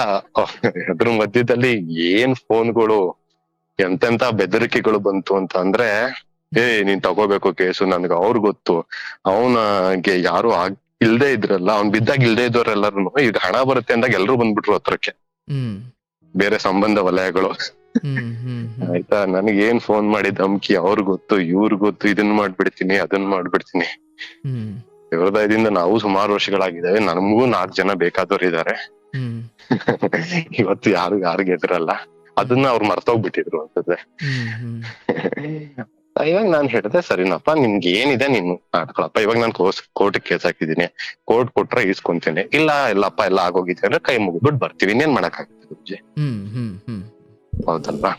ಅದ್ರ ಮಧ್ಯದಲ್ಲಿ ಏನ್ ಫೋನ್ಗಳು ಎಂತೆಂತ ಬೆದರಿಕೆಗಳು ಬಂತು ಅಂತ ಅಂದ್ರೆ, ನೀನ್ ತಗೋಬೇಕು ಕೇಸು, ನನ್ಗ ಅವ್ರ ಗೊತ್ತು, ಅವನಿಗೆ ಯಾರು ಇಲ್ದೇ ಇದ್ರಲ್ಲ, ಅವ್ನ್ ಬಿದ್ದಾಗ ಇಲ್ದೇ ಇದ್ದವ್ರೆಲ್ಲರೂ ಈಗ ಹಣ ಬರುತ್ತೆ ಅಂದಾಗ ಎಲ್ರು ಬಂದ್ಬಿಟ್ರು ಹತ್ರಕ್ಕೆ, ಬೇರೆ ಸಂಬಂಧ ವಲಯಗಳು. ಆಯ್ತಾ, ನನಗೆ ಏನ್ ಫೋನ್ ಮಾಡಿ ಧಮ್ಕಿ, ಅವ್ರ ಗೊತ್ತು ಇವ್ರ ಗೊತ್ತು, ಇದನ್ ಮಾಡ್ಬಿಡ್ತೀನಿ ಅದನ್ ಮಾಡ್ಬಿಡ್ತೀನಿ. ಹೃದಯದಿಂದ ನಾವು ಸುಮಾರು ವರ್ಷಗಳಾಗಿದ್ದಾವೆ, ನಮಗೂ 4 ಜನ ಬೇಕಾದವ್ರು ಇದಾರೆ. ಇವತ್ತು ಯಾರಿಗ ಎದುರಲ್ಲ, ಅದನ್ನ ಅವ್ರು ಮರ್ತೋಗ್ಬಿಟ್ಟಿದ್ರು ಅಂತದ್ದೆ. ಇವಾಗ ನಾನ್ ಹೇಳಿದೆ ಸರಿನಪ್ಪ, ನಿಮ್ಗೆ ಏನಿದೆ ನೀನು ಮಾಡ್ಕೊಳಪ್ಪ, ಇವಾಗ ನಾನು ಕೋರ್ಟ್ ಕೇಸ್ ಹಾಕಿದೀನಿ, ಕೋರ್ಟ್ ಕೊಟ್ರೆ ಇಸ್ಕೊಂತೀನಿ, ಇಲ್ಲಪ್ಪ ಎಲ್ಲ ಆಗೋಗಿದೆ ಅಂದ್ರೆ ಕೈ ಮುಗಿದ್ಬಿಟ್ಟು ಬರ್ತೀವಿ, ಇನ್ನೇನ್ ಮಾಡಕ್ ಆಗ್ತದೆ ಗುರುಜಿ, ಹೌದಲ್ವಾ.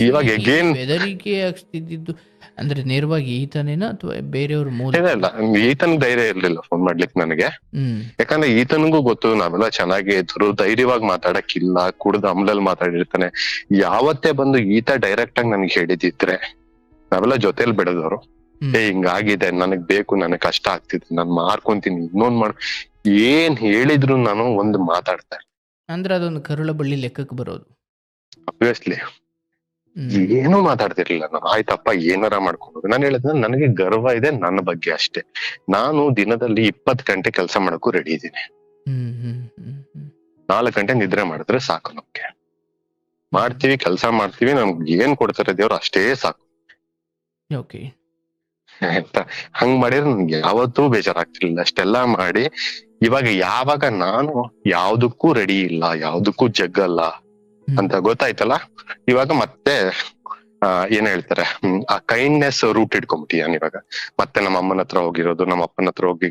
ಇವಾಗ ಎಗೇನ್ ಬೆದರಿಕೆ ಆಗ್ತಿದ್ದು ಅಂದ್ರೆ ನೇರವಾಗಿ ಈತನೇನ ಅಥವಾ ಬೇರೆಯವ್ರ ಮೂಲ? ಇಲ್ಲ, ಈತನ್ ಧೈರ್ಯ ಇರ್ಲಿಲ್ಲ ಫೋನ್ ಮಾಡ್ಲಿಕ್ಕೆ ನನಗೆ. ಯಾಕಂದ್ರೆ ಈತನಿಗೂ ಗೊತ್ತು ನಾವೆಲ್ಲ ಚೆನ್ನಾಗಿ ಇದ್ರು, ಧೈರ್ಯವಾಗಿ ಮಾತಾಡಕ್ಕಿಲ್ಲ, ಕುಡ್ದು ಅಮ್ಲಲ್ಲಿ ಮಾತಾಡಿರ್ತಾನೆ. ಯಾವತ್ತೇ ಬಂದು ಈತ ಡೈರೆಕ್ಟ್ ಆಗಿ ನನ್ಗೆ ಹೇಳಿದಿದ್ರೆ ನಾವೆಲ್ಲ ಜೊತೆಲಿ ಬೆಳೆದವರು, ಹಿಂಗಾಗಿದೆ, ನನಗ್ ಬೇಕು, ನನಗ್ ಕಷ್ಟ ಆಗ್ತಿದೆ, ನಾನ್ ಮಾರ್ಕೊಂತೀನಿ, ಇನ್ನೊಂದ್ ಏನ್ ಹೇಳಿದ್ರು ನಾನು ಒಂದು ಮಾತಾಡ್ತಾ. ಅಂದ್ರೆ ಅದೊಂದು ಕರುಳ ಬಳ್ಳಿ ಲೆಕ್ಕಕ್ಕೆ ಬರೋದು. ಅಬ್ವಿಯಸ್ಲಿ ಏನೂ ಮಾತಾಡ್ತಿರ್ಲಿಲ್ಲ ನಾನು. ಆಯ್ತಪ್ಪ ಏನಾರ ಮಾಡ್ಕೊಂಡು, ನಾನು ಹೇಳಿದ್ರೆ ನನಗೆ ಗರ್ವ ಇದೆ ನನ್ನ ಬಗ್ಗೆ ಅಷ್ಟೇ. ನಾನು ದಿನದಲ್ಲಿ 20 ಗಂಟೆ ಕೆಲಸ ಮಾಡಕ್ಕೂ ರೆಡಿ ಇದ್ದೀನಿ. 4 ಗಂಟೆ ನಿದ್ರೆ ಮಾಡಿದ್ರೆ ಸಾಕು, ನಮ್ಗೆ ಮಾಡ್ತೀವಿ, ಕೆಲಸ ಮಾಡ್ತೀವಿ, ನಮ್ಗೆ ಏನ್ ಕೊಡ್ತಾರೆ ದೇವ್ರು ಅಷ್ಟೇ ಸಾಕು. ಆಯ್ತಾ, ಹಂಗ್ ಮಾಡಿದ್ರೆ ನನ್ಗೆ ಯಾವತ್ತೂ ಬೇಜಾರಾಗ್ತಿರ್ಲಿಲ್ಲ. ಅಷ್ಟೆಲ್ಲಾ ಮಾಡಿ ಯಾವಾಗ ನಾನು ಯಾವ್ದಕ್ಕೂ ರೆಡಿ ಇಲ್ಲ, ಯಾವ್ದಕ್ಕೂ ಜಗ್ಗಲ್ಲ ಅಂತ ಗೊತ್ತಾಯ್ತಲ್ಲ, ಇವಾಗ ಮತ್ತೆ ಏನ್ ಹೇಳ್ತಾರೆ, ಆ ಕೈಂಡ್ನೆಸ್ ರೂಟ್ ಇಟ್ಕೊಂಡ್ಬಿಟ್ಟಿಯಾನ್. ಇವಾಗ ಮತ್ತೆ ನಮ್ಮ ಅಮ್ಮನ ಹತ್ರ ಹೋಗಿರೋದು, ನಮ್ಮ ಅಪ್ಪನ ಹತ್ರ ಹೋಗಿ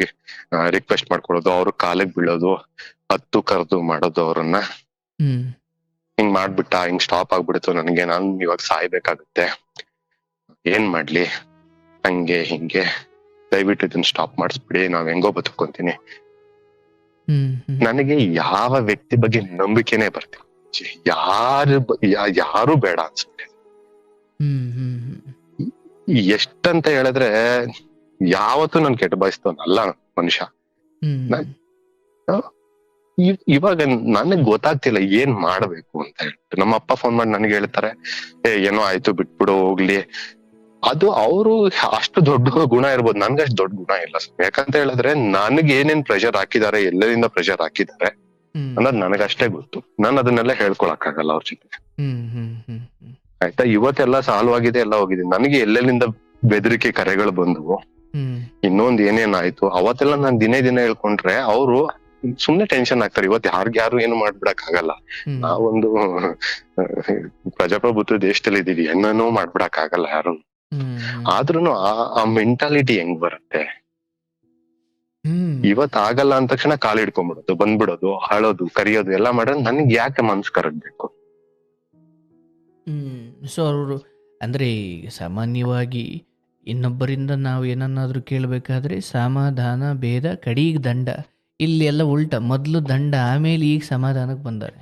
ರಿಕ್ವೆಸ್ಟ್ ಮಾಡ್ಕೊಳ್ಳೋದು, ಅವ್ರ ಕಾಲಿಗೆ ಬೀಳೋದು, ಹತ್ತು ಕರೆದು ಮಾಡೋದು ಅವ್ರನ್ನ. ಹಿಂಗ್ ಮಾಡ್ಬಿಟ್ಟ, ಹಿಂಗ್ ಸ್ಟಾಪ್ ಆಗ್ಬಿಡ್ತು ನನಗೆ, ನಾನ್ ಇವಾಗ ಸಾಯ್ಬೇಕಾಗುತ್ತೆ, ಏನ್ ಮಾಡ್ಲಿ, ಹಂಗೆ ಹಿಂಗೆ, ದಯವಿಟ್ಟು ಇದನ್ನ ಸ್ಟಾಪ್ ಮಾಡಿಸ್ಬಿಡಿ, ನಾವ್ ಹೆಂಗೋ ಬದುಕೊಂತೀನಿ. ನನಗೆ ಯಾವ ವ್ಯಕ್ತಿ ಬಗ್ಗೆ ನಂಬಿಕೆನೆ ಬರ್ತೀನಿ, ಯಾರು ಬೇಡ ಅನ್ಸುತ್ತೆ. ಎಷ್ಟಂತ ಹೇಳಿದ್ರೆ ಯಾವತ್ತೂ ನನ್ ಕೆಟ್ಟ ಬಯಸ್ತವನಲ್ಲ ಮನುಷ್ಯ. ಇವಾಗ ನನಗ್ ಗೊತ್ತಾಗ್ತಿಲ್ಲ ಏನ್ ಮಾಡ್ಬೇಕು ಅಂತ ಹೇಳ್ಬಿಟ್ಟು ನಮ್ಮ ಅಪ್ಪ ಫೋನ್ ಮಾಡಿ ನನಗೆ ಹೇಳ್ತಾರೆ, ಏನೋ ಆಯ್ತು ಬಿಟ್ಬಿಡು ಹೋಗ್ಲಿ. ಅದು ಅವರು ಅಷ್ಟು ದೊಡ್ಡ ಗುಣ ಇರ್ಬೋದು, ನನ್ಗೆ ಅಷ್ಟು ದೊಡ್ಡ ಗುಣ ಇಲ್ಲ. ಯಾಕಂತ ಹೇಳಿದ್ರೆ ನನಗೆ ಏನೇನ್ ಪ್ರೆಷರ್ ಹಾಕಿದ್ದಾರೆ, ಎಲ್ಲರಿಂದ ಪ್ರೆಷರ್ ಹಾಕಿದ್ದಾರೆ ಅನ್ನೋದು ನನಗಷ್ಟೇ ಗೊತ್ತು. ನಾನು ಅದನ್ನೆಲ್ಲ ಹೇಳ್ಕೊಳಕ್ ಆಗಲ್ಲ ಅವ್ರ ಜೊತೆ. ಆಯ್ತಾ, ಇವತ್ತೆಲ್ಲ ಸಾಲ್ವ್ ಆಗಿದೆ, ಎಲ್ಲ ಹೋಗಿದೆ. ನನಗೆ ಎಲ್ಲೆಲ್ಲಿಂದ ಬೆದರಿಕೆ ಕರೆಗಳು ಬಂದವು, ಇನ್ನೊಂದ್ ಏನೇನಾಯ್ತು, ಅವತ್ತೆಲ್ಲ ನಾನ್ ದಿನೇ ಹೇಳ್ಕೊಂಡ್ರೆ ಅವರು ಸುಮ್ನೆ ಟೆನ್ಷನ್ ಆಗ್ತಾರೆ. ಇವತ್ತು ಯಾರು ಏನು ಮಾಡ್ಬಿಡಕ್ ಆಗಲ್ಲ. ನಾವೊಂದು ಪ್ರಜಾಪ್ರಭುತ್ವ ದೇಶದಲ್ಲಿ ಇದೀವಿ, ಏನನ್ನೂ ಮಾಡ್ಬಿಡಕ್ ಆಗಲ್ಲ ಯಾರು. ಆದ್ರೂನು ಆ ಮೆಂಟಾಲಿಟಿ ಹೆಂಗ್ ಬರುತ್ತೆ, ಇವತ್ ಆಗಲ್ಲ ಅಂದ ತಕ್ಷಣ ಕಾಲ್ ಹಿಡ್ಕೊಂಡ್ಬಿಡೋದು, ಬಂದ್ಬಿಡೋದು, ಹಾಳೋದು, ಕರಿಯೋದು ಎಲ್ಲ ಮಾಡೋದು ನನ್ಗೆ ಯಾಕೆ ಮನ್ಸ್ ಕರಗ್ಬೇಕು? ಸೊ ಅವರು ಅಂದ್ರೆ ಸಾಮಾನ್ಯವಾಗಿ ಇನ್ನೊಬ್ಬರಿಂದ ನಾವು ಏನನ್ನಾದ್ರೂ ಕೇಳಬೇಕಾದ್ರೆ ಸಮಾಧಾನ, ಭೇದ, ಕಡೀಗ್ ದಂಡ. ಇಲ್ಲಿ ಎಲ್ಲ ಉಲ್ಟಾ, ಮೊದ್ಲು ದಂಡ, ಆಮೇಲೆ ಈಗ ಸಮಾಧಾನಕ್ಕೆ ಬಂದಾರೆ.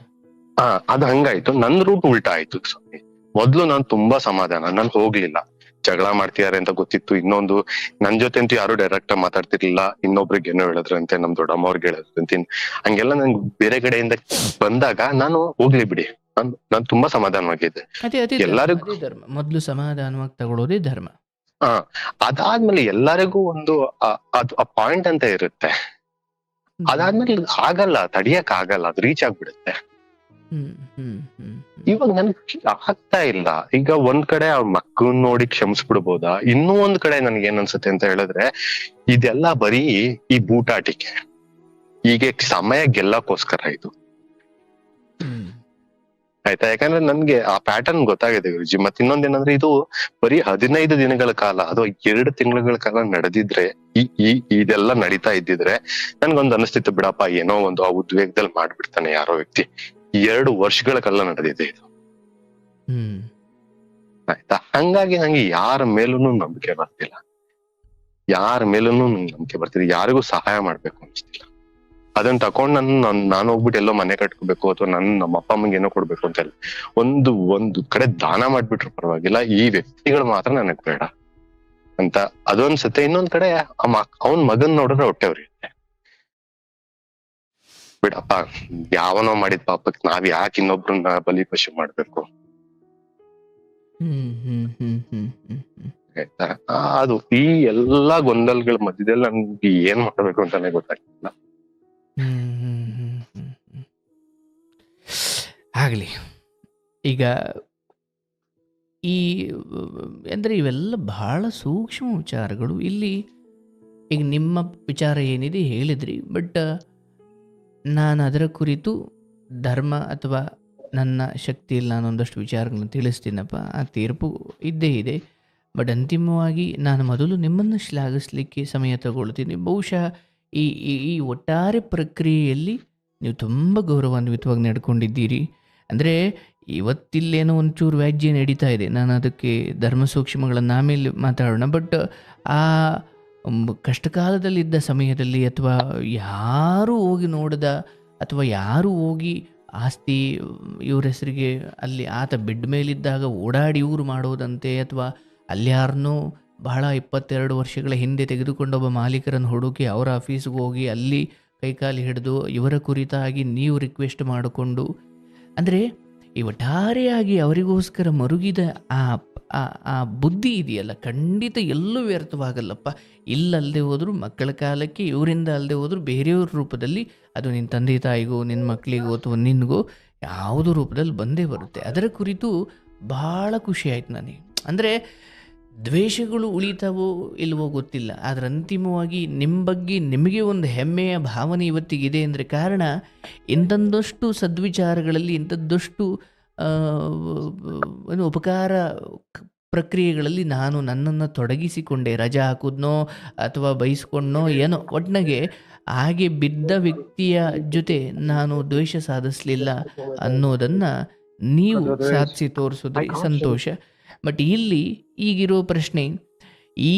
ಅದ್ ಹಂಗಾಯ್ತು, ನನ್ ರೂಟ್ ಉಲ್ಟಾ ಆಯ್ತು ಸ್ವಾಮಿ. ಮೊದ್ಲು ನಾನ್ ತುಂಬಾ ಸಮಾಧಾನ, ನಾನ್ ಹೋಗ್ಲಿಲ್ಲ, ಜಗಳ ಮಾಡ್ತಿದಾರೆ ಅಂತ ಗೊತ್ತಿತ್ತು. ಇನ್ನೊಂದು, ನನ್ ಜೊತೆ ಅಂತೂ ಯಾರು ಡೈರೆಕ್ಟ್ ಆಗಿ ಮಾತಾಡ್ತಿರ್ಲಿಲ್ಲ. ಇನ್ನೊಬ್ರಿಗೆ ಏನೋ ಹೇಳಿದ್ರಂತೆ, ನಮ್ ದೊಡ್ಡಮ್ಮವ್ರಿಗೆ ಹೇಳಿದ್ರಂತೆ, ಹಂಗೆಲ್ಲ ನನ್ಗೆ ಬೇರೆ ಕಡೆಯಿಂದ ಬಂದಾಗ ನಾನು ಹೋಗ್ಲಿ ಬಿಡಿ, ನಾನ್ ತುಂಬಾ ಸಮಾಧಾನವಾಗಿದ್ದೆ. ಎಲ್ಲರಿಗೂ ಧರ್ಮ, ಮೊದ್ಲು ಸಮಾಧಾನವಾಗಿ ತಗೊಳ್ಳೋದೇ ಧರ್ಮ. ಅದಾದ್ಮೇಲೆ ಎಲ್ಲರಿಗೂ ಒಂದು ಪಾಯಿಂಟ್ ಅಂತ ಇರುತ್ತೆ. ಅದಾದ್ಮೇಲೆ ಆಗಲ್ಲ, ತಡಿಯಕ್ ಆಗಲ್ಲ, ಅದು ರೀಚ್ ಆಗ್ಬಿಡುತ್ತೆ. ಹ್ಮ್ ಹ್ಮ್ ಹ್ಮ್ ಇವಾಗ ನನ್ಗೆ ಆಗ್ತಾ ಇಲ್ಲ. ಈಗ ಒಂದ್ ಕಡೆ ಅವ್ರ ಮಕ್ಕಳನ್ನ ನೋಡಿ ಕ್ಷಮಿಸ್ಬಿಡ್ಬೋದಾ, ಇನ್ನೂ ಒಂದ್ ಕಡೆ ನನ್ಗೆ ಏನ್ ಅನ್ಸುತ್ತೆ ಅಂತ ಹೇಳಿದ್ರೆ, ಇದೆಲ್ಲ ಬರೀ ಈ ಬೂಟಾಟಿಕೆ, ಹೀಗೆ ಸಮಯ ಗೆಲ್ಲಕ್ಕೋಸ್ಕರ ಇದು. ಹ್ಮ್ ಆಯ್ತಾ? ಯಾಕಂದ್ರೆ ನನ್ಗೆ ಆ ಪ್ಯಾಟರ್ನ್ ಗೊತ್ತಾಗಿದೆ ಗುರುಜಿ. ಮತ್ತೆ ಇನ್ನೊಂದೇನಂದ್ರೆ, ಇದು ಬರೀ 15 ದಿನಗಳ ಕಾಲ ಅಥವಾ 2 ತಿಂಗಳ ಕಾಲ ನಡೆದಿದ್ರೆ, ಇದೆಲ್ಲ ನಡೀತಾ ಇದ್ದಿದ್ರೆ ನನ್ಗೊಂದು ಅನಿಸ್ತಿತ್ತು, ಬಿಡಪ್ಪ ಏನೋ ಒಂದು ಆ ಉದ್ವೇಗದಲ್ಲಿ ಮಾಡ್ಬಿಡ್ತಾನೆ ಯಾರೋ ವ್ಯಕ್ತಿ. 2 ವರ್ಷಗಳ ಕಾಲ ನಡೆದಿದೆ ಇದು. ಹ್ಮ್ ಆಯ್ತಾ? ಹಂಗಾಗಿ ನಂಗೆ ಯಾರ ಮೇಲೂ ನಂಬಿಕೆ ಬರ್ತಿಲ್ಲ, ಯಾರ ಮೇಲೂ ನಂಬಿಕೆ ಬರ್ತಿಲ್ಲ, ಯಾರಿಗೂ ಸಹಾಯ ಮಾಡ್ಬೇಕು ಅನ್ಸ್ತಿಲ್ಲ. ಅದನ್ನ ತಕೊಂಡ್ ನಾನು ಹೋಗ್ಬಿಟ್ಟು ಎಲ್ಲೋ ಮನೆ ಕಟ್ಕೋಬೇಕು ಅಥವಾ ನಮ್ಮ ಅಪ್ಪ ಅಮ್ಮಂಗೆ ಏನೋ ಕೊಡ್ಬೇಕು ಅಂತ ಇಲ್ಲ. ಒಂದು ಕಡೆ ದಾನ ಮಾಡ್ಬಿಟ್ರು ಪರವಾಗಿಲ್ಲ, ಈ ವ್ಯಕ್ತಿಗಳು ಮಾತ್ರ ನನಗ್ ಬೇಡ ಅಂತ ಅದೊಂದ್ಸತ್ತೆ. ಇನ್ನೊಂದ್ ಕಡೆ ಅವನ್ ಮಗನ್ ನೋಡಿದ್ರೆ ಹೊಟ್ಟೆ ಉರಿಯುತ್ತೆ. ಬಿಡಪ್ಪ, ಯಾವನೋ ಮಾಡಿದ ಪಾಪಕ್ ನಾವ್ ಯಾಕೆ ಇನ್ನೊಬ್ರನ್ನ ಬಲಿಪಶು ಮಾಡ್ಬೇಕು? ಹ್ಮ್ ಹ್ಮ್ ಹ್ಮ್ ಹ್ಮ್ ಹ್ಮ್ ಹ್ಮ್ ಆಯ್ತಾ? ಅದು ಈ ಎಲ್ಲಾ ಗೊಂದಲಗಳ ಮಧ್ಯದಲ್ಲಿ ನನ್ಗೆ ಏನ್ ಮಾಡ್ಬೇಕು ಅಂತಾನೆ ಗೊತ್ತಾಗ್ತಿಲ್ಲ. ಹ್ಮ್ ಹ್ಮ್ ಹ್ಮ್ ಹ್ಮ್ ಹ್ಮ್. ಆಗ್ಲಿ. ಈಗ ಈ ಅಂದರೆ ಇವೆಲ್ಲ ಬಹಳ ಸೂಕ್ಷ್ಮ ವಿಚಾರಗಳು. ಇಲ್ಲಿ ಈಗ ನಿಮ್ಮ ವಿಚಾರ ಏನಿದೆ ಹೇಳಿದ್ರಿ, ಬಟ್ ನಾನು ಅದರ ಕುರಿತು ಧರ್ಮ ಅಥವಾ ನನ್ನ ಶಕ್ತಿಯಲ್ಲಿ ನಾನೊಂದಷ್ಟು ವಿಚಾರಗಳನ್ನು ತಿಳಿಸ್ತೀನಪ್ಪ, ಆ ತೀರ್ಪು ಇದ್ದೇ ಇದೆ. ಬಟ್ ಅಂತಿಮವಾಗಿ ನಾನು ಮೊದಲು ನಿಮ್ಮನ್ನು ಶ್ಲಾಘಿಸಲಿಕ್ಕೆ ಸಮಯ ತಗೊಳ್ತೀನಿ. ಬಹುಶಃ ಈ ಈ ಈ ಒಟ್ಟಾರೆ ಪ್ರಕ್ರಿಯೆಯಲ್ಲಿ ನೀವು ತುಂಬ ಗೌರವಾನ್ವಿತವಾಗಿ ನಡ್ಕೊಂಡಿದ್ದೀರಿ. ಅಂದರೆ ಇವತ್ತಿಲ್ಲೇನೋ ಒಂಚೂರು ವ್ಯಾಜ್ಯ ನಡೀತಾ ಇದೆ, ನಾನು ಅದಕ್ಕೆ ಧರ್ಮ ಸೂಕ್ಷ್ಮಗಳನ್ನು ಆಮೇಲೆ ಮಾತಾಡೋಣ. ಬಟ್ ಆ ಕಷ್ಟಕಾಲದಲ್ಲಿದ್ದ ಸಮಯದಲ್ಲಿ, ಅಥವಾ ಯಾರೂ ಹೋಗಿ ನೋಡದ, ಅಥವಾ ಯಾರೂ ಹೋಗಿ ಆಸ್ತಿ ಇವ್ರ ಹೆಸರಿಗೆ ಅಲ್ಲಿ ಆತ ಬೆಡ್ ಮೇಲಿದ್ದಾಗ ಓಡಾಡಿ ಇವರು ಮಾಡೋದಂತೆ, ಅಥವಾ ಅಲ್ಯಾರನ್ನೋ ಬಹಳ 22 ವರ್ಷಗಳ ಹಿಂದೆ ತೆಗೆದುಕೊಂಡೊಬ್ಬ ಮಾಲೀಕರನ್ನು ಹುಡುಕಿ ಅವರ ಆಫೀಸ್ಗೆ ಹೋಗಿ ಅಲ್ಲಿ ಕೈಕಾಲು ಹಿಡಿದು ಇವರ ಕುರಿತಾಗಿ ನೀವು ರಿಕ್ವೆಸ್ಟ್ ಮಾಡಿಕೊಂಡು, ಅಂದರೆ ಈ ಒಟ್ಟಾರೆಯಾಗಿ ಅವರಿಗೋಸ್ಕರ ಮರುಗಿದ ಆ ಆ ಬುದ್ಧಿ ಇದೆಯಲ್ಲ, ಖಂಡಿತ ಎಲ್ಲೂ ವ್ಯರ್ಥವಾಗಲ್ಲಪ್ಪ. ಇಲ್ಲಲ್ಲದೆ ಹೋದರೂ ಮಕ್ಕಳ ಕಾಲಕ್ಕೆ, ಇವರಿಂದ ಅಲ್ಲದೆ ಹೋದರೂ ಬೇರೆಯವ್ರ ರೂಪದಲ್ಲಿ, ಅದು ನಿನ್ನ ತಂದೆ ತಾಯಿಗೋ ನಿನ್ನ ಮಕ್ಕಳಿಗೋ ಅಥವಾ ನಿನಗೋ ಯಾವುದೋ ರೂಪದಲ್ಲಿ ಬಂದೇ ಬರುತ್ತೆ. ಅದರ ಕುರಿತು ಭಾಳ ಖುಷಿ ಆಯ್ತು ನನಗೆ. ಅಂದರೆ ದ್ವೇಷಗಳು ಉಳಿತಾವೋ ಇಲ್ವೋ ಗೊತ್ತಿಲ್ಲ, ಆದರೆ ಅಂತಿಮವಾಗಿ ನಿಮ್ಮ ಬಗ್ಗೆ ನಿಮಗೆ ಒಂದು ಹೆಮ್ಮೆಯ ಭಾವನೆ ಇವತ್ತಿಗಿದೆ ಅಂದರೆ ಕಾರಣ ಇಂಥದ್ದಷ್ಟು ಸದ್ವಿಚಾರಗಳಲ್ಲಿ, ಇಂಥದ್ದಷ್ಟು ಒಂದು ಉಪಕಾರ ಪ್ರಕ್ರಿಯೆಗಳಲ್ಲಿ ನಾನು ನನ್ನನ್ನು ತೊಡಗಿಸಿಕೊಂಡೆ. ರಜಾ ಹಾಕಿದ್ನೋ ಅಥವಾ ಬಯಸ್ಕೊಂಡ್ನೋ ಏನೋ, ಒಟ್ಟಿನಾಗೆ ಹಾಗೆ ಬಿದ್ದ ವ್ಯಕ್ತಿಯ ಜೊತೆ ನಾನು ದ್ವೇಷ ಸಾಧಿಸಲಿಲ್ಲ ಅನ್ನೋದನ್ನು ನೀವು ಸಾಧಿಸಿ ತೋರಿಸಿದ್ರಿ, ಸಂತೋಷ. ಬಟ್ ಇಲ್ಲಿ ಈಗಿರೋ ಪ್ರಶ್ನೆ, ಈ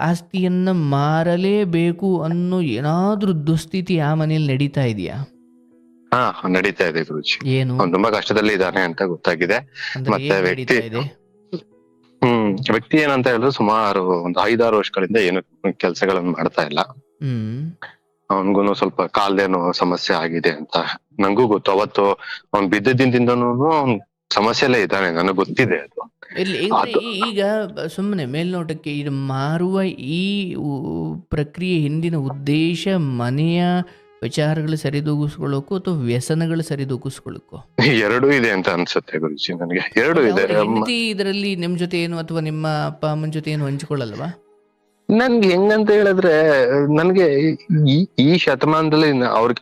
ಆಸ್ತಿಯನ್ನು ಮಾರಲೇಬೇಕು ಅನ್ನೋ ಏನಾದರೂ ದುಸ್ಥಿತಿ ಆ ಮನೇಲಿ ನಡೀತಾ ಇದೆಯಾ? ನಡೀತಾ ಇದೆ ಗುರುಜಿ. ಏನು ಅವ್ನು ತುಂಬಾ ಕಷ್ಟದಲ್ಲಿ ಇದ್ದಾನೆ ಅಂತ ಗೊತ್ತಾಗಿದೆ. ಮತ್ತೆ ವ್ಯಕ್ತಿ ಏನಂತ ಹೇಳಿದ್ರೆ, ಸುಮಾರು ಒಂದು 5-6 ವರ್ಷಗಳಿಂದ ಏನು ಕೆಲಸಗಳನ್ನು ಮಾಡ್ತಾ ಇಲ್ಲ. ಅವನ್ಗೂನು ಸ್ವಲ್ಪ ಕಾಲ್ದೇನೋ ಸಮಸ್ಯೆ ಆಗಿದೆ ಅಂತ ನಂಗೂ ಗೊತ್ತು. ಅವತ್ತು ಅವ್ನ್ ಬಿದ್ದದಿಂದನೂ ಅವ್ನ್ ಸಮಸ್ಯೆಲ್ಲೇ ಇದ್ದಾನೆ, ನನಗ್ ಗೊತ್ತಿದೆ ಅದು. ಈಗ ಸುಮ್ಮನೆ ಮೇಲ್ನೋಟಕ್ಕೆ ಇದು ಮಾರುವ ಈ ಪ್ರಕ್ರಿಯೆ ಹಿಂದಿನ ಉದ್ದೇಶ ಮನೆಯ ವಿಚಾರಗಳು ಸರಿದೂಗಿಸ್ಕೊಳ್ಳೋಕ್ಕೋ ಅಥವಾ ವ್ಯಸನಗಳು ಸರಿದೂಗಿಸ್ಕೊಳ್ಳೋಕ್ಕೋ? ಎರಡೂ ಇದೆ ಅಂತ ಅನ್ಸುತ್ತೆ ಗುರುಜಿ ನನಗೆ. ಎರಡೂ ಇದೆ. ಇದರಲ್ಲಿ ನಿಮ್ ಜೊತೆ ಏನು ಅಥವಾ ನಿಮ್ಮ ಅಪ್ಪ ಅಮ್ಮನ ಜೊತೆ ಏನು ಹಂಚಿಕೊಳ್ಳಲ್ವಾ? ನನ್ಗೆ ಹೆಂಗಂತ ಹೇಳಿದ್ರೆ, ನನ್ಗೆ ಈ ಶತಮಾನದಲ್ಲಿ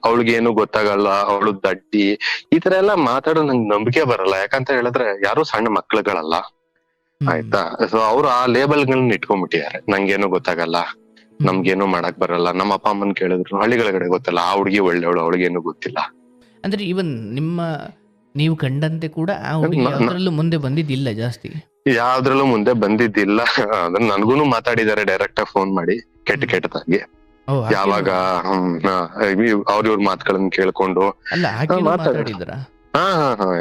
ಅವಳಿಗೆ ಏನು ಗೊತ್ತಾಗಲ್ಲ, ಅವಳು ದಡ್ಡಿ, ಈ ತರ ಎಲ್ಲ ಮಾತಾಡೋ ನಂಗೆ ನಂಬಿಕೆ ಬರಲ್ಲ. ಯಾಕಂತ ಹೇಳಿದ್ರೆ ಯಾರು ಸಣ್ಣ ಮಕ್ಳುಗಳಲ್ಲ, ಆಯ್ತಾ? ಸೊ ಅವ್ರು ಆ ಲೇಬಲ್ಗಳನ್ನ ಇಟ್ಕೊಂಡ್ಬಿಟ್ಟಿದ್ದಾರೆ. ನಂಗೇನು ಗೊತ್ತಾಗಲ್ಲ, ನಮ್ಗೇನು ಮಾಡಕ್ ಬರಲ್ಲ. ನಮ್ಮ ಅಪ್ಪ ಅಮ್ಮನ್ ಕೇಳಿದ್ರು ಹಳ್ಳಿಗಳ ಕಡೆ ಗೊತ್ತಲ್ಲ, ಆ ಹುಡುಗಿ ಒಳ್ಳೆವಳು, ಅವಳಿಗೇನು ಗೊತ್ತಿಲ್ಲ. ಅಂದ್ರೆ ಇವನ್ ನೀವು ಕಂಡಂತೆ ಕೂಡ ಆ ಹುಡುಗಿ ಯಾವ್ದ್ರಲ್ಲೂ ಮುಂದೆ ಬಂದಿದ್ದಿಲ್ಲ, ಜಾಸ್ತಿ ಯಾವ್ದ್ರಲ್ಲೂ ಮುಂದೆ ಬಂದಿದ್ದಿಲ್ಲ. ಅದನ್ನ ನನ್ಗೂನು ಮಾತಾಡಿದ್ದಾರೆ ಡೈರೆಕ್ಟ್ ಆಗಿ ಫೋನ್ ಮಾಡಿ, ಕೆಟ್ಟದಾಗಿ. ಯಾವಾಗ ಅವ್ರ ಮಾತುಗಳನ್ನ ಕೇಳ್ಕೊಂಡು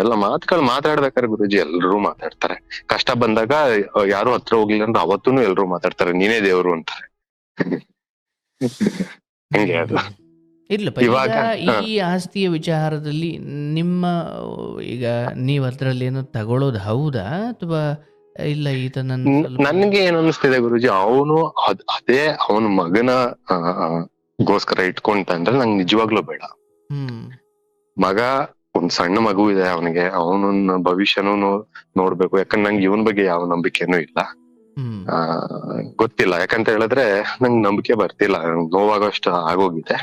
ಎಲ್ಲ ಮಾತುಗಳು ಮಾತಾಡ್ಬೇಕಾರೆ ಗುರುಜಿ ಎಲ್ರೂ ಮಾತಾಡ್ತಾರೆ. ಕಷ್ಟ ಬಂದಾಗ ಯಾರು ಹತ್ರ ಹೋಗ್ಲಿಲ್ಲ ಅಂದ್ರೆ ಅವತ್ತೂ ಎಲ್ರೂ ಮಾತಾಡ್ತಾರೆ, ನೀನೇ ದೇವ್ರು ಅಂತಾರೆ. ಹಂಗೆ ಅದು. ಇರ್ಲಪ್ಪ, ಈ ಆಸ್ತಿಯ ವಿಚಾರದಲ್ಲಿ ನಿಮ್ಮ ಈಗ ನೀವ್ ಅದ್ರಲ್ಲಿ ಏನೋ ತಗೊಳ್ಳೋದು ಹೌದಾ ಅಥವಾ ಇಲ್ಲ? ಈತ ನನ್ಗೆ ಏನ್ ಅನಿಸ್ತಿದೆ ಗುರುಜಿ, ಅವನು ಅದೇ ಅವನ ಮಗನ ಗೋಸ್ಕರ ಇಟ್ಕೊಂತ ಅಂದ್ರೆ ನಂಗೆ ನಿಜವಾಗ್ಲೂ ಬೇಡ. ಮಗ ಒಂದ್ ಸಣ್ಣ ಮಗು ಇದೆ ಅವನಿಗೆ, ಅವನನ್ನ ಭವಿಷ್ಯನೂ ನೋಡ್ಬೇಕು. ಯಾಕಂದ್ರೆ ನಂಗೆ ಇವನ್ ಬಗ್ಗೆ ಯಾವ ನಂಬಿಕೆನೂ ಇಲ್ಲ. ಹ್ಮ್ ಆ ಗೊತ್ತಿಲ್ಲ, ಯಾಕಂತ ಹೇಳಿದ್ರೆ ನಂಗ್ ನಂಬಿಕೆ ಬರ್ತಿಲ್ಲ, ನಂಗ್ ನೋವಾಗೋಷ್ಟು ಆಗೋಗಿದೆ.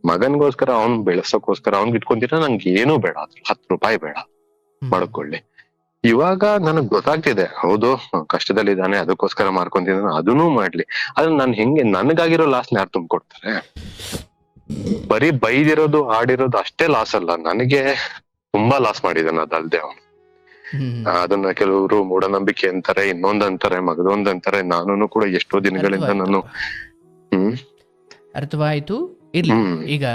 ಮಗನ್ಗೋಸ್ಕರ ಅವ್ನ್ ಬೆಳೆಸೋಕೋಸ್ಕರ ಅವ್ನ್ ಇಟ್ಕೊಂತಿರ, ನಂಗೆ ಏನೂ ಬೇಡ, 10 ರೂಪಾಯಿ ಬೇಡ, ಮಾಡ್ಕೊಳ್ಳಿ. ಇವಾಗ ನನಗ್ ಗೊತ್ತಾಗ್ತಿದೆ, ಹೌದು ಕಷ್ಟದಲ್ಲಿದ್ದಾನೆ, ಅದಕ್ಕೋಸ್ಕರ ಮಾಡ್ಕೊಂತಿದ್ದಾನೆ, ಅದನ್ನೂ ಮಾಡ್ಲಿ. ಆದ್ರೆ ನಾನ್ ಹೆಂಗೆ, ನನಗಾಗಿರೋ ಲಾಸ್ನ ಯಾರು ತುಂಬಿಕೊಡ್ತಾರೆ? ಬರೀ ಬೈದಿರೋದು ಆಡಿರೋದು ಅಷ್ಟೇ ಲಾಸ್ ಅಲ್ಲ, ನನಗೆ ತುಂಬಾ ಲಾಸ್ ಮಾಡಿದಾನೆ ಅದಲ್ದೆ ಅವನು. ಅದನ್ನ ಕೆಲವರು ಮೂಢನಂಬಿಕೆ ಅಂತಾರೆ, ಇನ್ನೊಂದ್ ಅಂತಾರೆ, ಮಗದೊಂದ್ ಅಂತಾರೆ. ನಾನು ಕೂಡ ಎಷ್ಟೋ ದಿನಗಳಿಂದ ನಾನು ಅರ್ಥವಾಯ್ತು. ಇರ್ಲಿ, ಈಗ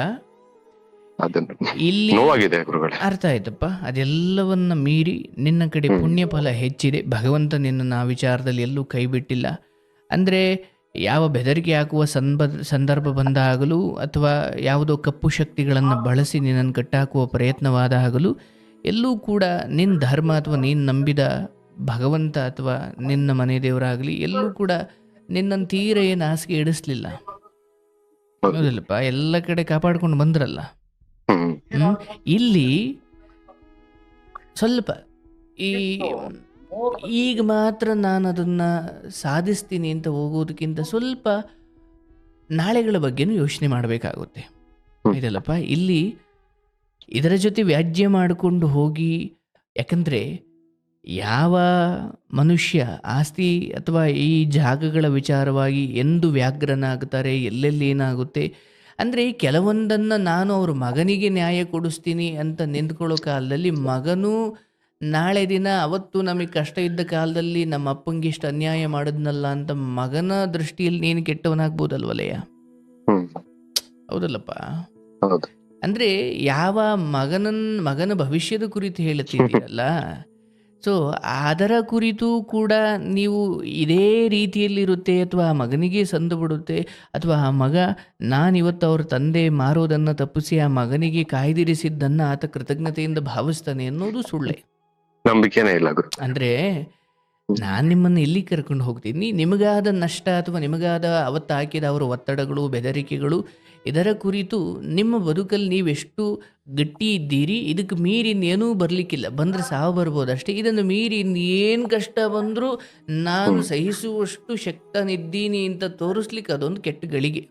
ಅದನ್ನ ಇಲ್ಲಿ ನೋವಾಗಿದೆ ಗುರುಗಳೇ. ಅರ್ಥ ಆಯ್ತಪ್ಪ. ಅದೆಲ್ಲವನ್ನ ಮೀರಿ ನಿನ್ನ ಕಡೆ ಪುಣ್ಯ ಫಲ ಹೆಚ್ಚಿದೆ. ಭಗವಂತ ನಿನ್ನ ಆ ವಿಚಾರದಲ್ಲಿ ಎಲ್ಲೂ ಕೈ ಬಿಟ್ಟಿಲ್ಲ. ಅಂದ್ರೆ ಯಾವ ಬೆದರಿಕೆ ಹಾಕುವ ಸಂದರ್ಭ ಬಂದಾಗಲೂ ಅಥವಾ ಯಾವುದೋ ಕಪ್ಪು ಶಕ್ತಿಗಳನ್ನು ಬಳಸಿ ನಿನ್ನನ್ನು ಕಟ್ಟಾಕುವ ಪ್ರಯತ್ನವಾದಾಗಲೂ ಎಲ್ಲೂ ಕೂಡ ನಿನ್ನ ಧರ್ಮ ಅಥವಾ ನೀನು ನಂಬಿದ ಭಗವಂತ ಅಥವಾ ನಿನ್ನ ಮನೆ ದೇವರಾಗಲಿ ಎಲ್ಲೂ ಕೂಡ ನಿನ್ನನ್ನು ತೀರ ಏನು ಹಾಸಿಗೆ ಇಡಿಸ್ಲಿಲ್ಲ. ಹೌದಲ್ಲಪ್ಪ, ಎಲ್ಲ ಕಡೆ ಕಾಪಾಡ್ಕೊಂಡು ಬಂದ್ರಲ್ಲ. ಇಲ್ಲಿ ಸ್ವಲ್ಪ ಈಗ ಮಾತ್ರ ನಾನು ಅದನ್ನ ಸಾಧಿಸ್ತೀನಿ ಅಂತ ಹೋಗೋದಕ್ಕಿಂತ ಸ್ವಲ್ಪ ನಾಳೆಗಳ ಬಗ್ಗೆನೂ ಯೋಚನೆ ಮಾಡಬೇಕಾಗುತ್ತೆ. ಇದಲ್ಲಪ್ಪ, ಇಲ್ಲಿ ಇದರ ಜೊತೆ ವ್ಯಾಜ್ಯ ಮಾಡಿಕೊಂಡು ಹೋಗಿ, ಯಾಕಂದರೆ ಯಾವ ಮನುಷ್ಯ ಆಸ್ತಿ ಅಥವಾ ಈ ಜಾಗಗಳ ವಿಚಾರವಾಗಿ ಎಂದು ವ್ಯಾಘ್ರನಾಗ್ತಾರೆ, ಎಲ್ಲೆಲ್ಲಿ ಏನಾಗುತ್ತೆ ಅಂದರೆ ಕೆಲವೊಂದನ್ನು ನಾನು ಅವ್ರ ಮಗನಿಗೆ ನ್ಯಾಯ ಕೊಡಿಸ್ತೀನಿ ಅಂತ ನಿಂತ್ಕೊಳ್ಳೋ ಕಾಲದಲ್ಲಿ ಮಗನೂ ನಾಳೆ ದಿನ ಅವತ್ತು ನಮಗೆ ಕಷ್ಟ ಇದ್ದ ಕಾಲದಲ್ಲಿ ನಮ್ಮ ಅಪ್ಪಂಗೆ ಇಷ್ಟು ಅನ್ಯಾಯ ಮಾಡಿದ್ನಲ್ಲ ಅಂತ ಮಗನ ದೃಷ್ಟಿಯಲ್ಲಿ ನೀನು ಕೆಟ್ಟವನಾಗ್ಬೋದಲ್ವಲಯ್ಯ. ಹೌದಲ್ಲಪ್ಪ? ಅಂದರೆ ಯಾವ ಮಗನ ಭವಿಷ್ಯದ ಕುರಿತು ಹೇಳ್ತಿದ್ದೀರಲ್ಲ, ಸೊ ಅದರ ಕುರಿತು ಕೂಡ ನೀವು ಇದೇ ರೀತಿಯಲ್ಲಿರುತ್ತೆ ಅಥವಾ ಆ ಮಗನಿಗೆ ಸಂದು ಬಿಡುತ್ತೆ ಅಥವಾ ಆ ಮಗ ನಾನಿವತ್ತು ಅವ್ರ ತಂದೆ ಮಾರೋದನ್ನು ತಪ್ಪಿಸಿ ಆ ಮಗನಿಗೆ ಕಾಯ್ದಿರಿಸಿದ್ದನ್ನು ಆತ ಕೃತಜ್ಞತೆಯಿಂದ ಭಾವಿಸ್ತಾನೆ ಅನ್ನೋದು ಸುಳ್ಳೆ, ನಂಬಿಕೆನೇ ಇಲ್ಲ. ಅಂದರೆ ನಾನು ನಿಮ್ಮನ್ನು ಎಲ್ಲಿ ಕರ್ಕೊಂಡು ಹೋಗ್ತೀನಿ, ನಿಮಗಾದ ನಷ್ಟ ಅಥವಾ ನಿಮಗಾದ ಅವತ್ತು ಹಾಕಿದ ಅವರ ಒತ್ತಡಗಳು, ಬೆದರಿಕೆಗಳು, ಇದರ ಕುರಿತು ನಿಮ್ಮ ಬದುಕಲ್ಲಿ ನೀವೆಷ್ಟು ಗಟ್ಟಿ ಇದ್ದೀರಿ, ಇದಕ್ಕೆ ಮೀರಿ ಇನ್ನೇನೂ ಬರಲಿಕ್ಕಿಲ್ಲ. ಬಂದರೆ ಸಾವು ಬರ್ಬೋದು ಅಷ್ಟೇ. ಇದನ್ನು ಮೀರಿ ಇನ್ನೇನು ಕಷ್ಟ ಬಂದರೂ ನಾನು ಸಹಿಸುವಷ್ಟು ಶಕ್ತನಿದ್ದೀನಿ ಅಂತ ತೋರಿಸ್ಲಿಕ್ಕೆ ಅದೊಂದು ಕೆಟ್ಟ ಗಳಿಗೆ.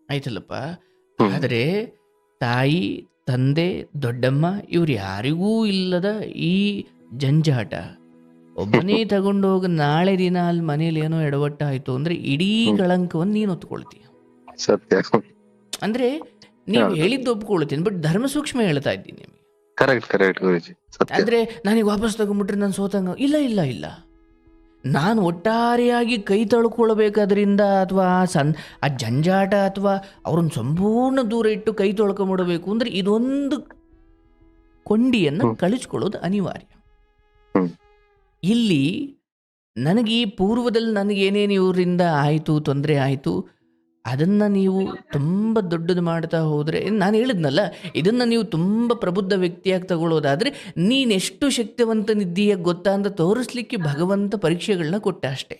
ಆಯ್ತಲ್ಲಪ್ಪ? ಆದರೆ ತಾಯಿ, ತಂದೆ, ದೊಡ್ಡಮ್ಮ ಇವ್ರು ಯಾರಿಗೂ ಇಲ್ಲದ ಈ ಜಂಜಾಟ ಒಬ್ಬನೇ ತಗೊಂಡೋಗಿ ನಾಳೆ ದಿನ ಅಲ್ಲಿ ಮನೇಲಿ ಏನೋ ಎಡವಟ್ಟಾಯಿತು ಅಂದರೆ ಇಡೀ ಕಳಂಕವನ್ನು ನೀನು ಹೊತ್ಕೊಳ್ತೀಯ. ಸತ್ಯ. ಅಂದ್ರೆ ನೀವು ಹೇಳಿದ್ದು ಒಪ್ಕೊಳ್ತೀನಿ, ಬಟ್ ಧರ್ಮ ಸೂಕ್ಷ್ಮ ಹೇಳ್ತಾ ಇದ್ದೀನಿ ನಿಮಗೆ. ಅಂದ್ರೆ ನನಗೆ ವಾಪಸ್ ತಗೊಂಡ್ಬಿಟ್ರೆ ನಾನು ಸೋತಂಗ ಇಲ್ಲ ಇಲ್ಲ ಇಲ್ಲ. ನಾನು ಒಟ್ಟಾರೆಯಾಗಿ ಕೈ ತೊಳ್ಕೊಳ್ಬೇಕಾದ್ರಿಂದ ಅಥವಾ ಆ ಜಂಜಾಟ ಅಥವಾ ಅವ್ರನ್ನ ಸಂಪೂರ್ಣ ದೂರ ಇಟ್ಟು ಕೈ ತೊಳ್ಕೊಂಬಿಡಬೇಕು ಅಂದ್ರೆ ಇದೊಂದು ಕೊಂಡಿಯನ್ನು ಕಳಿಸ್ಕೊಳ್ಳೋದು ಅನಿವಾರ್ಯ. ಇಲ್ಲಿ ನನಗೆ ಈ ಪೂರ್ವದಲ್ಲಿ ನನಗೇನೇನು ಇವರಿಂದ ಆಯಿತು, ತೊಂದರೆ ಆಯಿತು, ಅದನ್ನು ನೀವು ತುಂಬ ದೊಡ್ಡದು ಮಾಡ್ತಾ ಹೋದರೆ, ನಾನು ಹೇಳಿದ್ನಲ್ಲ, ಇದನ್ನು ನೀವು ತುಂಬ ಪ್ರಬುದ್ಧ ವ್ಯಕ್ತಿಯಾಗಿ ತಗೊಳ್ಳೋದಾದರೆ ನೀನೆಷ್ಟು ಶಕ್ತಿವಂತನಿದ್ದೀಯ ಗೊತ್ತಾ ಅಂತ ತೋರಿಸ್ಲಿಕ್ಕೆ ಭಗವಂತ ಪರೀಕ್ಷೆಗಳನ್ನ ಕೊಟ್ಟ ಅಷ್ಟೇ.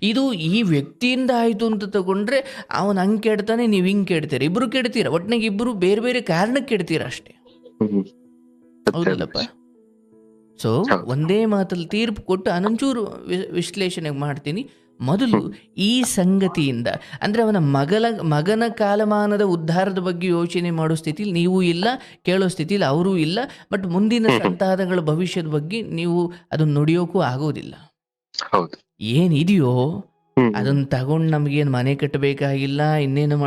ಇದು ಈ ವ್ಯಕ್ತಿಯಿಂದ ಆಯಿತು ಅಂತ ತಗೊಂಡ್ರೆ ಅವನು ಹಂಗೆ ಕೆಡ್ತಾನೆ, ನೀವು ಹಿಂಗೆ ಕೆಡ್ತೀರ, ಇಬ್ಬರು ಕೆಡ್ತೀರ, ಒಟ್ಟಿನಾಗ ಇಬ್ಬರು ಬೇರೆ ಬೇರೆ ಕಾರಣಕ್ಕೆ ಕೆಡ್ತೀರ ಅಷ್ಟೇ. ಹೌದಲ್ಲಪ್ಪ? ಸೊ ಒಂದೇ ಮಾತಲ್ಲಿ ತೀರ್ಪು ಕೊಟ್ಟು ಅನಂಚೂರು ವಿಶ್ಲೇಷಣೆ ಮಾಡ್ತೀನಿ. ಮೊದಲು ಈ ಸಂಗತಿಯಿಂದ ಅಂದರೆ ಅವನ ಮಗನ ಕಾಲಮಾನದ ಉದ್ಧಾರದ ಬಗ್ಗೆ ಯೋಚನೆ ಮಾಡೋ ಸ್ಥಿತಿಲಿ ನೀವು ಇಲ್ಲ, ಕೇಳೋ ಸ್ಥಿತಿಲಿ ಅವರೂ ಇಲ್ಲ, ಬಟ್ ಮುಂದಿನ ಸಂತಾನಗಳ ಭವಿಷ್ಯದ ಬಗ್ಗೆ ನೀವು ಅದನ್ನ ನುಡಿಯೋಕ್ಕೂ ಆಗೋದಿಲ್ಲ. ಏನಿದೆಯೋ ಅದನ್ನ ತಗೊಂಡು ನಮಗೇನು ಮನೆ ಕಟ್ಟಬೇಕಾಗಿಲ್ಲ, ಇನ್ನೇನು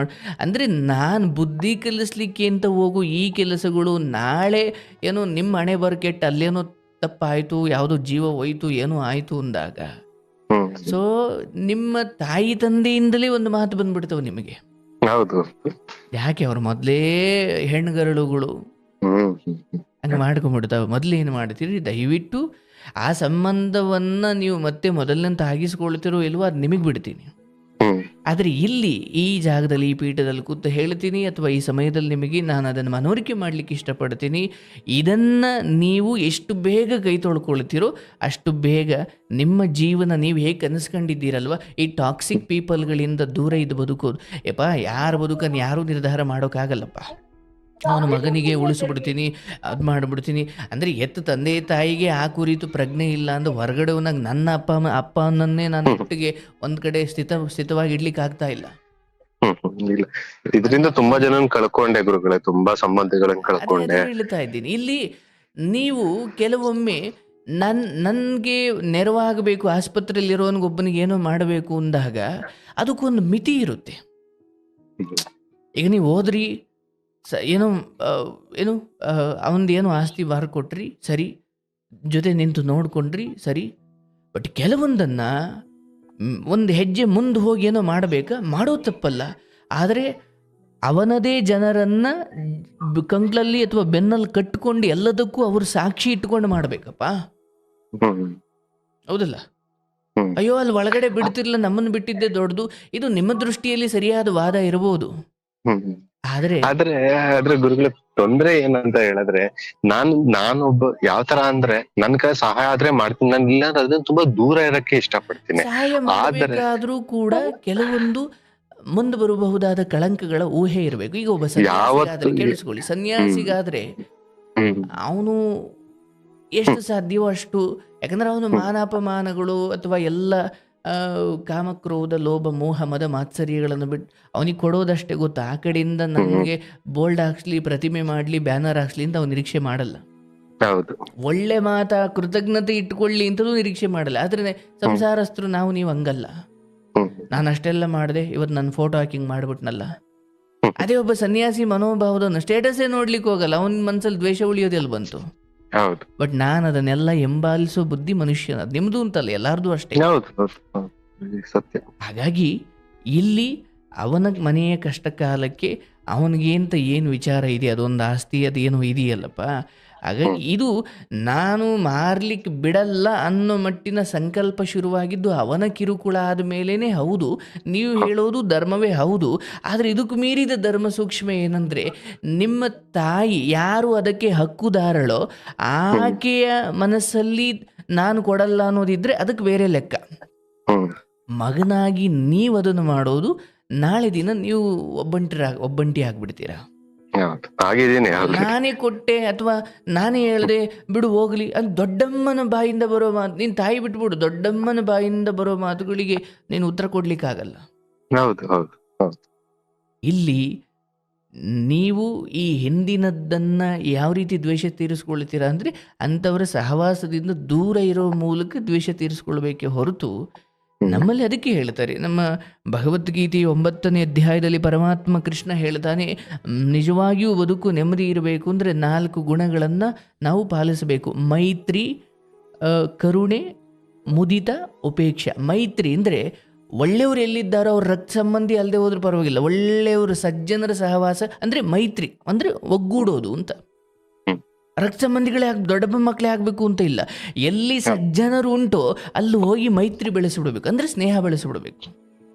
ಅಂದರೆ ನಾನು ಬುದ್ಧಿ ಕಲಿಸ್ಲಿಕ್ಕೆ ಅಂತ ಹೋಗು ಈ ಕೆಲಸಗಳು ನಾಳೆ ಏನೋ ನಿಮ್ಮ ಹಣೆ ಕೆಟ್ಟು ಅಲ್ಲೇನೋ ತಪ್ಪಾಯಿತು, ಯಾವುದೋ ಜೀವ ಹೋಯ್ತು, ಏನೋ ಆಯಿತು ಅಂದಾಗ ಸೊ ನಿಮ್ಮ ತಾಯಿ ತಂದೆಯಿಂದಲೇ ಒಂದು ಮಾತು ಬಂದ್ಬಿಡ್ತವೆ ನಿಮಗೆ. ಯಾಕೆ ಅವ್ರು ಮೊದಲೇ ಹೆಣ್ಣುಗರಳುಗಳು ಹಂಗೆ ಮಾಡ್ಕೊಂಡ್ಬಿಡ್ತಾವೆ. ಮೊದಲು ಏನು ಮಾಡ್ತೀರಿ, ದಯವಿಟ್ಟು ಆ ಸಂಬಂಧವನ್ನು ನೀವು ಮತ್ತೆ ಮೊದಲಿನಂತ ಆಗಿಸ್ಕೊಳ್ತಿರೋ ಇಲ್ವೋ ಅದು ನಿಮಗೆ ಬಿಡ್ತೀನಿ. ಆದರೆ ಇಲ್ಲಿ ಈ ಜಾಗದಲ್ಲಿ ಈ ಪೀಠದಲ್ಲಿ ಕೂತು ಹೇಳ್ತೀನಿ ಅಥವಾ ಈ ಸಮಯದಲ್ಲಿ ನಿಮಗೆ ನಾನು ಅದನ್ನು ಮನವರಿಕೆ ಮಾಡಲಿಕ್ಕೆ ಇಷ್ಟಪಡ್ತೀನಿ. ಇದನ್ನು ನೀವು ಎಷ್ಟು ಬೇಗ ಕೈ ತೊಳ್ಕೊಳ್ತೀರೋ ಅಷ್ಟು ಬೇಗ ನಿಮ್ಮ ಜೀವನ ನೀವು ಹೇಗೆ ಕನಸ್ಕೊಂಡಿದ್ದೀರಲ್ವ, ಈ ಟಾಕ್ಸಿಕ್ ಪೀಪಲ್ಗಳಿಂದ ದೂರ ಇದು ಬದುಕೋದು. ಯಪ್ಪ, ಯಾರ ಬದುಕನ್ನು ಯಾರೂ ನಿರ್ಧಾರ ಮಾಡೋಕ್ಕಾಗಲ್ಲಪ್ಪ. ಅವನ ಮಗನಿಗೆ ಉಳಿಸ್ಬಿಡ್ತೀನಿ, ಅದು ಮಾಡಿಬಿಡ್ತೀನಿ ಅಂದರೆ ಎತ್ತು ತಂದೆ ತಾಯಿಗೆ ಆ ಕುರಿತು ಪ್ರಜ್ಞೆ ಇಲ್ಲ ಅಂದ್ರೆ ಹೊರಗಡೆವನಾಗ ನನ್ನ ಅಪ್ಪನನ್ನೇ ನಾನು ಒಟ್ಟಿಗೆ ಒಂದು ಕಡೆ ಸ್ಥಿತವಾಗಿ ಇಡ್ಲಿಕ್ಕೆ ಆಗ್ತಾ ಇಲ್ಲ. ಇಲ್ಲ, ಇದರಿಂದ ತುಂಬಾ ಜನ ಕಳ್ಕೊಂಡೆ ಗುರುಗಳೇ, ತುಂಬಾ ಸಂಬಂಧಿಗಳನ್ನ ಕಳ್ಕೊಂಡೆ. ಹೇಳ್ತಾ ಇದ್ದೀನಿ ಇಲ್ಲಿ ನೀವು ಕೆಲವೊಮ್ಮೆ ನನ್ಗೆ ನೆರವಾಗಬೇಕು, ಆಸ್ಪತ್ರೆಯಲ್ಲಿ ಇರೋನಿಗೊಬ್ಬನಿಗೆ ಏನೋ ಮಾಡಬೇಕು ಅಂದಾಗ ಅದಕ್ಕೊಂದು ಮಿತಿ ಇರುತ್ತೆ. ಈಗ ನೀವು ಹೋದ್ರಿ ಏನೋ ಏನು ಅವನದೇನೋ ಆಸ್ತಿ ಬಾರ್ ಕೊಟ್ರಿ ಸರಿ, ಜೊತೆ ನಿಂತು ನೋಡ್ಕೊಂಡ್ರಿ ಸರಿ, ಬಟ್ ಕೆಲವೊಂದನ್ನು ಒಂದು ಹೆಜ್ಜೆ ಮುಂದೆ ಹೋಗಿ ಏನೋ ಮಾಡೋ ತಪ್ಪಲ್ಲ, ಆದರೆ ಅವನದೇ ಜನರನ್ನು ಕಂಕ್ಳಲ್ಲಿ ಅಥವಾ ಬೆನ್ನಲ್ಲಿ ಕಟ್ಕೊಂಡು ಎಲ್ಲದಕ್ಕೂ ಅವರು ಸಾಕ್ಷಿ ಇಟ್ಕೊಂಡು ಮಾಡಬೇಕಪ್ಪ, ಹೌದಲ್ಲ? ಅಯ್ಯೋ ಅಲ್ಲಿ ಒಳಗಡೆ ಬಿಡ್ತಿರ್ಲಿಲ್ಲ, ನಮ್ಮನ್ನು ಬಿಟ್ಟಿದ್ದೆ ದೊಡ್ಡದು, ಇದು ನಿಮ್ಮ ದೃಷ್ಟಿಯಲ್ಲಿ ಸರಿಯಾದ ವಾದ ಇರಬಹುದು. ಆದ್ರೆ ಗುರುಗಳ ತೊಂದ್ರೆ ಏನಂತ ಹೇಳಿದ್ರೆ, ನಾನೊಬ್ಬ ಯಾವ ತರ ಅಂದ್ರೆ ನನ್ ಕೈ ಸಹಾಯ ಆದ್ರೆ ಮಾಡ್ತೀನಿ, ನಾನು ಇಲ್ಲ ಅದನ್ನ ತುಂಬಾ ದೂರ ಇರಕ್ಕೆ ಇಷ್ಟಪಡ್ತೀನಿ. ಸಹಾಯ ಮಾಡಬೇಕಾದ್ರೂ ಕೂಡ ಕೆಲವೊಂದು ಮುಂದೆ ಬರಬಹುದಾದ ಕಳಂಕಗಳ ಊಹೆ ಇರಬೇಕು. ಈಗ ಒಬ್ಬ ಸನ್ಯಾಸಿಗಾದ್ರೆ ಕೇಳಿಸ್ಕೊಳ್ಳಿ, ಸನ್ಯಾಸಿಗಾದ್ರೆ ಅವನು ಎಷ್ಟು ಸಾಧ್ಯವೋ ಅಷ್ಟು, ಯಾಕಂದ್ರೆ ಅವನು ಮಾನಾಪಮಾನಗಳು ಅಥವಾ ಎಲ್ಲ ಕಾಮಕ್ರೋಧ ಲೋಭ ಮೋಹ ಮದ ಮಾತ್ಸರ್ಯಗಳನ್ನು ಬಿಟ್ಟು ಅವನಿಗೆ ಕೊಡೋದಷ್ಟೇ ಗೊತ್ತು. ಆ ಕಡೆಯಿಂದ ನನಗೆ ಬೋಲ್ಡ್ ಹಾಕ್ಸ್ಲಿ, ಪ್ರತಿಮೆ ಮಾಡ್ಲಿ, ಬ್ಯಾನರ್ ಹಾಕ್ಸ್ಲಿ ಅಂತ ಅವ್ನು ನಿರೀಕ್ಷೆ ಮಾಡಲ್ಲ. ಒಳ್ಳೆ ಮಾತಾ ಕೃತಜ್ಞತೆ ಇಟ್ಕೊಳ್ಳಿ ಅಂತಲೂ ನಿರೀಕ್ಷೆ ಮಾಡಲ್ಲ. ಆದ್ರೆ ಸಂಸಾರಸ್ಥರು ನೀವು ಹಂಗಲ್ಲ, ನಾನು ಅಷ್ಟೆಲ್ಲ ಮಾಡಿದೆ, ಇವತ್ತು ನನ್ನ ಫೋಟೋ ಹಾಕಿಂಗ್ ಮಾಡ್ಬಿಟ್ನಲ್ಲ. ಅದೇ ಒಬ್ಬ ಸನ್ಯಾಸಿ ಮನೋಭಾವದವನು ಸ್ಟೇಟಸ್ಸೇ ನೋಡ್ಲಿಕ್ಕೆ ಹೋಗಲ್ಲ, ಅವನ ಮನಸ್ಸಲ್ಲಿ ದ್ವೇಷ ಉಳಿಯೋದೆಲ್ಲ ಬಂತು. ಬಟ್ ನಾನು ಅದನ್ನೆಲ್ಲ ಎಂಬಾಲಿಸೋ ಬುದ್ಧಿ ಮನುಷ್ಯನ, ನಿಮ್ದು ಅಂತಲ್ಲ, ಎಲ್ಲಾರ್ದು ಅಷ್ಟೇ. ಹಾಗಾಗಿ ಇಲ್ಲಿ ಅವನ ಮನೆಯ ಕಷ್ಟ ಕಾಲಕ್ಕೆ ಅವನಿಗೇಂತ ಏನು ವಿಚಾರ ಇದೆ, ಅದೊಂದು ಆಸ್ತಿ ಅದೇನೋ ಇದೆಯಲ್ಲಪ್ಪ. ಹಾಗಾಗಿ ಇದು ನಾನು ಮಾರ್ಲಿಕ್ಕೆ ಬಿಡಲ್ಲ ಅನ್ನೋ ಮಟ್ಟಿನ ಸಂಕಲ್ಪ ಶುರುವಾಗಿದ್ದು ಅವನ ಕಿರುಕುಳ ಆದ ಮೇಲೇ. ಹೌದು, ನೀವು ಹೇಳೋದು ಧರ್ಮವೇ ಹೌದು, ಆದರೆ ಇದಕ್ಕೂ ಮೀರಿದ ಧರ್ಮ ಸೂಕ್ಷ್ಮ ಏನಂದರೆ, ನಿಮ್ಮ ತಾಯಿ ಯಾರು ಅದಕ್ಕೆ ಹಕ್ಕುದಾರಳೋ ಆಕೆಯ ಮನಸ್ಸಲ್ಲಿ ನಾನು ಕೊಡಲ್ಲ ಅನ್ನೋದಿದ್ರೆ ಅದಕ್ಕೆ ಬೇರೆ ಲೆಕ್ಕ. ಮಗನಾಗಿ ನೀವು ಅದನ್ನು ಮಾಡೋದು, ನಾಳೆ ದಿನ ನೀವು ಒಬ್ಬಂಟಿ ಆಗ್ಬಿಡ್ತೀರಾ. ನಾನೇ ಕೊಟ್ಟೆ ಅಥವಾ ನಾನೇ ಹೇಳ್ದೆ ಬಿಡು ಹೋಗ್ಲಿ ಅಂತ ದೊಡ್ಡಮ್ಮನ ಬಾಯಿಂದ ಬರೋ ಮಾತು, ನೀನ್ ತಾಯಿ ಬಿಟ್ಬಿಡು, ದೊಡ್ಡಮ್ಮನ ಬಾಯಿಂದ ಬರೋ ಮಾತುಗಳಿಗೆ ನೀನು ಉತ್ತರ ಕೊಡ್ಲಿಕ್ಕಾಗಲ್ಲ. ಇಲ್ಲಿ ನೀವು ಈ ಹಿಂದಿನದ್ದನ್ನ ಯಾವ ರೀತಿ ದ್ವೇಷ ತೀರಿಸ್ಕೊಳ್ತೀರಾ ಅಂದ್ರೆ, ಅಂಥವರ ಸಹವಾಸದಿಂದ ದೂರ ಇರೋ ಮೂಲಕ ದ್ವೇಷ ತೀರಿಸ್ಕೊಳ್ಬೇಕೆ ಹೊರತು, ನಮ್ಮಲ್ಲಿ ಅದಕ್ಕೆ ಹೇಳ್ತಾರೆ, ನಮ್ಮ ಭಗವದ್ಗೀತೆಯ 9ನೇ ಅಧ್ಯಾಯದಲ್ಲಿ ಪರಮಾತ್ಮ ಕೃಷ್ಣ ಹೇಳ್ತಾನೆ, ನಿಜವಾಗಿಯೂ ಬದುಕು ನೆಮ್ಮದಿ ಇರಬೇಕು ಅಂದರೆ 4 ಗುಣಗಳನ್ನು ನಾವು ಪಾಲಿಸಬೇಕು. ಮೈತ್ರಿ, ಕರುಣೆ, ಮುದಿತ, ಉಪೇಕ್ಷ. ಮೈತ್ರಿ ಅಂದರೆ ಒಳ್ಳೆಯವರು ಎಲ್ಲಿದ್ದಾರೋ ಅವ್ರ ರಕ್ತ ಸಂಬಂಧಿ ಅಲ್ಲದೆ ಹೋದ್ರೂ ಪರವಾಗಿಲ್ಲ, ಒಳ್ಳೆಯವರು ಸಜ್ಜನರ ಸಹವಾಸ ಅಂದರೆ ಮೈತ್ರಿ ಅಂದರೆ ಒಗ್ಗೂಡೋದು ಅಂತ. ರಕ್ತ ಸಂಬಂಧಿಗಳೇ ದೊಡ್ಡಪ್ಪ ಮಕ್ಕಳೇ ಆಗಬೇಕು ಅಂತ ಇಲ್ಲ, ಎಲ್ಲಿ ಸಜ್ಜನರು ಉಂಟೋ ಅಲ್ಲಿ ಹೋಗಿ ಮೈತ್ರಿ ಬೆಳೆಸಿಬಿಡ್ಬೇಕು, ಅಂದರೆ ಸ್ನೇಹ ಬೆಳೆಸಿಬಿಡ್ಬೇಕು.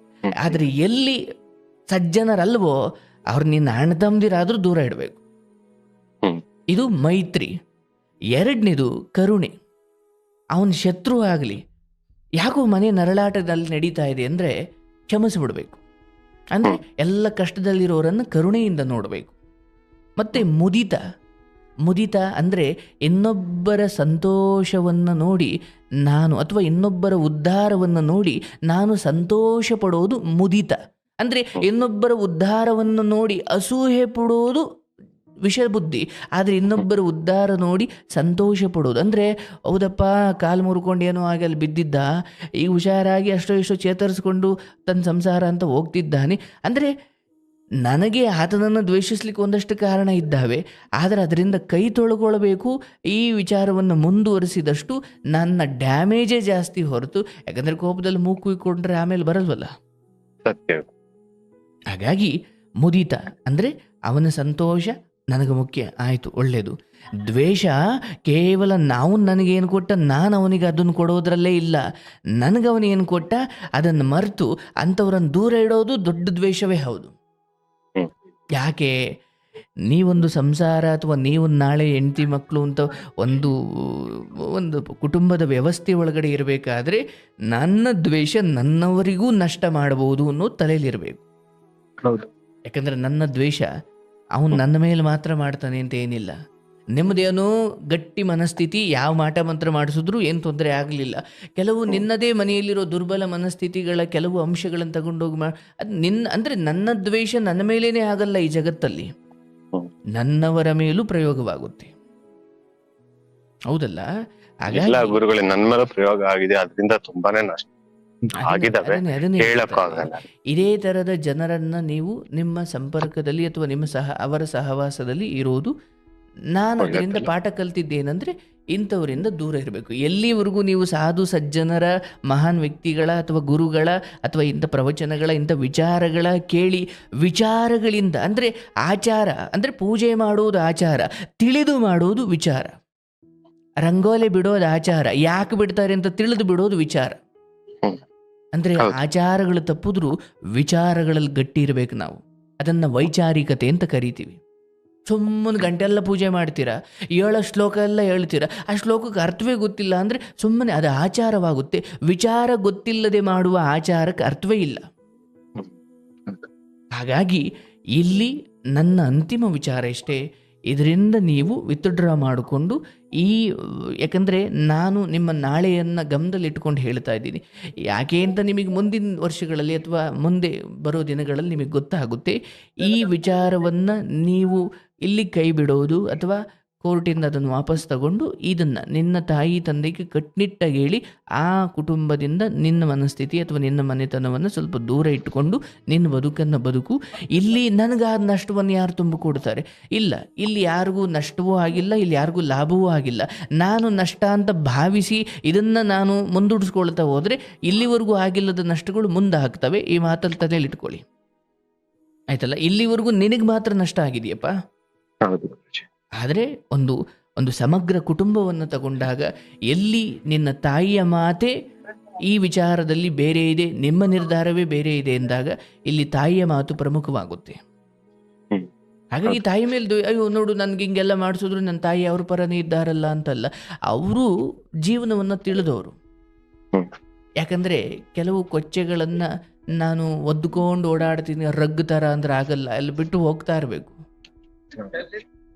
ಆದರೆ ಎಲ್ಲಿ ಸಜ್ಜನರಲ್ವೋ ಅವ್ರು ನಿನ್ನ ಅಣ್ಣ ತಮ್ಮದಿರಾದ್ರೂ ದೂರ ಇಡಬೇಕು. ಇದು ಮೈತ್ರಿ. 2ನೇದು ಕರುಣೆ. ಅವನ ಶತ್ರು ಆಗಲಿ ಯಾಕೋ ಮನೆ ನರಳಾಟದಲ್ಲಿ ನಡೀತಾ ಇದೆ ಅಂದರೆ ಕ್ಷಮಿಸಿಬಿಡ್ಬೇಕು, ಅಂದರೆ ಎಲ್ಲ ಕಷ್ಟದಲ್ಲಿರೋರನ್ನು ಕರುಣೆಯಿಂದ ನೋಡಬೇಕು. ಮತ್ತು ಮುದಿತ ಅಂದರೆ ಇನ್ನೊಬ್ಬರ ಸಂತೋಷವನ್ನು ನೋಡಿ ನಾನು, ಅಥವಾ ಇನ್ನೊಬ್ಬರ ಉದ್ಧಾರವನ್ನು ನೋಡಿ ನಾನು ಸಂತೋಷ ಪಡೋದು ಮುದಿತ. ಅಂದರೆ ಇನ್ನೊಬ್ಬರ ಉದ್ಧಾರವನ್ನು ನೋಡಿ ಅಸೂಹೆ ಪಡೋದು ವಿಷಬುದ್ಧಿ, ಆದರೆ ಇನ್ನೊಬ್ಬರ ಉದ್ಧಾರ ನೋಡಿ ಸಂತೋಷ ಪಡೋದು ಅಂದರೆ, ಹೌದಪ್ಪ ಕಾಲು ಮುರ್ಕೊಂಡು ಏನೋ ಆಗಿ ಅಲ್ಲಿ ಬಿದ್ದಿದ್ದ, ಈಗ ಹುಷಾರಾಗಿ ಅಷ್ಟೋ ಚೇತರಿಸ್ಕೊಂಡು ತನ್ನ ಸಂಸಾರ ಅಂತ ಹೋಗ್ತಿದ್ದಾನೆ. ಅಂದರೆ ನನಗೆ ಆತನನ್ನು ದ್ವೇಷಿಸ್ಲಿಕ್ಕೆ ಒಂದಷ್ಟು ಕಾರಣ ಇದ್ದಾವೆ, ಆದರೆ ಅದರಿಂದ ಕೈ ತೊಳ್ಕೊಳ್ಬೇಕು. ಈ ವಿಚಾರವನ್ನು ಮುಂದುವರಿಸಿದಷ್ಟು ನನ್ನ ಡ್ಯಾಮೇಜೇ ಜಾಸ್ತಿ ಹೊರತು, ಯಾಕಂದರೆ ಕೋಪದಲ್ಲಿ ಮೂಗು ಇಕ್ಕೊಂಡ್ರೆ ಆಮೇಲೆ ಬರಲ್ವಲ್ಲ. ಹಾಗಾಗಿ ಮುದಿತ ಅಂದರೆ ಅವನ ಸಂತೋಷ ನನಗೆ ಮುಖ್ಯ, ಆಯಿತು ಒಳ್ಳೆಯದು. ದ್ವೇಷ ಕೇವಲ ನಾವು ನನಗೇನು ಕೊಟ್ಟ ನಾನು ಅವನಿಗೆ ಅದನ್ನು ಕೊಡೋದ್ರಲ್ಲೇ ಇಲ್ಲ, ನನಗವನೇನು ಕೊಟ್ಟ ಅದನ್ನು ಮರೆತು ಅಂಥವ್ರನ್ನು ದೂರ ಇಡೋದು ದೊಡ್ಡ ದ್ವೇಷವೇ ಹೌದು. ಯಾಕೆ? ನೀವೊಂದು ಸಂಸಾರ ಅಥವಾ ನೀವು ನಾಳೆ ಹೆಂಡತಿ ಮಕ್ಕಳು ಅಂತ ಒಂದು ಕುಟುಂಬದ ವ್ಯವಸ್ಥೆ ಒಳಗಡೆ ಇರಬೇಕಾದ್ರೆ ನನ್ನ ದ್ವೇಷ ನನ್ನವರಿಗೂ ನಷ್ಟ ಮಾಡಬಹುದು ಅನ್ನೋ ತಲೆಯಲ್ಲಿರಬೇಕು. ಯಾಕಂದರೆ ನನ್ನ ದ್ವೇಷ ಅವನು ನನ್ನ ಮೇಲೆ ಮಾತ್ರ ಮಾಡ್ತಾನೆ ಅಂತ ಏನಿಲ್ಲ. ನಿಮ್ಮದೇನೋ ಗಟ್ಟಿ ಮನಸ್ಥಿತಿ, ಯಾವ ಮಾಟ ಮಂತ್ರ ಮಾಡಿಸಿದ್ರು ಏನು ತೊಂದರೆ ಆಗಲಿಲ್ಲ. ಕೆಲವು ನಿನ್ನದೇ ಮನೆಯಲ್ಲಿರೋ ದುರ್ಬಲ ಮನಸ್ಥಿತಿಗಳ ಕೆಲವು ಅಂಶಗಳನ್ನು ತಗೊಂಡೋಗಿ ಅದು ಅಂದರೆ ನನ್ನ ದ್ವೇಷ ನನ್ನ ಮೇಲೇನೆ ಆಗಲ್ಲ ಈ ಜಗತ್ತಲ್ಲಿ, ನನ್ನವರ ಮೇಲೂ ಪ್ರಯೋಗವಾಗುತ್ತೆ. ಹೌದಲ್ಲ? ಇಲ್ಲ ಗುರುಗಳೇ, ನನ್ನ ಮೇಲೆ ಪ್ರಯೋಗ ಆಗಿದೆ, ಅದರಿಂದ ತುಂಬಾನೇ ನಷ್ಟ ಆಗಿದಾವೆ, ಹೇಳಕ್ಕಾಗಲ್ಲ. ಇದೇ ತರದ ಜನರನ್ನ ನೀವು ನಿಮ್ಮ ಸಂಪರ್ಕದಲ್ಲಿ ಅಥವಾ ಅವರ ಸಹವಾಸದಲ್ಲಿ ಇರೋದು, ನಾನು ಅದರಿಂದ ಪಾಠ ಕಲ್ತಿದ್ದೇನೆಂದ್ರೆ ಇಂಥವರಿಂದ ದೂರ ಇರಬೇಕು. ಎಲ್ಲಿವರೆಗೂ ನೀವು ಸಾಧು ಸಜ್ಜನರ, ಮಹಾನ್ ವ್ಯಕ್ತಿಗಳ ಅಥವಾ ಗುರುಗಳ ಅಥವಾ ಇಂಥ ಪ್ರವಚನಗಳ ಇಂಥ ವಿಚಾರಗಳ ಕೇಳಿ ವಿಚಾರಗಳಿಂದ, ಅಂದರೆ ಆಚಾರ ಅಂದರೆ ಪೂಜೆ ಮಾಡೋದು ಆಚಾರ, ತಿಳಿದು ಮಾಡೋದು ವಿಚಾರ. ರಂಗೋಲಿ ಬಿಡೋದು ಆಚಾರ, ಯಾಕೆ ಬಿಡ್ತಾರೆ ಅಂತ ತಿಳಿದು ಬಿಡೋದು ವಿಚಾರ. ಅಂದರೆ ಆಚಾರಗಳು ತಪ್ಪಿದ್ರು ವಿಚಾರಗಳಲ್ಲಿ ಗಟ್ಟಿ ಇರಬೇಕು ನಾವು. ಅದನ್ನು ವೈಚಾರಿಕತೆ ಅಂತ ಕರಿತೀವಿ. ಸುಮ್ಮನೆ ಗಂಟೆಲ್ಲ ಪೂಜೆ ಮಾಡ್ತೀರಾ, 7 ಶ್ಲೋಕ ಎಲ್ಲ ಹೇಳ್ತೀರಾ, ಆ ಶ್ಲೋಕಕ್ಕೆ ಅರ್ಥವೇ ಗೊತ್ತಿಲ್ಲ ಅಂದರೆ ಸುಮ್ಮನೆ ಅದು ಆಚಾರವಾಗುತ್ತೆ. ವಿಚಾರ ಗೊತ್ತಿಲ್ಲದೆ ಮಾಡುವ ಆಚಾರಕ್ಕೆ ಅರ್ಥವೇ ಇಲ್ಲ. ಹಾಗಾಗಿ ಇಲ್ಲಿ ನನ್ನ ಅಂತಿಮ ವಿಚಾರ ಇಷ್ಟೇ, ಇದರಿಂದ ನೀವು ವಿತ್ಡ್ರಾ ಮಾಡಿಕೊಂಡು ಯಾಕಂದರೆ ನಾನು ನಿಮ್ಮ ನಾಳೆಯನ್ನು ಗಮನದಲ್ಲಿಟ್ಕೊಂಡು ಹೇಳ್ತಾ ಇದ್ದೀನಿ. ಯಾಕೆ ಅಂತ ನಿಮಗೆ ಮುಂದಿನ ವರ್ಷಗಳಲ್ಲಿ ಅಥವಾ ಮುಂದೆ ಬರೋ ದಿನಗಳಲ್ಲಿ ನಿಮಗೆ ಗೊತ್ತಾಗುತ್ತೆ. ಈ ವಿಚಾರವನ್ನು ನೀವು ಇಲ್ಲಿ ಕೈ ಬಿಡೋದು ಅಥವಾ ಕೋರ್ಟಿಂದ ಅದನ್ನು ವಾಪಸ್ ತಗೊಂಡು ಇದನ್ನು ನಿನ್ನ ತಾಯಿ ತಂದೆಗೆ ಕಟ್ನಿಟ್ಟಾಗಿ ಹೇಳಿ ಆ ಕುಟುಂಬದಿಂದ ನಿನ್ನ ಮನಸ್ಥಿತಿ ಅಥವಾ ನಿನ್ನ ಮನೆತನವನ್ನು ಸ್ವಲ್ಪ ದೂರ ಇಟ್ಟುಕೊಂಡು ನಿನ್ನ ಬದುಕನ್ನು ಬದುಕು. ಇಲ್ಲಿ ನನಗಾದ ನಷ್ಟವನ್ನು ಯಾರು ತುಂಬಿಕೊಡ್ತಾರೆ? ಇಲ್ಲ, ಇಲ್ಲಿ ಯಾರಿಗೂ ನಷ್ಟವೂ ಆಗಿಲ್ಲ, ಇಲ್ಲಿ ಯಾರಿಗೂ ಲಾಭವೂ ಆಗಿಲ್ಲ. ನಾನು ನಷ್ಟ ಅಂತ ಭಾವಿಸಿ ಇದನ್ನು ನಾನು ಮುಂದೂಡಿಸ್ಕೊಳ್ತಾ ಹೋದರೆ ಇಲ್ಲಿವರೆಗೂ ಆಗಿಲ್ಲದ ನಷ್ಟಗಳು ಮುಂದೆ ಆಗ್ತವೆ. ಈ ಮಾತಲ್ಲಿ ತಲೆಯಲ್ಲಿ ಇಟ್ಕೊಳ್ಳಿ, ಆಯ್ತಲ್ಲ? ಇಲ್ಲಿವರೆಗೂ ನಿನಗೆ ಮಾತ್ರ ನಷ್ಟ ಆಗಿದೆಯಪ್ಪ. ಆದರೆ ಒಂದು ಸಮಗ್ರ ಕುಟುಂಬವನ್ನು ತಗೊಂಡಾಗ ಎಲ್ಲಿ ನಿನ್ನ ತಾಯಿಯ ಮಾತೆ ಈ ವಿಚಾರದಲ್ಲಿ ಬೇರೆ ಇದೆ, ನಿಮ್ಮ ನಿರ್ಧಾರವೇ ಬೇರೆ ಇದೆ ಎಂದಾಗ ಇಲ್ಲಿ ತಾಯಿಯ ಮಾತು ಪ್ರಮುಖವಾಗುತ್ತೆ. ಹಾಗಾಗಿ ತಾಯಿ ಮೇಲೆ ಅಯ್ಯೋ ನೋಡು ನನಗೆ ಹಿಂಗೆಲ್ಲ ಮಾಡಿಸಿದ್ರು ನನ್ನ ತಾಯಿ ಅವ್ರ ಪರನೇ ಇದ್ದಾರಲ್ಲ ಅಂತಲ್ಲ, ಅವರು ಜೀವನವನ್ನು ತಿಳಿದವರು. ಯಾಕಂದರೆ ಕೆಲವು ಕೊಚ್ಚೆಗಳನ್ನು ನಾನು ಒದ್ದುಕೊಂಡು ಓಡಾಡ್ತೀನಿ ರಗ್ ಥರ ಅಂದ್ರೆ ಆಗಲ್ಲ, ಅಲ್ಲಿ ಬಿಟ್ಟು ಹೋಗ್ತಾ ಇರಬೇಕು,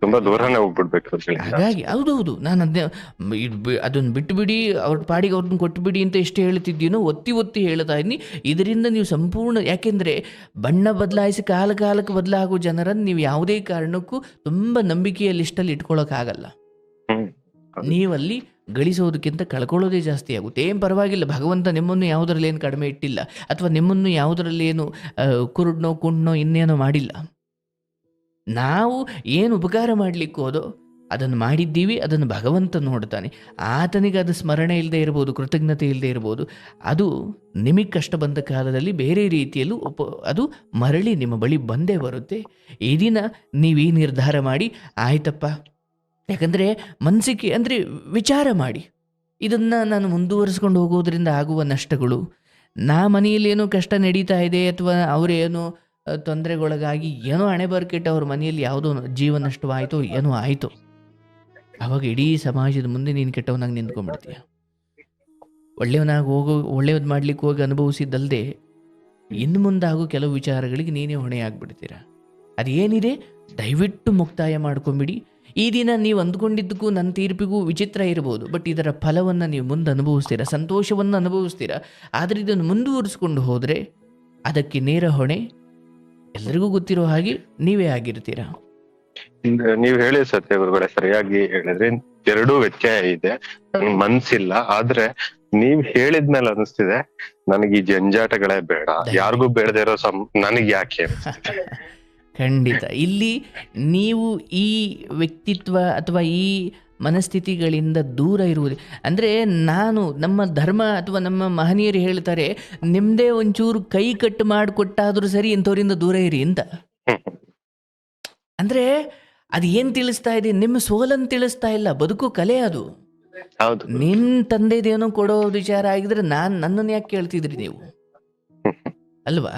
ತುಂಬಾ ದೂರನೇ ಹೋಗ್ಬಿಡ್ಬೇಕು. ಹಾಗಾಗಿ ಹೌದೌದು, ನಾನು ಅದನ್ನು ಬಿಟ್ಟು ಬಿಡಿ, ಅವ್ರ ಪಾಡಿಗೆ ಅವ್ರನ್ನ ಕೊಟ್ಟು ಬಿಡಿ ಅಂತ ಎಷ್ಟು ಹೇಳ್ತಿದ್ದೀನೋ ಒತ್ತಿ ಹೇಳ್ತಾ ಇದ್ದೀನಿ. ಇದರಿಂದ ನೀವು ಸಂಪೂರ್ಣ, ಯಾಕೆಂದರೆ ಬಣ್ಣ ಬದಲಾಯಿಸಿ ಕಾಲಕ್ಕೆ ಬದಲಾಗೋ ಜನರನ್ನು ನೀವು ಯಾವುದೇ ಕಾರಣಕ್ಕೂ ತುಂಬ ನಂಬಿಕೆಯ ಲಿಸ್ಟಲ್ಲಿ ಇಟ್ಕೊಳ್ಳೋಕ್ಕಾಗಲ್ಲ. ನೀವಲ್ಲಿ ಗಳಿಸೋದಕ್ಕಿಂತ ಕಳ್ಕೊಳ್ಳೋದೇ ಜಾಸ್ತಿ ಆಗುತ್ತೆ. ಏನು ಪರವಾಗಿಲ್ಲ, ಭಗವಂತ ನಿಮ್ಮನ್ನು ಯಾವುದರಲ್ಲಿ ಏನು ಕಡಿಮೆ ಇಟ್ಟಿಲ್ಲ, ಅಥವಾ ನಿಮ್ಮನ್ನು ಯಾವುದರಲ್ಲಿ ಏನು ಕುರುಡ್ನೋ ಕುಂಡ್ನೋ ಇನ್ನೇನೋ ಮಾಡಿಲ್ಲ. ನಾವು ಏನು ಉಪಕಾರ ಮಾಡಲಿಕ್ಕೆ ಹೋದೋ ಅದನ್ನು ಮಾಡಿದ್ದೀವಿ, ಅದನ್ನು ಭಗವಂತ ನೋಡ್ತಾನೆ. ಆತನಿಗೆ ಅದು ಸ್ಮರಣೆ ಇಲ್ಲದೆ ಇರ್ಬೋದು, ಕೃತಜ್ಞತೆ ಇಲ್ಲದೆ ಇರ್ಬೋದು, ಅದು ನಿಮಗೆ ಕಷ್ಟ ಬಂದ ಕಾಲದಲ್ಲಿ ಬೇರೆ ರೀತಿಯಲ್ಲೂ ಅದು ಮರಳಿ ನಿಮ್ಮ ಬಳಿ ಬಂದೇ ಬರುತ್ತೆ. ಈ ದಿನ ನೀವೀ ನಿರ್ಧಾರ ಮಾಡಿ ಆಯ್ತಪ್ಪ, ಯಾಕಂದರೆ ಮನಸ್ಸಿಗೆ ಅಂದರೆ ವಿಚಾರ ಮಾಡಿ, ಇದನ್ನು ನಾನು ಮುಂದುವರಿಸ್ಕೊಂಡು ಹೋಗೋದ್ರಿಂದ ಆಗುವ ನಷ್ಟಗಳು, ಮನೆಯಲ್ಲಿ ಏನೋ ಕಷ್ಟ ನಡೀತಾ ಇದೆ ಅಥವಾ ಅವರೇನೋ ತೊಂದರೆಗೊಳಗಾಗಿ ಏನೋ ಹಣೆ ಬರ್ಕೆಟ್ಟು ಅವ್ರ ಮನೆಯಲ್ಲಿ ಯಾವುದೋ ಜೀವ ನಷ್ಟವಾಯಿತು, ಏನೋ ಆಯಿತು, ಆವಾಗ ಇಡೀ ಸಮಾಜದ ಮುಂದೆ ನೀನು ಕೆಟ್ಟವನಾಗಿ ನಿಂತ್ಕೊಂಡ್ಬಿಡ್ತೀಯ. ಒಳ್ಳೆಯದು ಮಾಡ್ಲಿಕ್ಕೆ ಹೋಗಿ ಅನುಭವಿಸಿದ್ದಲ್ಲದೆ ಇನ್ನು ಮುಂದಾಗೋ ಕೆಲವು ವಿಚಾರಗಳಿಗೆ ನೀನೇ ಹೊಣೆ ಆಗ್ಬಿಡ್ತೀರ. ಅದೇನಿದೆ ದಯವಿಟ್ಟು ಮುಕ್ತಾಯ ಮಾಡ್ಕೊಂಬಿಡಿ. ಈ ದಿನ ನೀವು ಅಂದ್ಕೊಂಡಿದ್ದಕ್ಕೂ ನನ್ನ ತೀರ್ಪಿಗೂ ವಿಚಿತ್ರ ಇರ್ಬೋದು, ಬಟ್ ಇದರ ಫಲವನ್ನು ನೀವು ಮುಂದೆ ಅನುಭವಿಸ್ತೀರ, ಸಂತೋಷವನ್ನು ಅನುಭವಿಸ್ತೀರ. ಆದರೆ ಇದನ್ನು ಮುಂದುವರಿಸ್ಕೊಂಡು ಹೋದರೆ ಅದಕ್ಕೆ ನೇರ ಹೊಣೆ ಎಲ್ರಿಗೂ ಗೊತ್ತಿರೋ ಹಾಗೆ ನೀವೇ ಆಗಿರ್ತೀರಾ. ನೀವು ಹೇಳಿ ಸತ್ಯ ಗುರುಗಳೇ, ಸರಿಯಾಗಿ ಹೇಳಿದ್ರೆ ಎರಡೂ ವ್ಯತ್ಯಯ ಇದೆ. ನನ್ಗೆ ಮನ್ಸಿಲ್ಲ, ಆದ್ರೆ ನೀವ್ ಹೇಳಿದ್ಮೇಲೆ ಅನಿಸ್ತಿದೆ ನನಗೆ ಈ ಜಂಜಾಟಗಳೇ ಬೇಡ, ಯಾರಿಗೂ ಬೇಡದೇ ಇರೋ ನನಗೆ ಯಾಕೆ ಖಂಡಿತ. ಇಲ್ಲಿ ನೀವು ಈ ವ್ಯಕ್ತಿತ್ವ ಅಥವಾ ಈ ಮನಸ್ಥಿತಿಗಳಿಂದ ದೂರ ಇರುವುದು ಅಂದರೆ, ನಮ್ಮ ಧರ್ಮ ಅಥವಾ ನಮ್ಮ ಮಹನೀಯರು ಹೇಳ್ತಾರೆ, ನಿಮ್ಮದೇ ಒಂಚೂರು ಕೈ ಕಟ್ಟು ಮಾಡಿಕೊಟ್ಟಾದರೂ ಸರಿ ಇಂಥವರಿಂದ ದೂರ ಇರಿ ಅಂತ. ಅಂದರೆ ಅದು ಏನು ತಿಳಿಸ್ತಾ ಇದೆ? ನಿಮ್ಮ ಸೋಲನ್ನು ತಿಳಿಸ್ತಾ ಇಲ್ಲ, ಬದುಕು ಕಲೆ ಅದು. ನಿನ್ನ ತಂದೆದೇನೋ ಕೊಡೋ ವಿಚಾರ ಆಗಿದ್ರೆ ನನ್ನನ್ನು ಯಾಕೆ ಕೇಳ್ತಿದ್ರಿ ನೀವು? ಅಲ್ವಾ?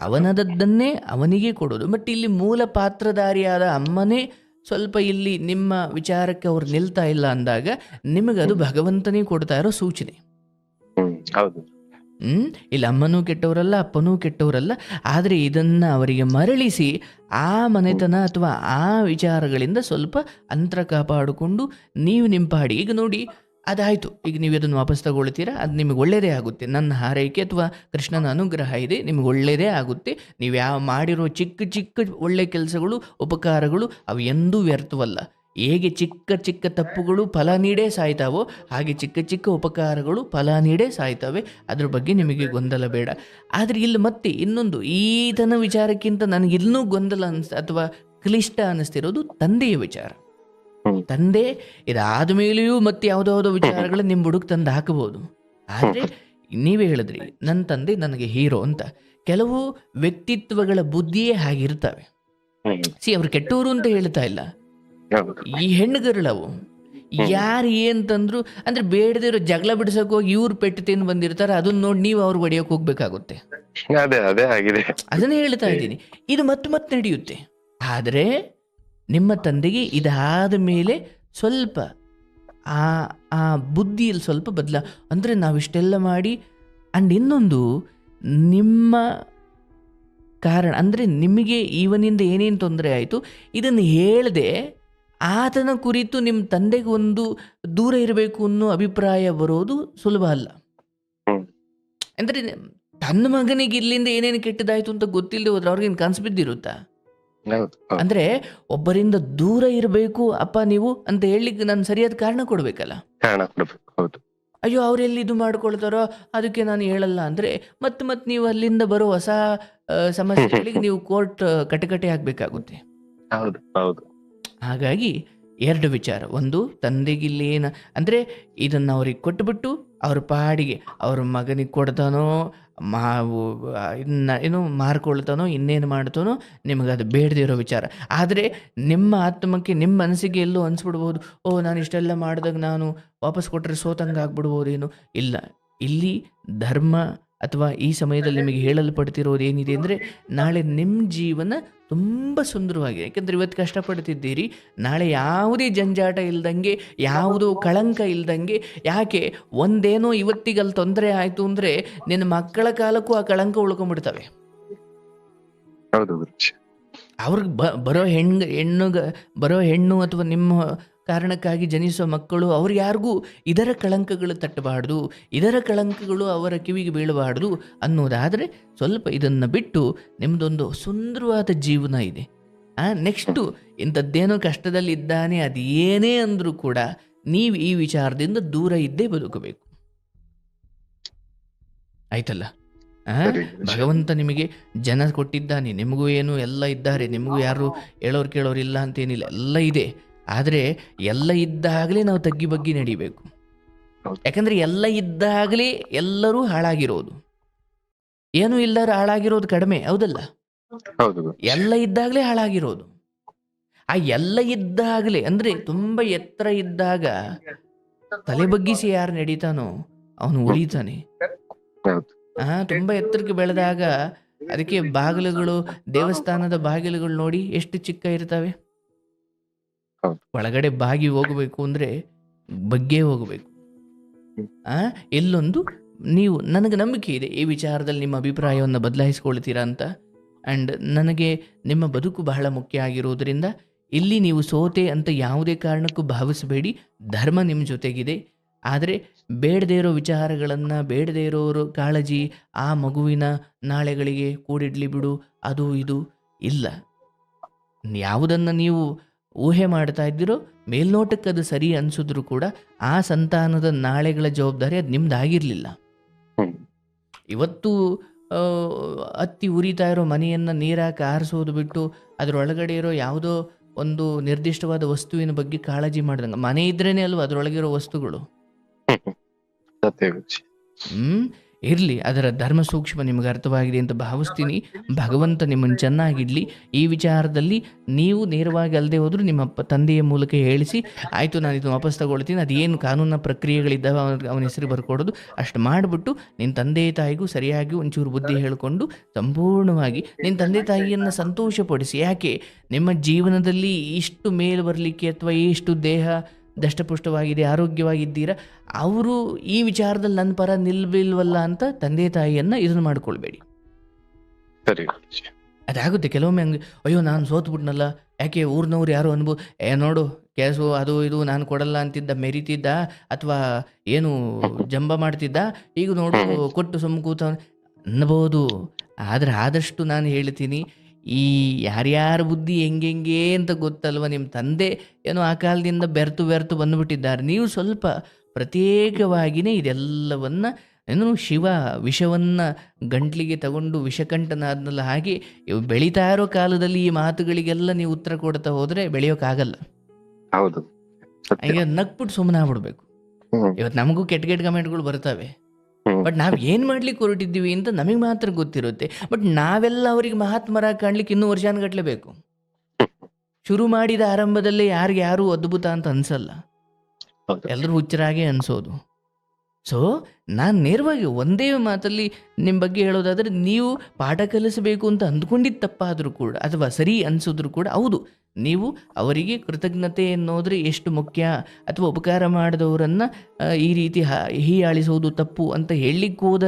ಅವನದನ್ನೇ ಅವನಿಗೆ ಕೊಡೋದು. ಬಟ್ ಇಲ್ಲಿ ಮೂಲ ಪಾತ್ರಧಾರಿಯಾದ ಅಮ್ಮನೇ ಸ್ವಲ್ಪ ಇಲ್ಲಿ ನಿಮ್ಮ ವಿಚಾರಕ್ಕೆ ಅವ್ರು ನಿಲ್ತಾ ಇಲ್ಲ ಅಂದಾಗ ನಿಮಗದು ಭಗವಂತನೇ ಕೊಡ್ತಾ ಇರೋ ಸೂಚನೆ. ಇಲ್ಲಿ ಅಮ್ಮನೂ ಕೆಟ್ಟವರಲ್ಲ, ಅಪ್ಪನೂ ಕೆಟ್ಟವರಲ್ಲ. ಆದರೆ ಇದನ್ನು ಅವರಿಗೆ ಮರಳಿಸಿ ಆ ಮನೆತನ ಅಥವಾ ಆ ವಿಚಾರಗಳಿಂದ ಸ್ವಲ್ಪ ಅಂತರ ಕಾಪಾಡಿಕೊಂಡು ನೀವು ನಿಮ್ಮ ಪಾಡಿ. ಈಗ ನೋಡಿ, ಅದಾಯಿತು, ಈಗ ನೀವು ಅದನ್ನು ವಾಪಸ್ ತಗೊಳ್ತೀರಾ, ಅದು ನಿಮಗೆ ಒಳ್ಳೆಯದೇ ಆಗುತ್ತೆ. ನನ್ನ ಹಾರೈಕೆ ಅಥವಾ ಕೃಷ್ಣನ ಅನುಗ್ರಹ ಇದೆ, ನಿಮಗೆ ಒಳ್ಳೆಯದೇ ಆಗುತ್ತೆ. ನೀವು ಯಾವ ಮಾಡಿರೋ ಚಿಕ್ಕ ಚಿಕ್ಕ ಒಳ್ಳೆ ಕೆಲಸಗಳು, ಉಪಕಾರಗಳು ಅವು ಎಂದೂ ವ್ಯರ್ಥವಲ್ಲ. ಹೇಗೆ ಚಿಕ್ಕ ಚಿಕ್ಕ ತಪ್ಪುಗಳು ಫಲ ನೀಡೇ ಸಾಯ್ತಾವೋ, ಹಾಗೆ ಚಿಕ್ಕ ಚಿಕ್ಕ ಉಪಕಾರಗಳು ಫಲ ನೀಡೇ ಸಾಯ್ತವೆ. ಅದ್ರ ಬಗ್ಗೆ ನಿಮಗೆ ಗೊಂದಲ ಬೇಡ. ಆದರೆ ಇಲ್ಲಿ ಮತ್ತೆ ಇನ್ನೊಂದು, ಈತನ ವಿಚಾರಕ್ಕಿಂತ ನನಗಿನ್ನೂ ಗೊಂದಲ ಅಥವಾ ಕ್ಲಿಷ್ಟ ಅನ್ನಿಸ್ತಿರೋದು ತಂದೆಯ ವಿಚಾರ. ತಂದೆ ಇದಾದ ಮೇಲೆಯೂ ಮತ್ತೆ ಯಾವುದಾವುದೋ ವಿಚಾರಗಳು ನಿಮ್ಮ ಬುಡಕ್ಕೆ ತಂದು ಹಾಕಬಹುದು. ಆದರೆ ನೀವೇ ಹೇಳಿದ್ರಿ, ನನ್ನ ತಂದೆ ನನಗೆ ಹೀರೋ ಅಂತ. ಕೆಲವು ವ್ಯಕ್ತಿತ್ವಗಳ ಬುದ್ಧಿಯೇ ಹಾಗಿರ್ತವೆ. ಅವ್ರು ಕೆಟ್ಟವರು ಅಂತ ಹೇಳ್ತಾ ಇಲ್ಲ, ಈ ಹೆಣ್ಣುಗರಳವು ಯಾರು ಏನ್ ತಂದ್ರು ಅಂದ್ರೆ ಬೇಡದೇ ಇರೋ ಜಗಳ ಬಿಡಿಸಕ್ ಹೋಗಿ ಇವ್ರು ಪೆಟ್ಟು ತಿಂದು ಬಂದಿರ್ತಾರೆ. ಅದನ್ನ ನೋಡಿ ನೀವು ಅವ್ರಿಗೆ ಹೊಡೆಯೋಕೆ ಹೋಗ್ಬೇಕಾಗುತ್ತೆ. ಅದನ್ನೇ ಹೇಳ್ತಾ ಇದ್ದೀನಿ. ಇದು ಮತ್ತೆ ನಡೆಯುತ್ತೆ. ಆದರೆ ನಿಮ್ಮ ತಂದೆಗೆ ಇದಾದ ಮೇಲೆ ಸ್ವಲ್ಪ ಆ ಬುದ್ಧಿಯಲ್ಲಿ ಸ್ವಲ್ಪ ಅಂದರೆ ನಾವಿಷ್ಟೆಲ್ಲ ಮಾಡಿ ಅಂಡ್ ಇನ್ನೊಂದು ನಿಮ್ಮ ಕಾರಣ ಅಂದರೆ ನಿಮಗೆ ಇವನಿಂದ ಏನೇನು ತೊಂದರೆ ಆಯಿತು ಇದನ್ನು ಹೇಳದೆ ಆತನ ಕುರಿತು ನಿಮ್ಮ ತಂದೆಗೆ ಒಂದು ದೂರ ಇರಬೇಕು ಅನ್ನೋ ಅಭಿಪ್ರಾಯ ಬರೋದು ಸುಲಭ ಅಲ್ಲ. ಅಂದರೆ ತನ್ನ ಮಗನಿಗೆ ಇಲ್ಲಿಂದ ಏನೇನು ಕೆಟ್ಟದಾಯ್ತು ಅಂತ ಗೊತ್ತಿಲ್ಲದೆ ಹೋದ್ರೆ ಅವ್ರಿಗೇನು ಕನಸು ಬಿದ್ದಿರುತ್ತಾ? ಅಂದ್ರೆ ಒಬ್ಬರಿಂದ ದೂರ ಇರಬೇಕು ಅಪ್ಪ ನೀವು ಅಂತ ಹೇಳಲಿಕ್ಕೆ ನಾನು ಸರಿಯಾದ ಕಾರಣ ಕೊಡ್ಬೇಕಲ್ಲ. ಅಯ್ಯೋ ಅವರೆಲ್ಲಿ ಇದು ಮಾಡ್ಕೊಳ್ತಾರೋ ಅದಕ್ಕೆ ನಾನು ಹೇಳಲ್ಲ ಅಂದ್ರೆ ಮತ್ತೆ ನೀವು ಅಲ್ಲಿಂದ ಬರೋ ಹೊಸ ಸಮಸ್ಯೆಗಳಿಗೆ ನೀವು ಕೋರ್ಟ್ ಕಟಕಟೆ ಆಗ್ಬೇಕಾಗುತ್ತೆ. ಹಾಗಾಗಿ ಎರಡು ವಿಚಾರ. ಒಂದು, ತಂದೆಗಿಲ್ಲೇನ ಅಂದರೆ ಇದನ್ನು ಅವ್ರಿಗೆ ಕೊಟ್ಟುಬಿಟ್ಟು ಅವ್ರ ಪಾಡಿಗೆ ಅವ್ರ ಮಗನಿಗೆ ಕೊಡ್ತಾನೋ ಏನು ಮಾರ್ಕೊಳ್ತಾನೋ ಇನ್ನೇನು ಮಾಡ್ತಾನೋ ನಿಮಗೆ ಅದು ಬೇಡದೇ ಇರೋ ವಿಚಾರ. ಆದರೆ ನಿಮ್ಮ ಆತ್ಮಕ್ಕೆ ನಿಮ್ಮ ಮನಸ್ಸಿಗೆ ಎಲ್ಲೋ ಅನಿಸ್ಬಿಡ್ಬೋದು, ನಾನು ಇಷ್ಟೆಲ್ಲ ಮಾಡಿದಾಗ ನಾನು ವಾಪಸ್ ಕೊಟ್ಟರೆ ಸೋತಂಗೆ ಆಗ್ಬಿಡ್ಬೋದೇನು. ಇಲ್ಲ, ಇಲ್ಲಿ ಧರ್ಮ ಅಥವಾ ಈ ಸಮಯದಲ್ಲಿ ನಿಮಗೆ ಹೇಳಲ್ಪಡ್ತಿರೋದು ಏನಿದೆ ಅಂದರೆ ನಾಳೆ ನಿಮ್ಮ ಜೀವನ ತುಂಬ ಸುಂದರವಾಗಿದೆ. ಯಾಕೆಂದರೆ ಇವತ್ತು ಕಷ್ಟಪಡ್ತಿದ್ದೀರಿ, ನಾಳೆ ಯಾವುದೇ ಜಂಜಾಟ ಇಲ್ದಂಗೆ, ಯಾವುದೋ ಕಳಂಕ ಇಲ್ದಂಗೆ. ಯಾಕೆ ಒಂದೇನೋ ಇವತ್ತಿಗಲ್ಲಿ ತೊಂದರೆ ಆಯಿತು ಅಂದರೆ ನಿನ್ನ ಮಕ್ಕಳ ಕಾಲಕ್ಕೂ ಆ ಕಳಂಕ ಉಳ್ಕೊಂಡ್ಬಿಡ್ತವೆ. ಅವ್ರಿಗೆ ಬರೋ ಹೆಣ್ಣು ಅಥವಾ ನಿಮ್ಮ ಕಾರಣಕ್ಕಾಗಿ ಜನಿಸುವ ಮಕ್ಕಳು ಅವ್ರು ಯಾರಿಗೂ ಇದರ ಕಳಂಕಗಳು ತಟ್ಟಬಾರ್ದು, ಇದರ ಕಳಂಕಗಳು ಅವರ ಕಿವಿಗೆ ಬೀಳಬಾರ್ದು ಅನ್ನೋದಾದರೆ ಸ್ವಲ್ಪ ಇದನ್ನು ಬಿಟ್ಟು ನಿಮ್ಮದೊಂದು ಸುಂದರವಾದ ಜೀವನ ಇದೆ. ನೆಕ್ಸ್ಟು ಇಂಥದ್ದೇನೋ ಕಷ್ಟದಲ್ಲಿ ಇದ್ದಾನೆ ಅದು ಏನೇ ಅಂದರೂ ಕೂಡ ನೀವು ಈ ವಿಚಾರದಿಂದ ದೂರ ಇದ್ದೇ ಬದುಕಬೇಕು. ಆಯ್ತಲ್ಲ? ಭಗವಂತ ನಿಮಗೆ ಜನ ಕೊಟ್ಟಿದ್ದಾನೆ, ನಿಮಗೂ ಏನು ಎಲ್ಲ ಇದ್ದಾರೆ, ನಿಮಗೂ ಯಾರು ಹೇಳೋರು ಕೇಳೋರು ಇಲ್ಲ ಅಂತೇನಿಲ್ಲ, ಎಲ್ಲ ಇದೆ. ಆದರೆ ಎಲ್ಲ ಇದ್ದಾಗಲೇ ನಾವು ತಗ್ಗಿ ಬಗ್ಗಿ ನಡಿಬೇಕು. ಯಾಕಂದರೆ ಎಲ್ಲ ಇದ್ದಾಗಲೇ ಎಲ್ಲರೂ ಹಾಳಾಗಿರೋದು, ಏನೂ ಇಲ್ಲರೂ ಹಾಳಾಗಿರೋದು ಕಡಿಮೆ, ಹೌದಲ್ಲ? ಎಲ್ಲ ಇದ್ದಾಗಲೇ ಹಾಳಾಗಿರೋದು. ಆ ಎಲ್ಲ ಇದ್ದಾಗಲೇ ಅಂದರೆ ತುಂಬ ಎತ್ತರ ಇದ್ದಾಗ ತಲೆ ಬಗ್ಗಿಸಿ ಯಾರು ನಡೀತಾನೋ ಅವನು ಉಳಿತಾನೆ. ತುಂಬ ಎತ್ತರಕ್ಕೆ ಬೆಳೆದಾಗ ಅದಕ್ಕೆ ಬಾಗಿಲುಗಳು, ದೇವಸ್ಥಾನದ ಬಾಗಿಲುಗಳು ನೋಡಿ ಎಷ್ಟು ಚಿಕ್ಕ ಇರ್ತವೆ. ಒಳಗಡೆ ಬಾಗಿ ಹೋಗಬೇಕು ಅಂದರೆ ಬಗ್ಗೇ ಹೋಗಬೇಕು. ಎಲ್ಲೊಂದು ನೀವು, ನನಗೆ ನಂಬಿಕೆ ಇದೆ ಈ ವಿಚಾರದಲ್ಲಿ ನಿಮ್ಮ ಅಭಿಪ್ರಾಯವನ್ನು ಬದಲಾಯಿಸ್ಕೊಳ್ತೀರಾ ಅಂತ. ಆ್ಯಂಡ್ ನನಗೆ ನಿಮ್ಮ ಬದುಕು ಬಹಳ ಮುಖ್ಯ ಆಗಿರೋದ್ರಿಂದ ಇಲ್ಲಿ ನೀವು ಸೋತೆ ಅಂತ ಯಾವುದೇ ಕಾರಣಕ್ಕೂ ಭಾವಿಸಬೇಡಿ. ಧರ್ಮ ನಿಮ್ಮ ಜೊತೆಗಿದೆ. ಆದರೆ ಬೇಡದೇ ಇರೋ ವಿಚಾರಗಳನ್ನು, ಬೇಡದೇ ಇರೋರು ಕಾಳಜಿ, ಆ ಮಗುವಿನ ನಾಳೆಗಳಿಗೆ ಕೂಡಿಡ್ಲಿ ಬಿಡು, ಅದು ಇದು ಇಲ್ಲ. ಯಾವುದನ್ನು ನೀವು ಊಹೆ ಮಾಡ್ತಾ ಇದ್ದೀರೋ ಮೇಲ್ನೋಟಕ್ಕೆ ಅದು ಸರಿ ಅನಿಸಿದ್ರು ಕೂಡ ಆ ಸಂತಾನದ ನಾಳೆಗಳ ಜವಾಬ್ದಾರಿ ಅದು ನಿಮ್ದಾಗಿರಲಿಲ್ಲ. ಇವತ್ತು ಹತ್ತಿ ಉರಿತಾ ಇರೋ ಮನೆಯನ್ನು ನೀರಾಕಿ ಆರಿಸೋದು ಬಿಟ್ಟು ಅದರೊಳಗಡೆ ಇರೋ ಯಾವುದೋ ಒಂದು ನಿರ್ದಿಷ್ಟವಾದ ವಸ್ತುವಿನ ಬಗ್ಗೆ ಕಾಳಜಿ ಮಾಡ್ದಂಗೆ, ಮನೆ ಇದ್ರೇನೆ ಅಲ್ವ ಅದರೊಳಗಿರೋ ವಸ್ತುಗಳು. ಇರಲಿ, ಅದರ ಧರ್ಮ ಸೂಕ್ಷ್ಮ ನಿಮಗೆ ಅರ್ಥವಾಗಿದೆ ಅಂತ ಭಾವಿಸ್ತೀನಿ. ಭಗವಂತ ನಿಮ್ಮನ್ನು ಚೆನ್ನಾಗಿಡಲಿ. ಈ ವಿಚಾರದಲ್ಲಿ ನೀವು ನೇರವಾಗಿ ಅಲ್ಲದೆ ಹೋದರೂ ನಿಮ್ಮ ತಂದೆಯ ಮೂಲಕ ಹೇಳಿಸಿ, ಆಯಿತು ನಾನು ಇದನ್ನು ವಾಪಸ್ ತಗೊಳ್ತೀನಿ, ಅದೇನು ಕಾನೂನಿನ ಪ್ರಕ್ರಿಯೆಗಳಿದ್ದಾವೆ ಅವನ ಹೆಸರು ಬರ್ಕೊಡೋದು ಅಷ್ಟು ಮಾಡಿಬಿಟ್ಟು ನಿನ್ನ ತಂದೆ ತಾಯಿಗೂ ಸರಿಯಾಗಿ ಒಂಚೂರು ಬುದ್ಧಿ ಹೇಳಿಕೊಂಡು ಸಂಪೂರ್ಣವಾಗಿ ನಿನ್ನ ತಂದೆ ತಾಯಿಯನ್ನು ಸಂತೋಷಪಡಿಸಿ. ಯಾಕೆ ನಿಮ್ಮ ಜೀವನದಲ್ಲಿ ಇಷ್ಟು ಮೇಲೆ ಬರಲಿಕ್ಕೆ ಅಥವಾ ಇಷ್ಟು ದೇಹ ದಷ್ಟಪುಷ್ಟವಾಗಿದೆ, ಆರೋಗ್ಯವಾಗಿದ್ದೀರಾ, ಅವರು ಈ ವಿಚಾರದಲ್ಲಿ ನನ್ನ ಪರ ನಿಲ್ಬಿಲ್ವಲ್ಲ ಅಂತ ತಂದೆ ತಾಯಿಯನ್ನು ಇದನ್ನು ಮಾಡ್ಕೊಳ್ಬೇಡಿ. ಸರಿ. ಅದಾಗುತ್ತೆ ಕೆಲವೊಮ್ಮೆ ಹಂಗೆ, ಅಯ್ಯೋ ನಾನು ಸೋತ್ಬಿಟ್ನಲ್ಲ, ಯಾಕೆ ಊರಿನವ್ರು ಯಾರು ಅನ್ಬೋದು, ನೋಡು ಕೆಲಸು ಅದು ಇದು ನಾನು ಕೊಡಲ್ಲ ಅಂತಿದ್ದ, ಮೆರಿತಿದ್ದ ಅಥವಾ ಏನು ಜಂಬ ಮಾಡ್ತಿದ್ದ, ಈಗ ನೋಡು ಕೊಟ್ಟು ಸುಮ್ಮ ಕೂತ ಅನ್ಬೋದು. ಆದರೆ ಆದಷ್ಟು ನಾನು ಹೇಳ್ತೀನಿ, ಈ ಯಾರ್ಯಾರ ಬುದ್ಧಿ ಹೆಂಗೆ ಅಂತ ಗೊತ್ತಲ್ವ. ನಿಮ್ಮ ತಂದೆ ಏನೋ ಆ ಕಾಲದಿಂದ ಬೆರ್ತು ಬಂದುಬಿಟ್ಟಿದ್ದಾರೆ. ನೀವು ಸ್ವಲ್ಪ ಪ್ರತ್ಯೇಕವಾಗಿಯೇ ಇದೆಲ್ಲವನ್ನು ಏನು ಶಿವ ವಿಷವನ್ನು ಗಂಟ್ಲಿಗೆ ತಗೊಂಡು ವಿಷಕಂಠನಾದ್ನಲ್ಲ, ಹಾಗೆ ಇವು ಬೆಳೀತಾ ಇರೋ ಕಾಲದಲ್ಲಿ ಈ ಮಾತುಗಳಿಗೆಲ್ಲ ನೀವು ಉತ್ತರ ಕೊಡ್ತಾ ಹೋದರೆ ಬೆಳೆಯೋಕ್ಕಾಗಲ್ಲ. ಹೌದು, ಈಗ ನಕ್ಬಿಟ್ಟು ಸುಮ್ಮನೆ ಆಗ್ಬಿಡ್ಬೇಕು. ಇವತ್ತು ನಮಗೂ ಕೆಟ್ಟ ಕಮೆಂಟ್ಗಳು ಬರ್ತವೆ, ಬಟ್ ನಾವು ಏನು ಮಾಡ್ಲಿಕ್ಕೆ ಹೊರಟಿದ್ದೀವಿ ಅಂತ ನಮಗೆ ಮಾತ್ರ ಗೊತ್ತಿರುತ್ತೆ. ಬಟ್ ನಾವೆಲ್ಲ ಅವರಿಗೆ ಮಹಾತ್ಮರಾಗಿ ಕಾಣ್ಲಿಕ್ಕೆ ಇನ್ನೂ ವರ್ಷಾನುಗಟ್ಲೆ ಬೇಕು. ಶುರು ಮಾಡಿದ ಆರಂಭದಲ್ಲೇ ಯಾರು ಅದ್ಭುತ ಅಂತ ಅನ್ಸಲ್ಲ, ಎಲ್ಲರೂ ಹುಚ್ಚರಾಗೆ ಅನ್ಸೋದು. ಸೊ ನಾನು ನೇರವಾಗಿ ಒಂದೇ ಮಾತಲ್ಲಿ ನಿಮ್ಮ ಬಗ್ಗೆ ಹೇಳೋದಾದರೆ, ನೀವು ಪಾಠ ಕಲಿಸಬೇಕು ಅಂತ ಅಂದ್ಕೊಂಡಿದ್ದು ತಪ್ಪಾದರೂ ಕೂಡ ಅಥವಾ ಸರಿ ಅನಿಸಿದ್ರು ಕೂಡ, ಹೌದು ನೀವು ಅವರಿಗೆ ಕೃತಜ್ಞತೆ ಎನ್ನೋದ್ರೆ ಎಷ್ಟು ಮುಖ್ಯ, ಅಥವಾ ಉಪಕಾರ ಮಾಡಿದವರನ್ನು ಈ ರೀತಿ ಹೀಯಾಳಿಸೋದು ತಪ್ಪು ಅಂತ ಹೇಳಲಿಕ್ಕೆ ಹೋದ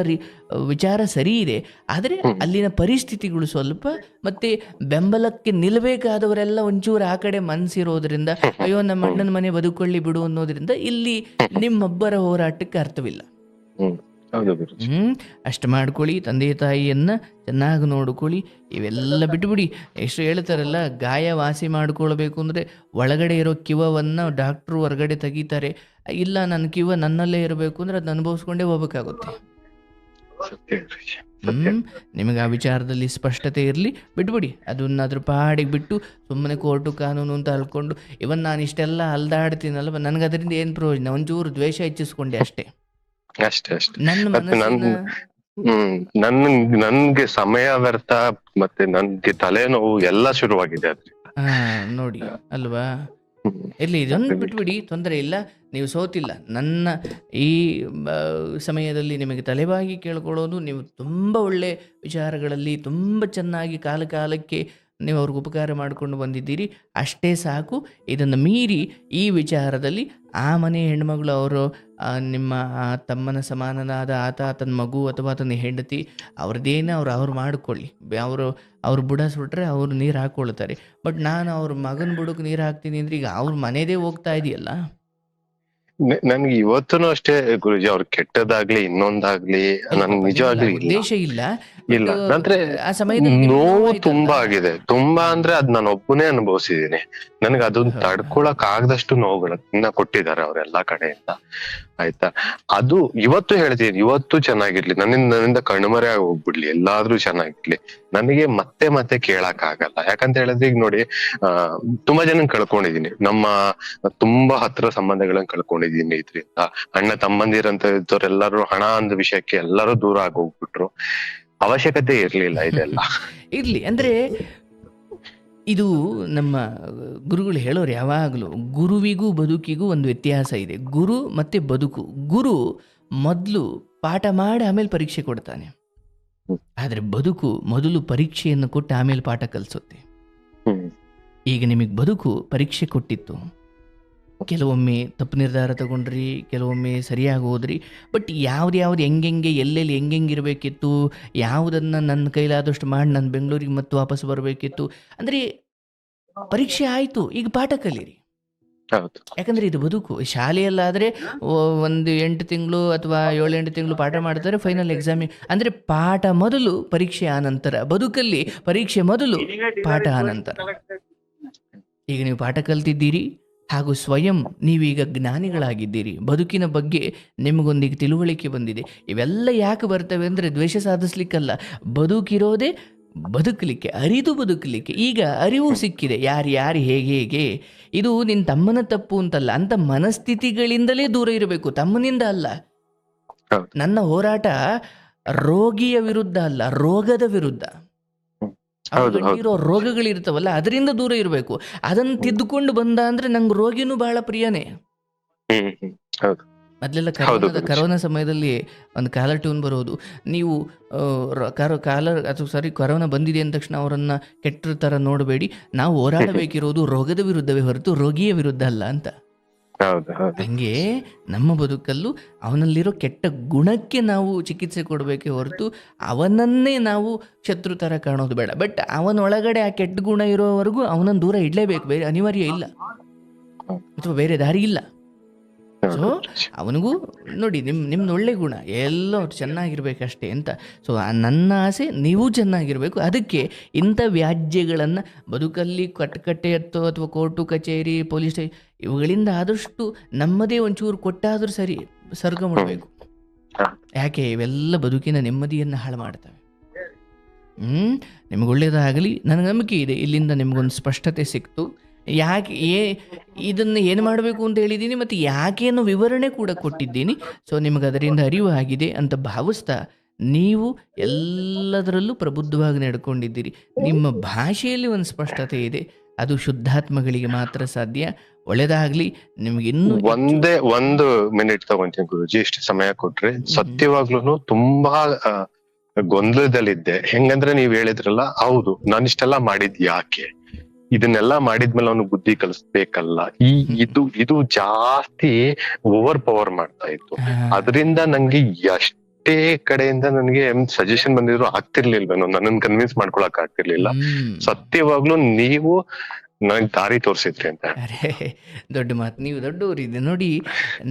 ವಿಚಾರ ಸರಿ ಇದೆ. ಆದರೆ ಅಲ್ಲಿನ ಪರಿಸ್ಥಿತಿಗಳು ಸ್ವಲ್ಪ, ಮತ್ತು ಬೆಂಬಲಕ್ಕೆ ನಿಲ್ಲಬೇಕಾದವರೆಲ್ಲ ಒಂಚೂರು ಆ ಕಡೆ ಮನಸ್ಸಿರೋದ್ರಿಂದ, ಅಯ್ಯೋ ನಮ್ಮ ಅಣ್ಣನ ಮನೆ ಬದುಕೊಳ್ಳಿ ಬಿಡು ಅನ್ನೋದ್ರಿಂದ ಇಲ್ಲಿ ನಿಮ್ಮೊಬ್ಬರ ಹೋರಾಟಕ್ಕೆ ಅರ್ಥವಿಲ್ಲ. ಅಷ್ಟು ಮಾಡ್ಕೊಳ್ಳಿ. ತಂದೆ ತಾಯಿಯನ್ನು ಚೆನ್ನಾಗಿ ನೋಡ್ಕೊಳ್ಳಿ. ಇವೆಲ್ಲ ಬಿಟ್ಬಿಡಿ. ಎಷ್ಟು ಹೇಳ್ತಾರಲ್ಲ, ಗಾಯ ವಾಸಿ ಮಾಡ್ಕೊಳ್ಬೇಕು ಅಂದರೆ ಒಳಗಡೆ ಇರೋ ಕಿವವನ್ನು ಡಾಕ್ಟ್ರು ಹೊರಗಡೆ ತೆಗಿತಾರೆ. ಇಲ್ಲ ನನ್ನ ಕಿವ ನನ್ನಲ್ಲೇ ಇರಬೇಕು ಅಂದರೆ ಅದನ್ನ ಅನುಭವಿಸ್ಕೊಂಡೇ ಹೋಗ್ಬೇಕಾಗುತ್ತೆ. ನಿಮಗೆ ಆ ವಿಚಾರದಲ್ಲಿ ಸ್ಪಷ್ಟತೆ ಇರಲಿ, ಬಿಟ್ಬಿಡಿ ಅದನ್ನ ಅದ್ರ ಪಾಡಿಗೆ ಬಿಟ್ಟು ಸುಮ್ಮನೆ ಕೋರ್ಟು ಕಾನೂನು ಅಂತ ಅಲ್ಕೊಂಡು, ಇವನ್ ನಾನು ಇಷ್ಟೆಲ್ಲ ಅಲ್ದಾಡ್ತೀನಲ್ವ, ನನಗೆ ಅದರಿಂದ ಏನು ಪ್ರಯೋಜನ, ಒಂಚೂರು ದ್ವೇಷ ಹೆಚ್ಚಿಸ್ಕೊಂಡೆ ಅಷ್ಟೇ. ನನ್ಗೆ ಸಮಯ ವ್ಯರ್ಥ ಮತ್ತೆ ನನ್ಗೆ ತಲೆನೋವು ಎಲ್ಲ ಶುರುವಾಗಿದೆ ನೋಡಿ ಅಲ್ವಾ. ಇರ್ಲಿ, ಇದೊಂದು ಬಿಟ್ಬಿಡಿ, ತೊಂದರೆ ಇಲ್ಲ, ನೀವು ಸೋತಿಲ್ಲ. ನನ್ನ ಈ ಸಮಯದಲ್ಲಿ ನಿಮಗೆ ತಲೆಬಾಗಿ ಕೇಳ್ಕೊಳ್ಳೋದು, ನೀವು ತುಂಬ ಒಳ್ಳೆ ವಿಚಾರಗಳಲ್ಲಿ ತುಂಬ ಚೆನ್ನಾಗಿ ಕಾಲಕ್ಕೆ ನೀವು ಅವ್ರಿಗೆ ಉಪಕಾರ ಮಾಡಿಕೊಂಡು ಬಂದಿದ್ದೀರಿ, ಅಷ್ಟೇ ಸಾಕು. ಇದನ್ನು ಮೀರಿ ಈ ವಿಚಾರದಲ್ಲಿ ಆ ಮನೆ ಹೆಣ್ಮಗಳು ಅವರು ನಿಮ್ಮ ತಮ್ಮನ ಸಮಾನನಾದ ಆತನ ಮಗು ಅಥವಾ ಆತನ ಹೆಂಡತಿ ಅವ್ರದ್ದೇನೇ ಅವ್ರು ಮಾಡಿಕೊಳ್ಳಿ. ಅವ್ರು ಬುಡ ಸುಟ್ರೆ ಅವ್ರು ನೀರು ಹಾಕ್ಕೊಳ್ತಾರೆ. ಬಟ್ ನಾನು ಅವ್ರ ಮಗನ ಬುಡಕ್ಕೆ ನೀರು ಹಾಕ್ತೀನಿ ಅಂದ್ರೆ ಈಗ ಅವ್ರ ಮನೆದೇ ಹೋಗ್ತಾ ಇದೆಯಲ್ಲ. ನನ್ಗೆ ಇವತ್ತೂ ಅಷ್ಟೇ ಗುರುಜಿ, ಅವ್ರು ಕೆಟ್ಟದಾಗ್ಲಿ ಇನ್ನೊಂದಾಗ್ಲಿ ನನ್ಗೆ ನಿಜವಾಗ್ಲಿ ಉದ್ದೇಶ ಇಲ್ಲ. ಅಂದ್ರೆ ನೋವು ತುಂಬಾ ಆಗಿದೆ, ತುಂಬಾ ಅಂದ್ರೆ ಅದ್ ನಾನು ಒಬ್ಬನೇ ಅನುಭವಿಸಿದೀನಿ. ನನ್ಗೆ ಅದನ್ನ ತಡ್ಕೊಳಕ್ ಆಗದಷ್ಟು ನೋವುಗಳನ್ನ ಕೊಟ್ಟಿದ್ದಾರೆ ಅವ್ರೆಲ್ಲಾ ಕಡೆಯಿಂದ. ಆಯ್ತಾ, ಅದು ಇವತ್ತು ಹೇಳ್ತೀನಿ, ಇವತ್ತು ಚೆನ್ನಾಗಿರ್ಲಿ, ನನ್ನಿಂದ ಕಣ್ಮರೆ ಆಗಿ ಹೋಗ್ಬಿಡ್ಲಿ, ಎಲ್ಲಾದ್ರೂ ಚೆನ್ನಾಗಿರ್ಲಿ, ನನಗೆ ಮತ್ತೆ ಕೇಳಕ್ ಆಗಲ್ಲ. ಯಾಕಂತ ಹೇಳಿದ್ರೆ ಈಗ ನೋಡಿ, ತುಂಬಾ ಜನ ಕಳ್ಕೊಂಡಿದೀನಿ, ನಮ್ಮ ತುಂಬಾ ಹತ್ರ ಸಂಬಂಧಗಳನ್ನ ಕಳ್ಕೊಂಡಿದೀನಿ ಇದ್ರಿಂದ. ಅಣ್ಣ ತಮ್ಮಂದಿರಂತ ಇದ್ದವ್ರೆಲ್ಲರೂ ಹಣ ಅಂದ ವಿಷಯಕ್ಕೆ ಎಲ್ಲರೂ ದೂರ ಆಗಿ ಹೋಗ್ಬಿಟ್ರು. ಅವಶ್ಯಕತೆ ಇರ್ಲಿಲ್ಲ ಇದೆಲ್ಲ. ಇರ್ಲಿ ಅಂದ್ರೆ ಇದು ನಮ್ಮ ಗುರುಗಳು ಹೇಳೋರು ಯಾವಾಗಲೂ, ಗುರುವಿಗೂ ಬದುಕಿಗೂ ಒಂದು ವ್ಯತ್ಯಾಸ ಇದೆ. ಗುರು ಮತ್ತೆ ಬದುಕು. ಗುರು ಮೊದಲು ಪಾಠ ಮಾಡಿ ಆಮೇಲೆ ಪರೀಕ್ಷೆ ಕೊಡ್ತಾನೆ, ಆದರೆ ಬದುಕು ಮೊದಲು ಪರೀಕ್ಷೆಯನ್ನು ಕೊಟ್ಟು ಆಮೇಲೆ ಪಾಠ ಕಲಿಸುತ್ತೆ. ಈಗ ನಿಮಗೆ ಬದುಕು ಪರೀಕ್ಷೆ ಕೊಟ್ಟಿತ್ತು. ಕೆಲವೊಮ್ಮೆ ತಪ್ಪು ನಿರ್ಧಾರ ತಗೊಂಡ್ರಿ, ಕೆಲವೊಮ್ಮೆ ಸರಿಯಾಗಿ ಹೋದ್ರಿ. ಬಟ್ ಯಾವ್ದು ಹೆಂಗೆ ಎಲ್ಲೆಲ್ಲಿ ಹೆಂಗಿರಬೇಕಿತ್ತು, ಯಾವುದನ್ನು ನನ್ನ ಕೈಲಾದಷ್ಟು ಮಾಡಿ ನಾನು ಬೆಂಗಳೂರಿಗೆ ಮತ್ತೆ ವಾಪಸ್ ಬರಬೇಕಿತ್ತು. ಅಂದರೆ ಪರೀಕ್ಷೆ ಆಯಿತು, ಈಗ ಪಾಠ ಕಲೀರಿ. ಯಾಕಂದರೆ ಇದು ಬದುಕು. ಶಾಲೆಯಲ್ಲಾದರೆ ಒಂದು 8 ತಿಂಗಳು ಅಥವಾ 7-8 ತಿಂಗಳು ಪಾಠ ಮಾಡ್ತಾರೆ, ಫೈನಲ್ ಎಕ್ಸಾಮಿಗೆ. ಅಂದರೆ ಪಾಠ ಮೊದಲು, ಪರೀಕ್ಷೆ ಆನಂತರ. ಬದುಕಲ್ಲಿ ಪರೀಕ್ಷೆ ಮೊದಲು, ಪಾಠ ಆನಂತರ. ಈಗ ನೀವು ಪಾಠ ಕಲ್ತಿದ್ದೀರಿ, ಹಾಗೂ ಸ್ವಯಂ ನೀವೀಗ ಜ್ಞಾನಿಗಳಾಗಿದ್ದೀರಿ. ಬದುಕಿನ ಬಗ್ಗೆ ನಿಮಗೊಂದಿಗೆ ತಿಳುವಳಿಕೆ ಬಂದಿದೆ. ಇವೆಲ್ಲ ಯಾಕೆ ಬರ್ತವೆ ಅಂದರೆ ದ್ವೇಷ ಸಾಧಿಸ್ಲಿಕ್ಕಲ್ಲ, ಬದುಕಿರೋದೇ ಬದುಕಲಿಕ್ಕೆ, ಅರಿದು ಬದುಕಲಿಕ್ಕೆ. ಈಗ ಅರಿವು ಸಿಕ್ಕಿದೆ, ಯಾರು ಹೇಗೆ. ಇದು ನಿನ್ನ ತಮ್ಮನ ತಪ್ಪು ಅಂತಲ್ಲ, ಅಂತ ಮನಸ್ಥಿತಿಗಳಿಂದಲೇ ದೂರ ಇರಬೇಕು, ತಮ್ಮನಿಂದ ಅಲ್ಲ. ನನ್ನ ಹೋರಾಟ ರೋಗಿಯ ವಿರುದ್ಧ ಅಲ್ಲ, ರೋಗದ ವಿರುದ್ಧ. ಇರೋ ರೋಗಗಳಿರ್ತಾವಲ್ಲ, ಅದರಿಂದ ದೂರ ಇರಬೇಕು. ಅದನ್ನು ತಿದ್ದುಕೊಂಡು ಬಂದ ಅಂದ್ರೆ ನಂಗೆ ರೋಗಿನೂ ಬಹಳ ಪ್ರಿಯನೇ. ಮೊದಲೆಲ್ಲ ಕರೋನಾ ಸಮಯದಲ್ಲಿ ಒಂದು ಕಾಲರ್ ಟ್ಯೂನ್ ಬರೋದು, ನೀವು ಕರೋನಾ ಬಂದಿದೆ ಅಂದ ತಕ್ಷಣ ಅವರನ್ನ ಕೆಟ್ಟ ಥರ ನೋಡಬೇಡಿ, ನಾವು ಹೋರಾಡಬೇಕಿರೋದು ರೋಗದ ವಿರುದ್ಧವೇ ಹೊರತು ರೋಗಿಯ ವಿರುದ್ಧ ಅಲ್ಲ ಅಂತ. ಹೌದು ಹೌದು. ಹಂಗೆ ನಮ್ಮ ಬದುಕಲ್ಲೂ ಅವನಲ್ಲಿರೋ ಕೆಟ್ಟ ಗುಣಕ್ಕೆ ನಾವು ಚಿಕಿತ್ಸೆ ಕೊಡಬೇಕೇ ಹೊರತು ಅವನನ್ನೇ ನಾವು ಶತ್ರು ಥರ ಕಾಣೋದು ಬೇಡ. ಬಟ್ ಅವನೊಳಗಡೆ ಆ ಕೆಟ್ಟ ಗುಣ ಇರೋವರೆಗೂ ಅವನನ್ನು ದೂರ ಇಡಲೇಬೇಕು, ಬೇರೆ ಅನಿವಾರ್ಯ ಇಲ್ಲ ಅಥವಾ ಬೇರೆ ದಾರಿ ಇಲ್ಲ. ಸೊ ಅವನಿಗೂ ನೋಡಿ ನಿಮ್ದು ಒಳ್ಳೆ ಗುಣ ಎಲ್ಲ ಚೆನ್ನಾಗಿರ್ಬೇಕಷ್ಟೇ ಅಂತ. ಸೊ ನನ್ನ ಆಸೆ ನೀವು ಚೆನ್ನಾಗಿರಬೇಕು. ಅದಕ್ಕೆ ಇಂಥ ವ್ಯಾಜ್ಯಗಳನ್ನು ಬದುಕಲ್ಲಿ ಕಟ್ಟೆ ಎತ್ತೋ ಅಥವಾ ಕೋರ್ಟು ಕಚೇರಿ ಪೊಲೀಸ್ ಇವುಗಳಿಂದ ಆದಷ್ಟು ನಮ್ಮದೇ ಒಂಚೂರು ಕೊಟ್ಟಾದರೂ ಸರಿ ಸ್ವರ್ಗ ಮಾಡಬೇಕು. ಯಾಕೆ ಇವೆಲ್ಲ ಬದುಕಿನ ನೆಮ್ಮದಿಯನ್ನು ಹಾಳು ಮಾಡ್ತವೆ. ನಿಮ್ಗೆ ಒಳ್ಳೇದಾಗಲಿ. ನನಗೆ ನಂಬಿಕೆ ಇದೆ ಇಲ್ಲಿಂದ ನಿಮಗೊಂದು ಸ್ಪಷ್ಟತೆ ಸಿಕ್ತು. ಯಾಕೆ ಇದನ್ನು ಏನು ಮಾಡಬೇಕು ಅಂತ ಹೇಳಿದ್ದೀನಿ ಮತ್ತು ಯಾಕೇನೋ ವಿವರಣೆ ಕೂಡ ಕೊಟ್ಟಿದ್ದೀನಿ. ಸೊ ನಿಮಗೆ ಅದರಿಂದ ಅರಿವು ಆಗಿದೆ ಅಂತ ಭಾವಿಸ್ತಾ ನೀವು ಎಲ್ಲದರಲ್ಲೂ ಪ್ರಬುದ್ಧವಾಗಿ ನಡ್ಕೊಂಡಿದ್ದೀರಿ. ನಿಮ್ಮ ಭಾಷೆಯಲ್ಲಿ ಒಂದು ಸ್ಪಷ್ಟತೆ ಇದೆ, ಅದು ಶುದ್ಧಾತ್ಮಗಳಿಗೆ ಮಾತ್ರ ಸಾಧ್ಯ. ಒಳ್ಳೆದಾಗ್ಲಿ ನಿಮ್ಗೆ. ಇನ್ನೂ ಒಂದು ಮಿನಿಟ್ ತಗೊಂತೀನಿ ಗುರುಜಿ, ಇಷ್ಟು ಸಮಯ ಕೊಟ್ರೆ. ಸತ್ಯವಾಗ್ಲೂ ತುಂಬಾ ಗೊಂದಲದಲ್ಲಿದ್ದೆ. ಹೆಂಗಂದ್ರೆ ನೀವ್ ಹೇಳಿದ್ರಲ್ಲ, ಹೌದು ನಾನಿಷ್ಟೆಲ್ಲ ಮಾಡಿದ್ ಯಾಕೆ, ಇದನ್ನೆಲ್ಲ ಮಾಡಿದ್ಮೇಲೆ ಅವನು ಬುದ್ಧಿ ಕಲಿಸ್ಬೇಕಲ್ಲ, ಇದು ಜಾಸ್ತಿ ಓವರ್ ಪವರ್ ಮಾಡ್ತಾ ಇತ್ತು. ಅದರಿಂದ ನಂಗೆ ಎಷ್ಟೇ ಕಡೆಯಿಂದ ನನಗೆ ಸಜೆಷನ್ ಬಂದಿದ್ರು ಆಗ್ತಿರ್ಲಿಲ್ವೇನೋ, ನನ್ನನ್ನು ಕನ್ವಿನ್ಸ್ ಮಾಡ್ಕೊಳಕ್ ಆಗ್ತಿರ್ಲಿಲ್ಲ. ಸತ್ಯವಾಗ್ಲೂ ನೀವು ನನಗೆ ದಾರಿ ತೋರಿಸಿದ್ರಿ ಅಂತ. ಅರೆ ದೊಡ್ಡ ಮಾತು, ನೀವು ದೊಡ್ಡವರಿದೆ ನೋಡಿ.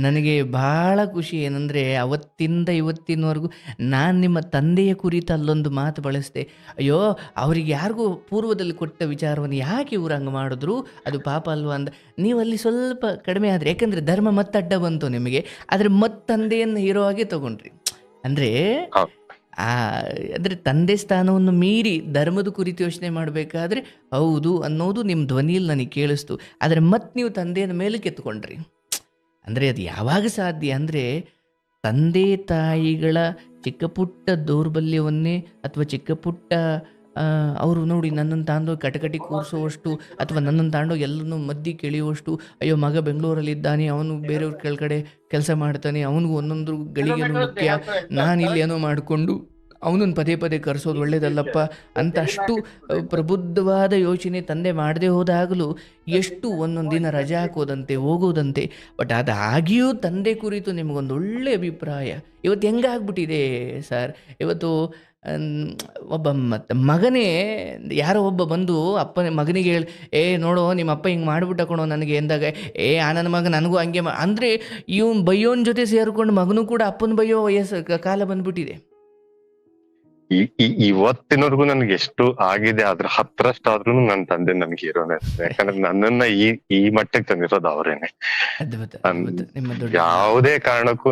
ನನಗೆ ಬಹಳ ಖುಷಿ ಏನಂದರೆ ಅವತ್ತಿಂದ ಇವತ್ತಿನವರೆಗೂ ನಾನು ನಿಮ್ಮ ತಂದೆಯ ಕುರಿತು ಅಲ್ಲೊಂದು ಮಾತು ಬಳಸಿದೆ. ಅಯ್ಯೋ ಅವ್ರಿಗೆ ಯಾರಿಗೂ ಪೂರ್ವದಲ್ಲಿ ಕೊಟ್ಟ ವಿಚಾರವನ್ನು ಯಾಕೆ ಇವ್ರು ಹಂಗೆ ಮಾಡಿದ್ರು, ಅದು ಪಾಪ ಅಲ್ವಾ ಅಂದ. ನೀವು ಅಲ್ಲಿ ಸ್ವಲ್ಪ ಕಡಿಮೆ ಆದರೆ, ಯಾಕಂದರೆ ಧರ್ಮ ಮತ್ತಡ್ಡ ಬಂತು ನಿಮಗೆ, ಆದರೆ ತಂದೆಯನ್ನು ಹೀರೋ ಆಗಿ ತಗೊಂಡ್ರಿ. ಅಂದರೆ ಅಂದರೆ ತಂದೆ ಸ್ಥಾನವನ್ನು ಮೀರಿ ಧರ್ಮದ ಕುರಿತು ಯೋಚನೆ ಮಾಡಬೇಕಾದ್ರೆ ಹೌದು ಅನ್ನೋದು ನಿಮ್ಮ ಧ್ವನಿಯಲ್ಲಿ ನನಗೆ ಕೇಳಿಸ್ತು. ಆದರೆ ನೀವು ತಂದೆಯ ಮೇಲೆ ಕೆತ್ಕೊಂಡ್ರಿ. ಅಂದರೆ ಅದು ಯಾವಾಗ ಸಾಧ್ಯ ಅಂದರೆ ತಂದೆ ತಾಯಿಗಳ ಚಿಕ್ಕ ಪುಟ್ಟ ದೌರ್ಬಲ್ಯವನ್ನೇ ಅಥವಾ ಚಿಕ್ಕ ಪುಟ್ಟ ಅವರು ನೋಡಿ ನನ್ನನ್ನು ತಾಂಡೋ ಕಟಕಟಿ ಕೂರಿಸುವಷ್ಟು ಅಥವಾ ನನ್ನನ್ನು ತಾಂಡೋ ಎಲ್ಲನೂ ಮದ್ದಿ ಕೆಳೆಯುವಷ್ಟು, ಅಯ್ಯೋ ಮಗ ಬೆಂಗಳೂರಲ್ಲಿದ್ದಾನೆ, ಅವನು ಬೇರೆಯವ್ರ ಕೆಳಗಡೆ ಕೆಲಸ ಮಾಡ್ತಾನೆ, ಅವನಿಗೂ ಒಂದೊಂದು ಗಳಿಗೆನೂ ಮುಖ್ಯ, ನಾನಿಲ್ಲಿ ಏನೋ ಮಾಡಿಕೊಂಡು ಅವನನ್ನು ಪದೇ ಪದೇ ಕರೆಸೋದು ಒಳ್ಳೇದಲ್ಲಪ್ಪ ಅಂತ ಅಷ್ಟು ಪ್ರಬುದ್ಧವಾದ ಯೋಚನೆ ತಂದೆ ಮಾಡದೆ ಹೋದಾಗಲೂ ಎಷ್ಟು ಒಂದೊಂದು ದಿನ ರಜೆ ಹಾಕೋದಂತೆ ಹೋಗೋದಂತೆ. ಬಟ್ ಅದಾಗಿಯೂ ತಂದೆ ಕುರಿತು ನಿಮಗೊಂದು ಒಳ್ಳೆ ಅಭಿಪ್ರಾಯ ಇವತ್ತು ಹೆಂಗಾಗ್ಬಿಟ್ಟಿದೆ ಸರ್. ಇವತ್ತು ಒಬ್ಬ ಮಗನೇ ಯಾರೋ ಒಬ್ಬ ಬಂದು ಅಪ್ಪನ ಮಗನಿಗೆ ಹೇಳಿ, ನೋಡೋ ನಿಮ್ಮ ಅಪ್ಪ ಹಿಂಗೆ ಮಾಡಿಬಿಟ್ಟ ಕಣೋ ನನಗೆ ಎಂದಾಗ, ನನ್ನ ಮಗ ನನಗೂ ಹಂಗೆ ಅಂದರೆ ಇವನು ಬೈಯೋನ ಜೊತೆ ಸೇರಿಕೊಂಡು ಮಗನೂ ಕೂಡ ಅಪ್ಪನ ಬೈಯೋ ವಯಸ್ಸು ಕಾಲ ಬಂದ್ಬಿಟ್ಟಿದೆ. ಇವತ್ತಿನವರೆಗೂ ನನ್ಗೆ ಎಷ್ಟು ಆಗಿದೆ ಅದ್ರ 10ರಷ್ಟಾದ್ರೂ ನನ್ನ ತಂದೆ ನನ್ಗೆ ಹೀರೋನೇ. ಯಾಕಂದ್ರೆ ನನ್ನನ್ನ ಈ ಮಟ್ಟಕ್ಕೆ ತಂದಿರೋದು ಅವರೇನೆ. ಯಾವುದೇ ಕಾರಣಕ್ಕೂ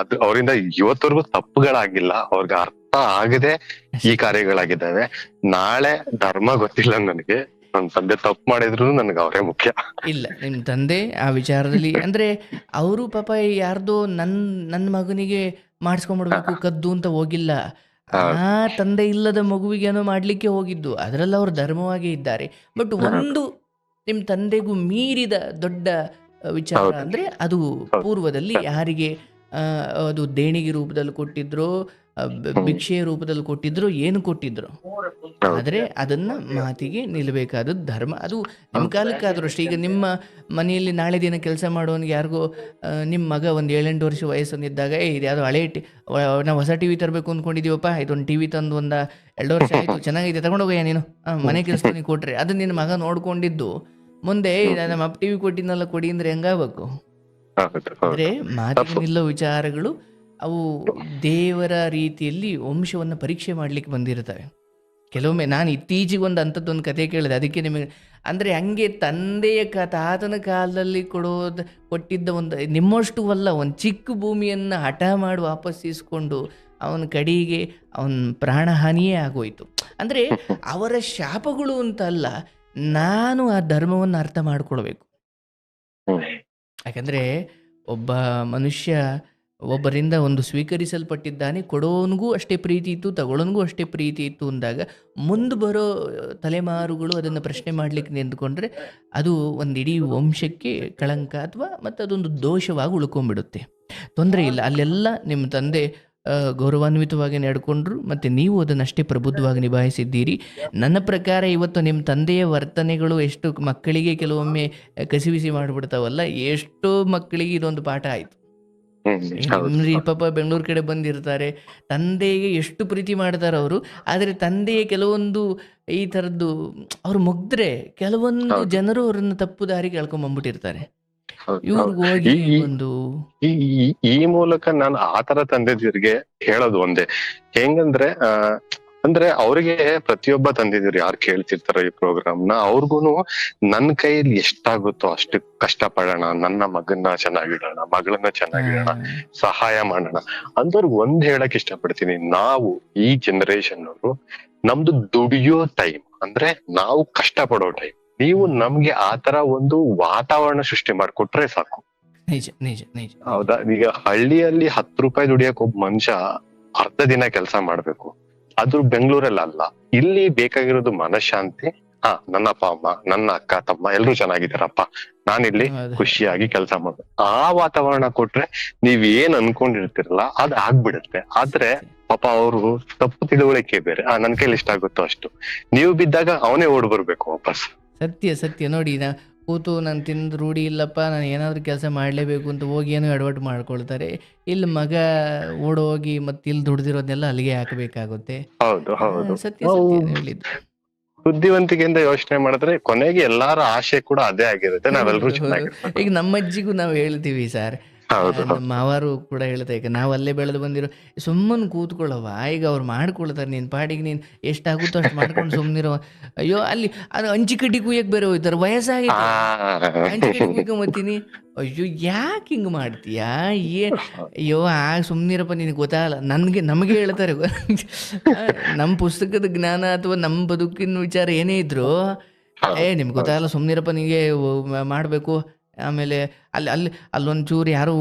ಅದು ಅವರಿಂದ ಇವತ್ತವರೆಗೂ ತಪ್ಪುಗಳಾಗಿಲ್ಲ, ಅವ್ರಿಗೆ ಅರ್ಥ ಆಗದೆ ಈ ಕಾರ್ಯಗಳಾಗಿದ್ದಾವೆ. ನಾಳೆ ಧರ್ಮ ಗೊತ್ತಿಲ್ಲ ನನಗೆ, ನನ್ನ ತಂದೆ ತಪ್ಪು ಮಾಡಿದ್ರು ನನಗೆ ಅವರೇ ಮುಖ್ಯ. ಇಲ್ಲ ನಿಮ್ ತಂದೆ ಆ ವಿಚಾರದಲ್ಲಿ ಅಂದ್ರೆ ಅವರು ಪಾಪ ಯಾರ್ದೋ ನನ್ನ ಮಗನಿಗೆ ಮಾಡಿಸ್ಕೊಂಡ್ಬಿಡ್ಬೇಕು ಕದ್ದು ಅಂತ ಹೋಗಿಲ್ಲ. ಆ ತಂದೆ ಇಲ್ಲದ ಮಗುವಿಗೆ ಏನೋ ಮಾಡ್ಲಿಕ್ಕೆ ಹೋಗಿದ್ದು, ಅದರಲ್ಲಿ ಅವರು ಧರ್ಮವಾಗಿ ಇದ್ದಾರೆ. ಬಟ್ ಒಂದು ನಿಮ್ ತಂದೆಗೂ ಮೀರಿದ ದೊಡ್ಡ ವಿಚಾರ ಅಂದ್ರೆ ಅದು ಪೂರ್ವದಲ್ಲಿ ಯಾರಿಗೆ ಅದು ದೇಣಿಗೆ ರೂಪದಲ್ಲಿ ಕೊಟ್ಟಿದ್ರು, ಭಿಕ್ಷೆಯ ರೂಪದಲ್ಲಿ ಕೊಟ್ಟಿದ್ರು, ಏನು ಕೊಟ್ಟಿದ್ರು, ಆದ್ರೆ ಅದನ್ನ ಮಾತಿಗೆ ನಿಲ್ಲಬೇಕಾದದ್ದು ಧರ್ಮ. ಅದು ನಿಮ್ಮ ಕಾಲಕ್ಕಾದ್ರೂ ಅಷ್ಟೇ. ಈಗ ನಿಮ್ಮ ಮನೆಯಲ್ಲಿ ನಾಳೆ ದಿನ ಕೆಲಸ ಮಾಡೋನಿಗೆ ಯಾರಿಗೋ ನಿಮ್ಮ ಮಗ ಒಂದು 7-8 ವರ್ಷ ವಯಸ್ಸೊಂದಿದ್ದಾಗ ಇದು ಯಾವುದೋ ಹಳೆ ನಾವು ಹೊಸ ಟಿವಿ ತರಬೇಕು ಅಂದ್ಕೊಂಡಿದ್ದೀವಪ್ಪ, ಇದೊಂದು ಟಿವಿ ತಂದು 1-2 ವರ್ಷ ಆಯಿತು, ಚೆನ್ನಾಗಿದೆ ತಗೊಂಡೋಗಯ್ಯ ನೀನು ಮನೆ ಕೆಲಸನಿಗೆ ಕೊಟ್ರೆ, ಅದು ನಿನ್ನ ಮಗ ನೋಡ್ಕೊಂಡಿದ್ದು ಮುಂದೆ ನಮ್ಮ ಅಪ್ಪ ಟಿವಿ ಕೊಟ್ಟಿದ್ನಲ್ಲ ಕೊಡಿ ಅಂದ್ರೆ ಹೆಂಗಾಗಬೇಕು? ಅಂದ್ರೆ ಮಾತಿಗೆ ನಿಲ್ಲೋ ವಿಚಾರಗಳು ಅವು ದೇವರ ರೀತಿಯಲ್ಲಿ ವಂಶವನ್ನು ಪರೀಕ್ಷೆ ಮಾಡ್ಲಿಕ್ಕೆ ಬಂದಿರ್ತವೆ. ಕೆಲವೊಮ್ಮೆ ನಾನು ಇತ್ತೀಚೆಗೆ ಒಂದು ಅಂಥದ್ದೊಂದು ಕತೆ ಕೇಳಿದೆ, ಅದಕ್ಕೆ ನಿಮಗೆ ಅಂದರೆ ಹಂಗೆ ತಂದೆಯ ತಾತನ ಕಾಲದಲ್ಲಿ ಕೊಟ್ಟಿದ್ದ ಒಂದು ನಿಮ್ಮಷ್ಟು ಅಲ್ಲ, ಒಂದು ಚಿಕ್ಕ ಭೂಮಿಯನ್ನು ಹಠ ಮಾಡಿ ವಾಪಸ್ ಇಸ್ಕೊಂಡು ಅವನ ಕಡೆಗೆ ಅವನ ಪ್ರಾಣಹಾನಿಯೇ ಆಗೋಯ್ತು. ಅಂದರೆ ಅವರ ಶಾಪಗಳು ಅಂತ ಅಲ್ಲ, ನಾನು ಆ ಧರ್ಮವನ್ನು ಅರ್ಥ ಮಾಡ್ಕೊಳ್ಬೇಕು. ಯಾಕಂದರೆ ಒಬ್ಬ ಮನುಷ್ಯ ಒಬ್ಬರಿಂದ ಒಂದು ಸ್ವೀಕರಿಸಲ್ಪಟ್ಟಿದ್ದಾನೆ, ಕೊಡೋನಿಗೂ ಅಷ್ಟೇ ಪ್ರೀತಿ ಇತ್ತು, ತಗೊಳ್ಳೋನಿಗೂ ಅಷ್ಟೇ ಪ್ರೀತಿ ಇತ್ತು ಅಂದಾಗ ಮುಂದೆ ಬರೋ ತಲೆಮಾರುಗಳು ಅದನ್ನು ಪ್ರಶ್ನೆ ಮಾಡಲಿಕ್ಕೆ ನಿಂತ್ಕೊಂಡ್ರೆ ಅದು ಒಂದು ಇಡೀ ವಂಶಕ್ಕೆ ಕಳಂಕ ಅಥವಾ ಮತ್ತು ಅದೊಂದು ದೋಷವಾಗಿ ಉಳ್ಕೊಂಡ್ಬಿಡುತ್ತೆ. ತೊಂದರೆ ಇಲ್ಲ, ಅಲ್ಲೆಲ್ಲ ನಿಮ್ಮ ತಂದೆ ಗೌರವಾನ್ವಿತವಾಗಿ ನಡ್ಕೊಂಡ್ರು ಮತ್ತು ನೀವು ಅದನ್ನಷ್ಟೇ ಪ್ರಬುದ್ಧವಾಗಿ ನಿಭಾಯಿಸಿದ್ದೀರಿ. ನನ್ನ ಪ್ರಕಾರ ಇವತ್ತು ನಿಮ್ಮ ತಂದೆಯ ವರ್ತನೆಗಳು ಎಷ್ಟು ಮಕ್ಕಳಿಗೆ ಕೆಲವೊಮ್ಮೆ ಕಸಿವಿಸಿ ಮಾಡಿಬಿಡ್ತಾವಲ್ಲ, ಎಷ್ಟೋ ಮಕ್ಕಳಿಗೆ ಇದೊಂದು ಪಾಠ ಆಯಿತು. ನಿಮ್ರಿ ಪಾಪ ಬೆಂಗಳೂರು ಕಡೆ ಬಂದಿರ್ತಾರೆ, ತಂದೆಗೆ ಎಷ್ಟು ಪ್ರೀತಿ ಮಾಡ್ತಾರೆ ಅವರು, ಆದರೆ ತಂದೆಯ ಕೆಲವೊಂದು ಈ ಥರದ್ದು ಅವ್ರು ಮುಗ್ದ್ರೆ ಕೆಲವೊಂದು ಜನರು ಅವ್ರನ್ನ ತಪ್ಪು ದಾರಿಗೆ ಎಳ್ಕೊಂಬಂದ್ಬಿಟ್ಟಿರ್ತಾರೆ. ಇವ್ರಿಗೆ ಹೋಗಿ ಒಂದು ಈ ಮೂಲಕ ನಾನು ಆತರ ತಂದೆದಿರಿಗೆ ಹೇಳೋದು ಒಂದೇ, ಹೆಂಗಂದ್ರೆ ಅಂದ್ರೆ ಅವ್ರಿಗೆ ಪ್ರತಿಯೊಬ್ಬ ತಂದೆದಿರು ಯಾರು ಕೇಳ್ತಿರ್ತಾರೋ ಈ ಪ್ರೋಗ್ರಾಮ್ನ, ಅವ್ರಿಗೂನು ನನ್ನ ಕೈಯಲ್ಲಿ ಎಷ್ಟಾಗುತ್ತೋ ಅಷ್ಟು ಕಷ್ಟ ಪಡೋಣ, ನನ್ನ ಮಗನ್ನ ಚೆನ್ನಾಗಿಡೋಣ, ಮಗಳನ್ನ ಚೆನ್ನಾಗಿಡೋಣ, ಸಹಾಯ ಮಾಡೋಣ ಅಂದವ್ರಿಗೆ ಒಂದ್ ಹೇಳಕ್ ಇಷ್ಟಪಡ್ತೀನಿ. ನಾವು ಈ ಜನರೇಷನ್ ಅವರು ನಮ್ದು ದುಡಿಯೋ ಟೈಮ್, ಅಂದ್ರೆ ನಾವು ಕಷ್ಟ ಪಡೋ ಟೈಮ್, ನೀವು ನಮ್ಗೆ ಆತರ ಒಂದು ವಾತಾವರಣ ಸೃಷ್ಟಿ ಮಾಡ್ಕೊಟ್ರೆ ಸಾಕು. ನಿಜ ನಿಜ ನಿಜ. ಹೌದಾ? ಈಗ ಹಳ್ಳಿಯಲ್ಲಿ 10 ರೂಪಾಯಿ ದುಡಿಯಕ್ ಒಬ್ಬ ಮನುಷ್ಯ ಅರ್ಧ ದಿನ ಕೆಲಸ ಮಾಡ್ಬೇಕು, ಅದು ಬೆಂಗಳೂರಲ್ಲಿ ಅಲ್ಲ. ಇಲ್ಲಿ ಬೇಕಾಗಿರೋದು ಮನಃಶಾಂತಿ. ನನ್ನ ಅಪ್ಪ ಅಮ್ಮ, ನನ್ನ ಅಕ್ಕ ತಮ್ಮ ಎಲ್ರು ಚೆನ್ನಾಗಿದ್ದಾರಪ್ಪ, ನಾನಿಲ್ಲಿ ಖುಷಿಯಾಗಿ ಕೆಲಸ ಮಾಡ್ಬೇಕು. ಆ ವಾತಾವರಣ ಕೊಟ್ರೆ ನೀವ್ ಏನ್ ಅನ್ಕೊಂಡಿರ್ತಿರಲ್ಲ ಅದ್ ಆಗ್ಬಿಡುತ್ತೆ. ಆದ್ರೆ ಪಾಪ ಅವರು ತಪ್ಪು ತಿಳುವಳಿಕೆ ಬೇರೆ, ನನ್ ಕೈಲಿ ಇಷ್ಟ ಆಗುತ್ತೋ ಅಷ್ಟು, ನೀವು ಬಿದ್ದಾಗ ಅವನೇ ಓಡ್ ಬರ್ಬೇಕು ವಾಪಸ್. ಸತ್ಯ ಸತ್ಯ. ನೋಡಿ, ಕೂತು ನಾನು ತಿಂದು ರೂಢಿ ಇಲ್ಲಪ್ಪ, ನಾನು ಏನಾದರೂ ಕೆಲಸ ಮಾಡಲೇಬೇಕು ಅಂತ ಹೋಗಿ ಏನೋ ಎಡವಟ್ಟು ಮಾಡ್ಕೊಳ್ತಾರೆ. ಇಲ್ಲಿ ಮಗ ಓಡೋಗಿ ಮತ್ತೆ ಇಲ್ಲಿ ದುಡ್ದಿರೋದನ್ನೆಲ್ಲ ಅಲ್ಲಿಗೆ ಹಾಕಬೇಕಾಗುತ್ತೆ. ಹೌದು ಹೌದು. ಸತ್ಯ ಸತ್ಯ ಹೇಳಿದ್ದು. ಬುದ್ಧಿವಂತಿಕೆಯಿಂದ ಯೋಚನೆ ಮಾಡಿದ್ರೆ ಕೊನೆಗೆ ಎಲ್ಲಾರ ಆಶೆ ಕೂಡ ಅದೇ ಆಗಿರುತ್ತೆ, ನಾವೆಲ್ಲರೂ ಚೆನ್ನಾಗಿರ್ಬೇಕು. ಈಗ ನಮ್ಮ ಅಜ್ಜಿಗೂ ನಾವು ಹೇಳ್ತೀವಿ ಸರ್, ನಮ್ಮ ಮಾವರು ಕೂಡ ಹೇಳ್ತಾ, ಈಗ ನಾವು ಅಲ್ಲೇ ಬೆಳೆದು ಬಂದಿರೋ, ಸುಮ್ಮನೆ ಕೂತ್ಕೊಳ್ಳವ, ಈಗ ಅವ್ರು ಮಾಡ್ಕೊಳ್ತಾರೆ, ನೀನ್ ಪಾಡಿಗೆ ನೀನ್ ಎಷ್ಟಾಗುತ್ತೋ ಅಷ್ಟು ಮಾಡ್ಕೊಂಡು ಸುಮ್ಮನಿರೋ. ಅಯ್ಯೋ ಅಲ್ಲಿ ಅದು ಹಂಚಿ ಕಡ್ಡಿ ಕುಯ್ಯಕ್ ಬೇರೆ ಹೋಯ್ತಾರೆ, ವಯಸ್ಸಾಗಿದೆ, ಹಂಚಿ ಕಡ್ಡಿ ಕುಯ್ಕೊಂಬತ್ತೀನಿ. ಅಯ್ಯೋ ಯಾಕೆ ಹಿಂಗ್ ಮಾಡ್ತೀಯಾ? ಅಯ್ಯೋ ಸುಮ್ಮನಿರಪ್ಪ, ನಿನಗೆ ಗೊತ್ತಾಗಲ್ಲ. ನಮಗೆ ಹೇಳ್ತಾರೆ, ನಮ್ಮ ಪುಸ್ತಕದ ಜ್ಞಾನ ಅಥವಾ ನಮ್ಮ ಬದುಕಿನ ವಿಚಾರ ಏನೇ ಇದ್ರು, ನಿಮ್ಗೆ ಗೊತ್ತಾಗಲ್ಲ, ಸುಮ್ಮನಿರಪ್ಪ, ನಿನಗೆ ಮಾಡಬೇಕು. ಆಮೇಲೆ ಅಲ್ಲೊಂದು ಚೂರು ಯಾರು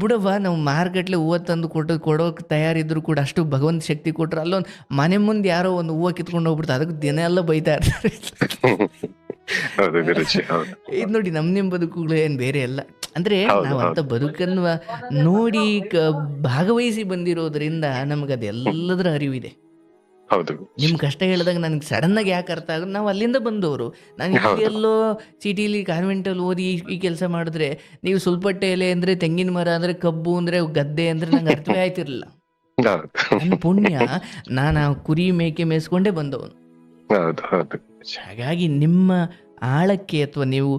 ಬಿಡವ್ವ, ನಾವು ಮಾರ್ಕೆಟ್ಲೆ ಹೂವು ತಂದು ಕೊಡೋಕೆ ತಯಾರಿದ್ರು ಕೂಡ ಅಷ್ಟು ಭಗವಂತ ಶಕ್ತಿ ಕೊಟ್ರೆ, ಅಲ್ಲೊಂದು ಮನೆ ಮುಂದೆ ಯಾರೋ ಒಂದು ಹೂವು ಕಿತ್ಕೊಂಡು ಹೋಗ್ಬಿಡ್ತಾರೆ, ಅದಕ್ಕೆ ದಿನ ಎಲ್ಲ ಬೈತಾ ಇರ್ತಾರೆ. ಇದು ನೋಡಿ, ನಿಮ್ಮ ಬದುಕುಗಳು ಏನು ಬೇರೆ ಅಲ್ಲ. ಅಂದ್ರೆ ನಾವು ಅಂತ ಬದುಕನ್ನು ನೋಡಿ ಭಾಗವಹಿಸಿ ಬಂದಿರೋದ್ರಿಂದ ನಮ್ಗೆ ಅದೆಲ್ಲದರ ಅರಿವಿದೆ. ನಿಮ್ ಕಷ್ಟ ಹೇಳಿದಾಗ ನನಗೆ ಸಡನ್ ಆಗಿ ಯಾಕೆ ಅರ್ಥ ಆಗೋದು, ನಾವು ಅಲ್ಲಿಂದ ಬಂದವರು. ನಾನು ಎಲ್ಲೋ ಸಿಟಿಲಿ ಕಾನ್ವೆಂಟಲ್ಲಿ ಓದಿ ಈ ಕೆಲಸ ಮಾಡಿದ್ರೆ, ನೀವು ಸುಲ್ಪಟ್ಟೆ ಎಲೆ ಅಂದ್ರೆ ತೆಂಗಿನ ಮರ ಅಂದ್ರೆ ಕಬ್ಬು ಅಂದ್ರೆ ಗದ್ದೆ ಅಂದ್ರೆ ನಂಗೆ ಅರ್ಥವೇ ಆಯ್ತಿರ್ಲಿಲ್ಲ. ನನ್ನ ಪುಣ್ಯ, ನಾನು ಆ ಕುರಿ ಮೇಕೆ ಮೇಯಿಸ್ಕೊಂಡೇ ಬಂದವನು. ಹಾಗಾಗಿ ನಿಮ್ಮ ಆಳಕ್ಕೆ, ಅಥವಾ ನೀವು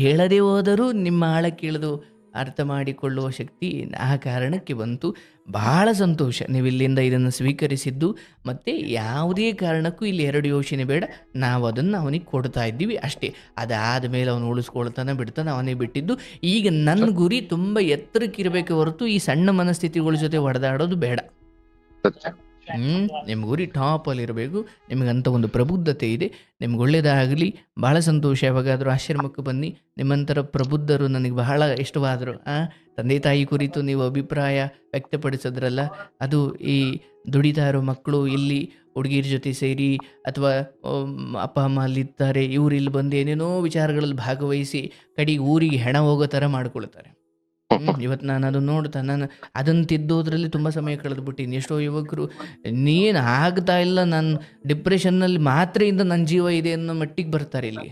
ಹೇಳದೇ ಹೋದರೂ ನಿಮ್ಮ ಆಳಕ್ಕೆ ಇಳಿದು ಅರ್ಥ ಮಾಡಿಕೊಳ್ಳುವ ಶಕ್ತಿ ಆ ಕಾರಣಕ್ಕೆ ಬಂತು. ಬಹಳ ಸಂತೋಷ ನೀವು ಇಲ್ಲಿಂದ ಇದನ್ನು ಸ್ವೀಕರಿಸಿದ್ದು. ಮತ್ತು ಯಾವುದೇ ಕಾರಣಕ್ಕೂ ಇಲ್ಲಿ 2 ಯೋಚನೆ ಬೇಡ, ನಾವು ಅದನ್ನು ಅವನಿಗೆ ಕೊಡ್ತಾ ಇದ್ದೀವಿ ಅಷ್ಟೇ. ಅದಾದ ಮೇಲೆ ಅವನು ಉಳಿಸ್ಕೊಳ್ತಾನೆ ಬಿಡ್ತಾನೆ, ಅವನೇ ಬಿಟ್ಟಿದ್ದು. ಈಗ ನನ್ನ ಗುರಿ ತುಂಬ ಎತ್ತರಕ್ಕಿರಬೇಕೆ ಹೊರತು ಈ ಸಣ್ಣ ಮನಸ್ಥಿತಿಗಳ ಜೊತೆ ಹೊಡೆದಾಡೋದು ಬೇಡ. ನಿಮ್ಮ ಗುರಿ ಟಾಪಲ್ಲಿರಬೇಕು. ನಿಮಗಂತ ಒಂದು ಪ್ರಬುದ್ಧತೆ ಇದೆ. ನಿಮ್ಗೆ ಒಳ್ಳೆಯದಾಗಲಿ. ಭಾಳ ಸಂತೋಷ. ಯಾವಾಗಾದರೂ ಆಶ್ರಮಕ್ಕೆ ಬನ್ನಿ. ನಿಮ್ಮಂಥರ ಪ್ರಬುದ್ಧರು ನನಗೆ ಬಹಳ ಇಷ್ಟವಾದರು. ತಂದೆ ತಾಯಿ ಕುರಿತು ನೀವು ಅಭಿಪ್ರಾಯ ವ್ಯಕ್ತಪಡಿಸಿದ್ರಲ್ಲ, ಅದು ಈ ದುಡಿತಾ ಇರೋ ಮಕ್ಕಳು ಇಲ್ಲಿ ಹುಡುಗಿರ ಜೊತೆ ಸೇರಿ, ಅಥವಾ ಅಪ್ಪ ಅಮ್ಮ ಅಲ್ಲಿರ್ತಾರೆ, ಇವ್ರು ಇಲ್ಲಿ ಬಂದು ಏನೇನೋ ವಿಚಾರಗಳಲ್ಲಿ ಭಾಗವಹಿಸಿ ಕಡೆಗೆ ಊರಿಗೆ ಹೆಣ ಹೋಗೋ ಥರ ಮಾಡ್ಕೊಳ್ತಾರೆ. ಇವತ್ತು ನಾನು ಅದನ್ನು ನೋಡ್ತಾ, ನಾನು ಅದನ್ನು ತಿದ್ದೋದ್ರಲ್ಲಿ ತುಂಬ ಸಮಯ ಕಳೆದ್ಬಿಟ್ಟಿನಿ. ಎಷ್ಟೋ ಯುವಕರು ನೀನು ಆಗ್ತಾ ಇಲ್ಲ, ನಾನು ಡಿಪ್ರೆಷನ್ನಲ್ಲಿ ಮಾತ್ರೆಯಿಂದ ನನ್ನ ಜೀವ ಇದೆ ಅನ್ನೋ ಮಟ್ಟಿಗೆ ಬರ್ತಾರೆ ಇಲ್ಲಿ.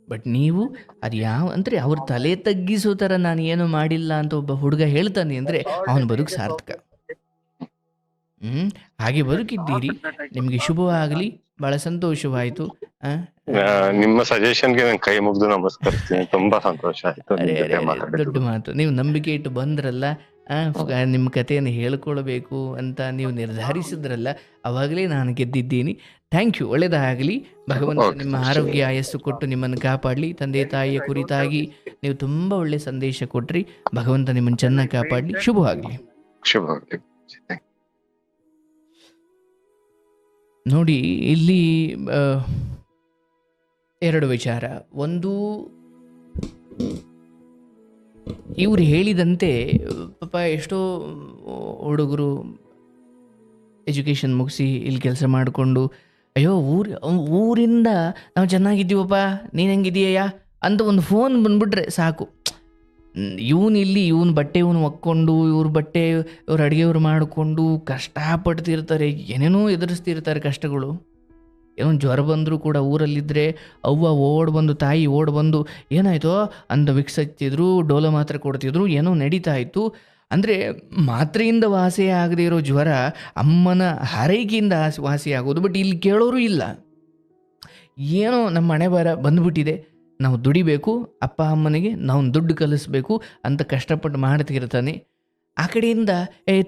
ಬಟ್ ನೀವು ಅದು ಅಂದರೆ ಅವ್ರ ತಲೆ ತಗ್ಗಿಸೋ ಥರ ನಾನು ಏನೂ ಮಾಡಿಲ್ಲ ಅಂತ ಒಬ್ಬ ಹುಡುಗ ಹೇಳ್ತಾನೆ ಅಂದರೆ ಅವನ ಬದುಕು ಸಾರ್ಥಕ. ಹಾಗೆ ಬದುಕಿದ್ದೀರಿ. ನಿಮಗೆ ಶುಭವಾಗಲಿ. ಬಹಳ ಸಂತೋಷವಾಯಿತು. ನಿಮ್ಮ ಸಜೆಷನ್ಗೆ ನಾನು ಕೈ ಮುಗಿದು ನಮಸ್ಕರಿಸ್ತೀನಿ. ತುಂಬಾ ಸಂತೋಷ ಆಯ್ತು. ದೊಡ್ಡ ಮಾತು. ನೀವು ನಂಬಿಕೆ ಇಟ್ಟು ಬಂದ್ರಲ್ಲ, ನಿಮ್ಮ ಕಥೆಯನ್ನು ಹೇಳ್ಕೊಳ್ಬೇಕು ಅಂತ ನೀವು ನಿರ್ಧರಿಸಿದ್ರಲ್ಲ, ಅವಾಗಲೇ ನಾನು ಗೆದ್ದಿದ್ದೀನಿ. Thank you. ಒಳ್ಳೆಯದಾಗಲಿ. ಭಗವಂತ ನಿಮ್ಮ ಆರೋಗ್ಯ ಆಯಸ್ಸು ಕೊಟ್ಟು ನಿಮ್ಮನ್ನು ಕಾಪಾಡಲಿ. ತಂದೆ ತಾಯಿಯ ಕುರಿತಾಗಿ ನೀವು ತುಂಬ ಒಳ್ಳೆಯ ಸಂದೇಶ ಕೊಟ್ರಿ. ಭಗವಂತ ನಿಮ್ಮನ್ನು ಚೆನ್ನಾಗಿ ಕಾಪಾಡಲಿ. ಶುಭವಾಗಲಿ. ಶುಭವಾಗಲಿ. ನೋಡಿ, ಇಲ್ಲಿ 2 ವಿಚಾರ. ಒಂದು, ಇವ್ರು ಹೇಳಿದಂತೆ ಪಾಪ ಎಷ್ಟೋ ಹುಡುಗರು ಎಜುಕೇಷನ್ ಮುಗಿಸಿ ಇಲ್ಲಿ ಕೆಲಸ ಮಾಡಿಕೊಂಡು, ಅಯ್ಯೋ ಊರಿಂದ ನಾವು ಚೆನ್ನಾಗಿದ್ದೀವಪ್ಪ, ನೀನು ಹೆಂಗಿದೀಯಾ ಅಂತ ಒಂದು ಫೋನ್ ಬಂದ್ಬಿಟ್ರೆ ಸಾಕು, ಇವನು ಬಟ್ಟೆ ಒಕ್ಕೊಂಡು ಇವ್ರ ಬಟ್ಟೆ ಇವ್ರ ಅಡುಗೆ ಇವ್ರು ಮಾಡಿಕೊಂಡು ಕಷ್ಟಪಡ್ತಿರ್ತಾರೆ, ಏನೇನೋ ಎದುರಿಸ್ತಿರ್ತಾರೆ ಕಷ್ಟಗಳು. ಏನೋ ಜ್ವರ ಬಂದರೂ ಕೂಡ ಊರಲ್ಲಿದ್ದರೆ ಅವ್ವ ಓಡ್ ಬಂದು, ತಾಯಿ ಓಡ್ ಬಂದು ಏನಾಯ್ತೋ ಅಂತ ವಿಕ್ಸ್ ಹಚ್ಚಿದ್ರು, ಡೋಲೋ ಮಾತ್ರೆ ಕೊಡ್ತಿದ್ರು, ಏನೋ ನಡೀತಾ ಇತ್ತು. ಅಂದರೆ ಮಾತ್ರೆಯಿಂದ ವಾಸಿ ಆಗದೆ ಇರೋ ಜ್ವರ ಅಮ್ಮನ ಹಾರೈಕೆಯಿಂದ ವಾಸಿ ಆಗೋದು. ಬಟ್ ಇಲ್ಲಿ ಕೇಳೋರು ಇಲ್ಲ. ಏನೋ ನಮ್ಮ ಹಣೆ ಬರ ಬಂದ್ಬಿಟ್ಟಿದೆ, ನಾವು ದುಡಿಬೇಕು, ಅಪ್ಪ ಅಮ್ಮನಿಗೆ ನಾವು ದುಡ್ಡು ಕಲಿಸ್ಬೇಕು ಅಂತ ಕಷ್ಟಪಟ್ಟು ಮಾಡ್ತಿರ್ತಾನೆ. ಆ ಕಡೆಯಿಂದ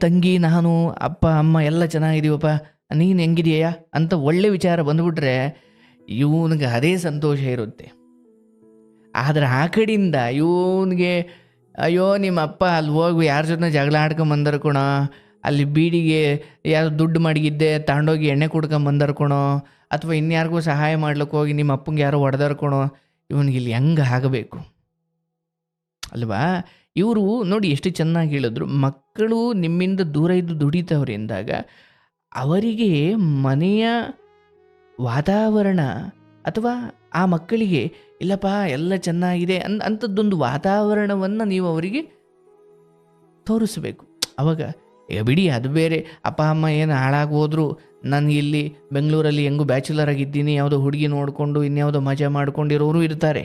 ತಂಗಿ, ನಾನು ಅಪ್ಪ ಅಮ್ಮ ಎಲ್ಲ ಚೆನ್ನಾಗಿದ್ದೀವಪ್ಪ, ನೀನು ಹೆಂಗಿದೆಯಾ ಅಂತ ಒಳ್ಳೆ ವಿಚಾರ ಬಂದುಬಿಟ್ರೆ ಇವನಿಗೆ ಅದೇ ಸಂತೋಷ ಇರುತ್ತೆ. ಆದರೆ ಆ ಕಡೆಯಿಂದ ಇವನಿಗೆ ಅಯ್ಯೋ ನಿಮ್ಮ ಅಪ್ಪ ಅಲ್ಲಿ ಹೋಗಿ ಯಾರ ಜೊತೆ ಜಗಳ ಆಡ್ಕೊಂಬಂದರ್ ಕಣೋ, ಅಲ್ಲಿ ಬೀಡಿಗೆ ಯಾರು ದುಡ್ಡು ಮಡಗಿದ್ದೆ ತಗೊಂಡೋಗಿ ಎಣ್ಣೆ ಕುಡ್ಕೊಂಬಂದರ್ ಕಣೋ, ಅಥವಾ ಇನ್ಯಾರಿಗೂ ಸಹಾಯ ಮಾಡ್ಲಿಕ್ಕೆ ಹೋಗಿ ನಿಮ್ಮ ಅಪ್ಪಂಗೆ ಯಾರೋ ಹೊಡೆದಾರ ಕಣೋ. ಇವನಿಗೆ ಇಲ್ಲಿ ಹೆಂಗೆ ಆಗಬೇಕು ಅಲ್ವಾ? ಇವರು ನೋಡಿ ಎಷ್ಟು ಚೆನ್ನಾಗಿ ಹೇಳಿದ್ರು, ಮಕ್ಕಳು ನಿಮ್ಮಿಂದ ದೂರ ಇದ್ದು ದುಡಿತವ್ರೆ ಎಂದಾಗ ಅವರಿಗೆ ಮನೆಯ ವಾತಾವರಣ ಅಥವಾ ಆ ಮಕ್ಕಳಿಗೆ ಇಲ್ಲಪ್ಪ ಎಲ್ಲ ಚೆನ್ನಾಗಿದೆ ಅಂಥದ್ದೊಂದು ವಾತಾವರಣವನ್ನು ನೀವು ಅವರಿಗೆ ತೋರಿಸ್ಬೇಕು. ಅವಾಗ ಈಗ ಬಿಡಿ ಅದು ಬೇರೆ, ಅಪ್ಪ ಅಮ್ಮ ಏನು ಹಾಳಾಗೋದ್ರು, ನಾನು ಇಲ್ಲಿ ಬೆಂಗಳೂರಲ್ಲಿ ಹೆಂಗೂ ಬ್ಯಾಚುಲರ್ ಆಗಿದ್ದೀನಿ, ಯಾವುದೋ ಹುಡುಗಿ ನೋಡಿಕೊಂಡು ಇನ್ಯಾವುದೋ ಮಜಾ ಮಾಡ್ಕೊಂಡಿರೋರು ಇರ್ತಾರೆ.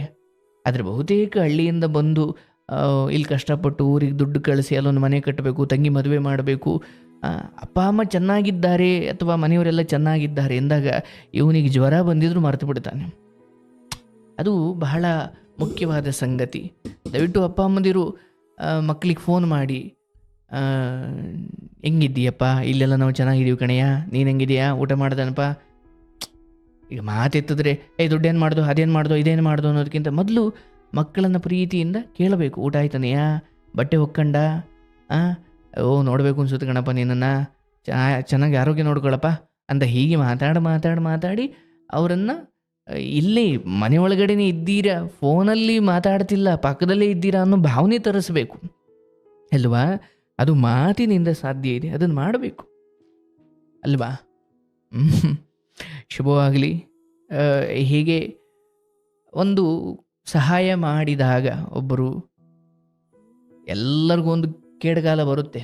ಆದರೆ ಬಹುತೇಕ ಹಳ್ಳಿಯಿಂದ ಬಂದು ಇಲ್ಲಿ ಕಷ್ಟಪಟ್ಟು ಊರಿಗೆ ದುಡ್ಡು ಕಳಿಸಿ ಅಲ್ಲೊಂದು ಮನೆ ಕಟ್ಟಬೇಕು, ತಂಗಿ ಮದುವೆ ಮಾಡಬೇಕು, ಅಪ್ಪ ಅಮ್ಮ ಚೆನ್ನಾಗಿದ್ದಾರೆ ಅಥವಾ ಮನೆಯವರೆಲ್ಲ ಚೆನ್ನಾಗಿದ್ದಾರೆ ಎಂದಾಗ ಇವನಿಗೆ ಜ್ವರ ಬಂದಿದ್ರು ಮರೆತು ಬಿಡ್ತಾನೆ. ಅದು ಬಹಳ ಮುಖ್ಯವಾದ ಸಂಗತಿ. ದಯವಿಟ್ಟು ಅಪ್ಪ ಅಮ್ಮಂದಿರು ಮಕ್ಕಳಿಗೆ ಫೋನ್ ಮಾಡಿ, ಹೆಂಗಿದ್ದೀಯಪ್ಪ, ಇಲ್ಲೆಲ್ಲ ನಾವು ಚೆನ್ನಾಗಿದ್ದೀವಿ ಕಣಯ್ಯ, ನೀನು ಹೆಂಗಿದೆಯಾ, ಊಟ ಮಾಡ್ದನಪ್ಪ. ಈಗ ಮಾತೆತ್ತಿದ್ರೆ ದುಡ್ಡೇನು ಮಾಡ್ದೋ, ಅದೇನು ಮಾಡ್ದೋ, ಇದೇನು ಮಾಡ್ದೋ ಅನ್ನೋದಕ್ಕಿಂತ ಮೊದಲು ಮಕ್ಕಳನ್ನು ಪ್ರೀತಿಯಿಂದ ಕೇಳಬೇಕು. ಊಟ ಆಯ್ತಾನೆಯಾ, ಬಟ್ಟೆ ಒಕ್ಕಂಡ, ನೋಡಬೇಕು ಅನ್ಸುತ್ತೆ ಕಣಪ್ಪ ನಿನ್ನನ್ನು, ಚೆನ್ನಾಗಿ ಆರೋಗ್ಯ ನೋಡ್ಕೊಳಪ್ಪ ಅಂತ ಹೀಗೆ ಮಾತಾಡಿ ಅವರನ್ನು ಇಲ್ಲೇ ಮನೆ ಒಳಗಡೆನೇ ಇದ್ದೀರಾ, ಫೋನಲ್ಲಿ ಮಾತಾಡ್ತಿಲ್ಲ, ಪಕ್ಕದಲ್ಲೇ ಇದ್ದೀರಾ ಅನ್ನೋ ಭಾವನೆ ತರಿಸ್ಬೇಕು ಅಲ್ವಾ? ಅದು ಮಾತಿನಿಂದ ಸಾಧ್ಯ ಇದೆ, ಅದನ್ನು ಮಾಡಬೇಕು ಅಲ್ವಾ? ಶುಭವಾಗಲಿ. ಹೀಗೆ ಒಂದು ಸಹಾಯ ಮಾಡಿದಾಗ ಒಬ್ಬರು ಎಲ್ಲರಿಗೂ ಒಂದು ಕೇಡುಗಾಲ ಬರುತ್ತೆ.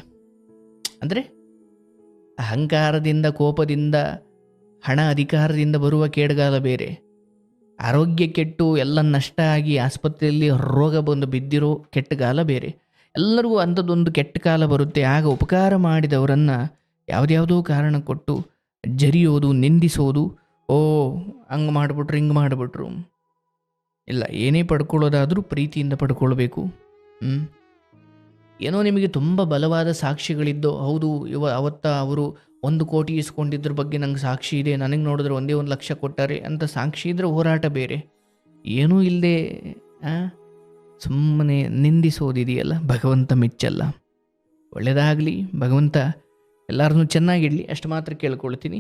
ಅಂದರೆ ಅಹಂಕಾರದಿಂದ, ಕೋಪದಿಂದ, ಹಣ ಅಧಿಕಾರದಿಂದ ಬರುವ ಕೇಡುಗಾಲ ಬೇರೆ, ಆರೋಗ್ಯ ಕೆಟ್ಟು ಎಲ್ಲ ನಷ್ಟ ಆಗಿ ಆಸ್ಪತ್ರೆಯಲ್ಲಿ ರೋಗ ಬಂದು ಬಿದ್ದಿರೋ ಕೆಟ್ಟಗಾಲ ಬೇರೆ. ಎಲ್ಲರಿಗೂ ಅಂಥದ್ದೊಂದು ಕೆಟ್ಟ ಕಾಲ ಬರುತ್ತೆ. ಆಗ ಉಪಕಾರ ಮಾಡಿದವರನ್ನು ಯಾವುದ್ಯಾವುದೋ ಕಾರಣ ಕೊಟ್ಟು ಜರಿಯೋದು, ನಿಂದಿಸೋದು, ಹಂಗೆ ಮಾಡಿಬಿಟ್ರು ಹಿಂಗೆ ಮಾಡಿಬಿಟ್ರು. ಇಲ್ಲ, ಏನೇ ಪಡ್ಕೊಳ್ಳೋದಾದರೂ ಪ್ರೀತಿಯಿಂದ ಪಡ್ಕೊಳ್ಬೇಕು. ಏನೋ ನಿಮಗೆ ತುಂಬ ಬಲವಾದ ಸಾಕ್ಷಿಗಳಿದ್ದೋ, ಹೌದು ಅವತ್ತ ಅವರು 1 ಕೋಟಿ ಇಸ್ಕೊಂಡಿದ್ರ ಬಗ್ಗೆ ನಂಗೆ ಸಾಕ್ಷಿ ಇದೆ, ನನಗೆ ನೋಡಿದ್ರೆ 1 ಲಕ್ಷ ಕೊಟ್ಟಾರೆ ಅಂತ ಸಾಕ್ಷಿ ಇದ್ದರೆ ಹೋರಾಟ ಬೇರೆ. ಏನೂ ಇಲ್ಲದೆ ಸುಮ್ಮನೆ ನಿಂದಿಸೋದಿದೆಯಲ್ಲ, ಭಗವಂತ ಮೆಚ್ಚಲ್ಲ. ಒಳ್ಳೆಯದಾಗಲಿ, ಭಗವಂತ ಎಲ್ಲರನ್ನೂ ಚೆನ್ನಾಗಿಡಲಿ, ಅಷ್ಟು ಮಾತ್ರ ಕೇಳ್ಕೊಳ್ತೀನಿ.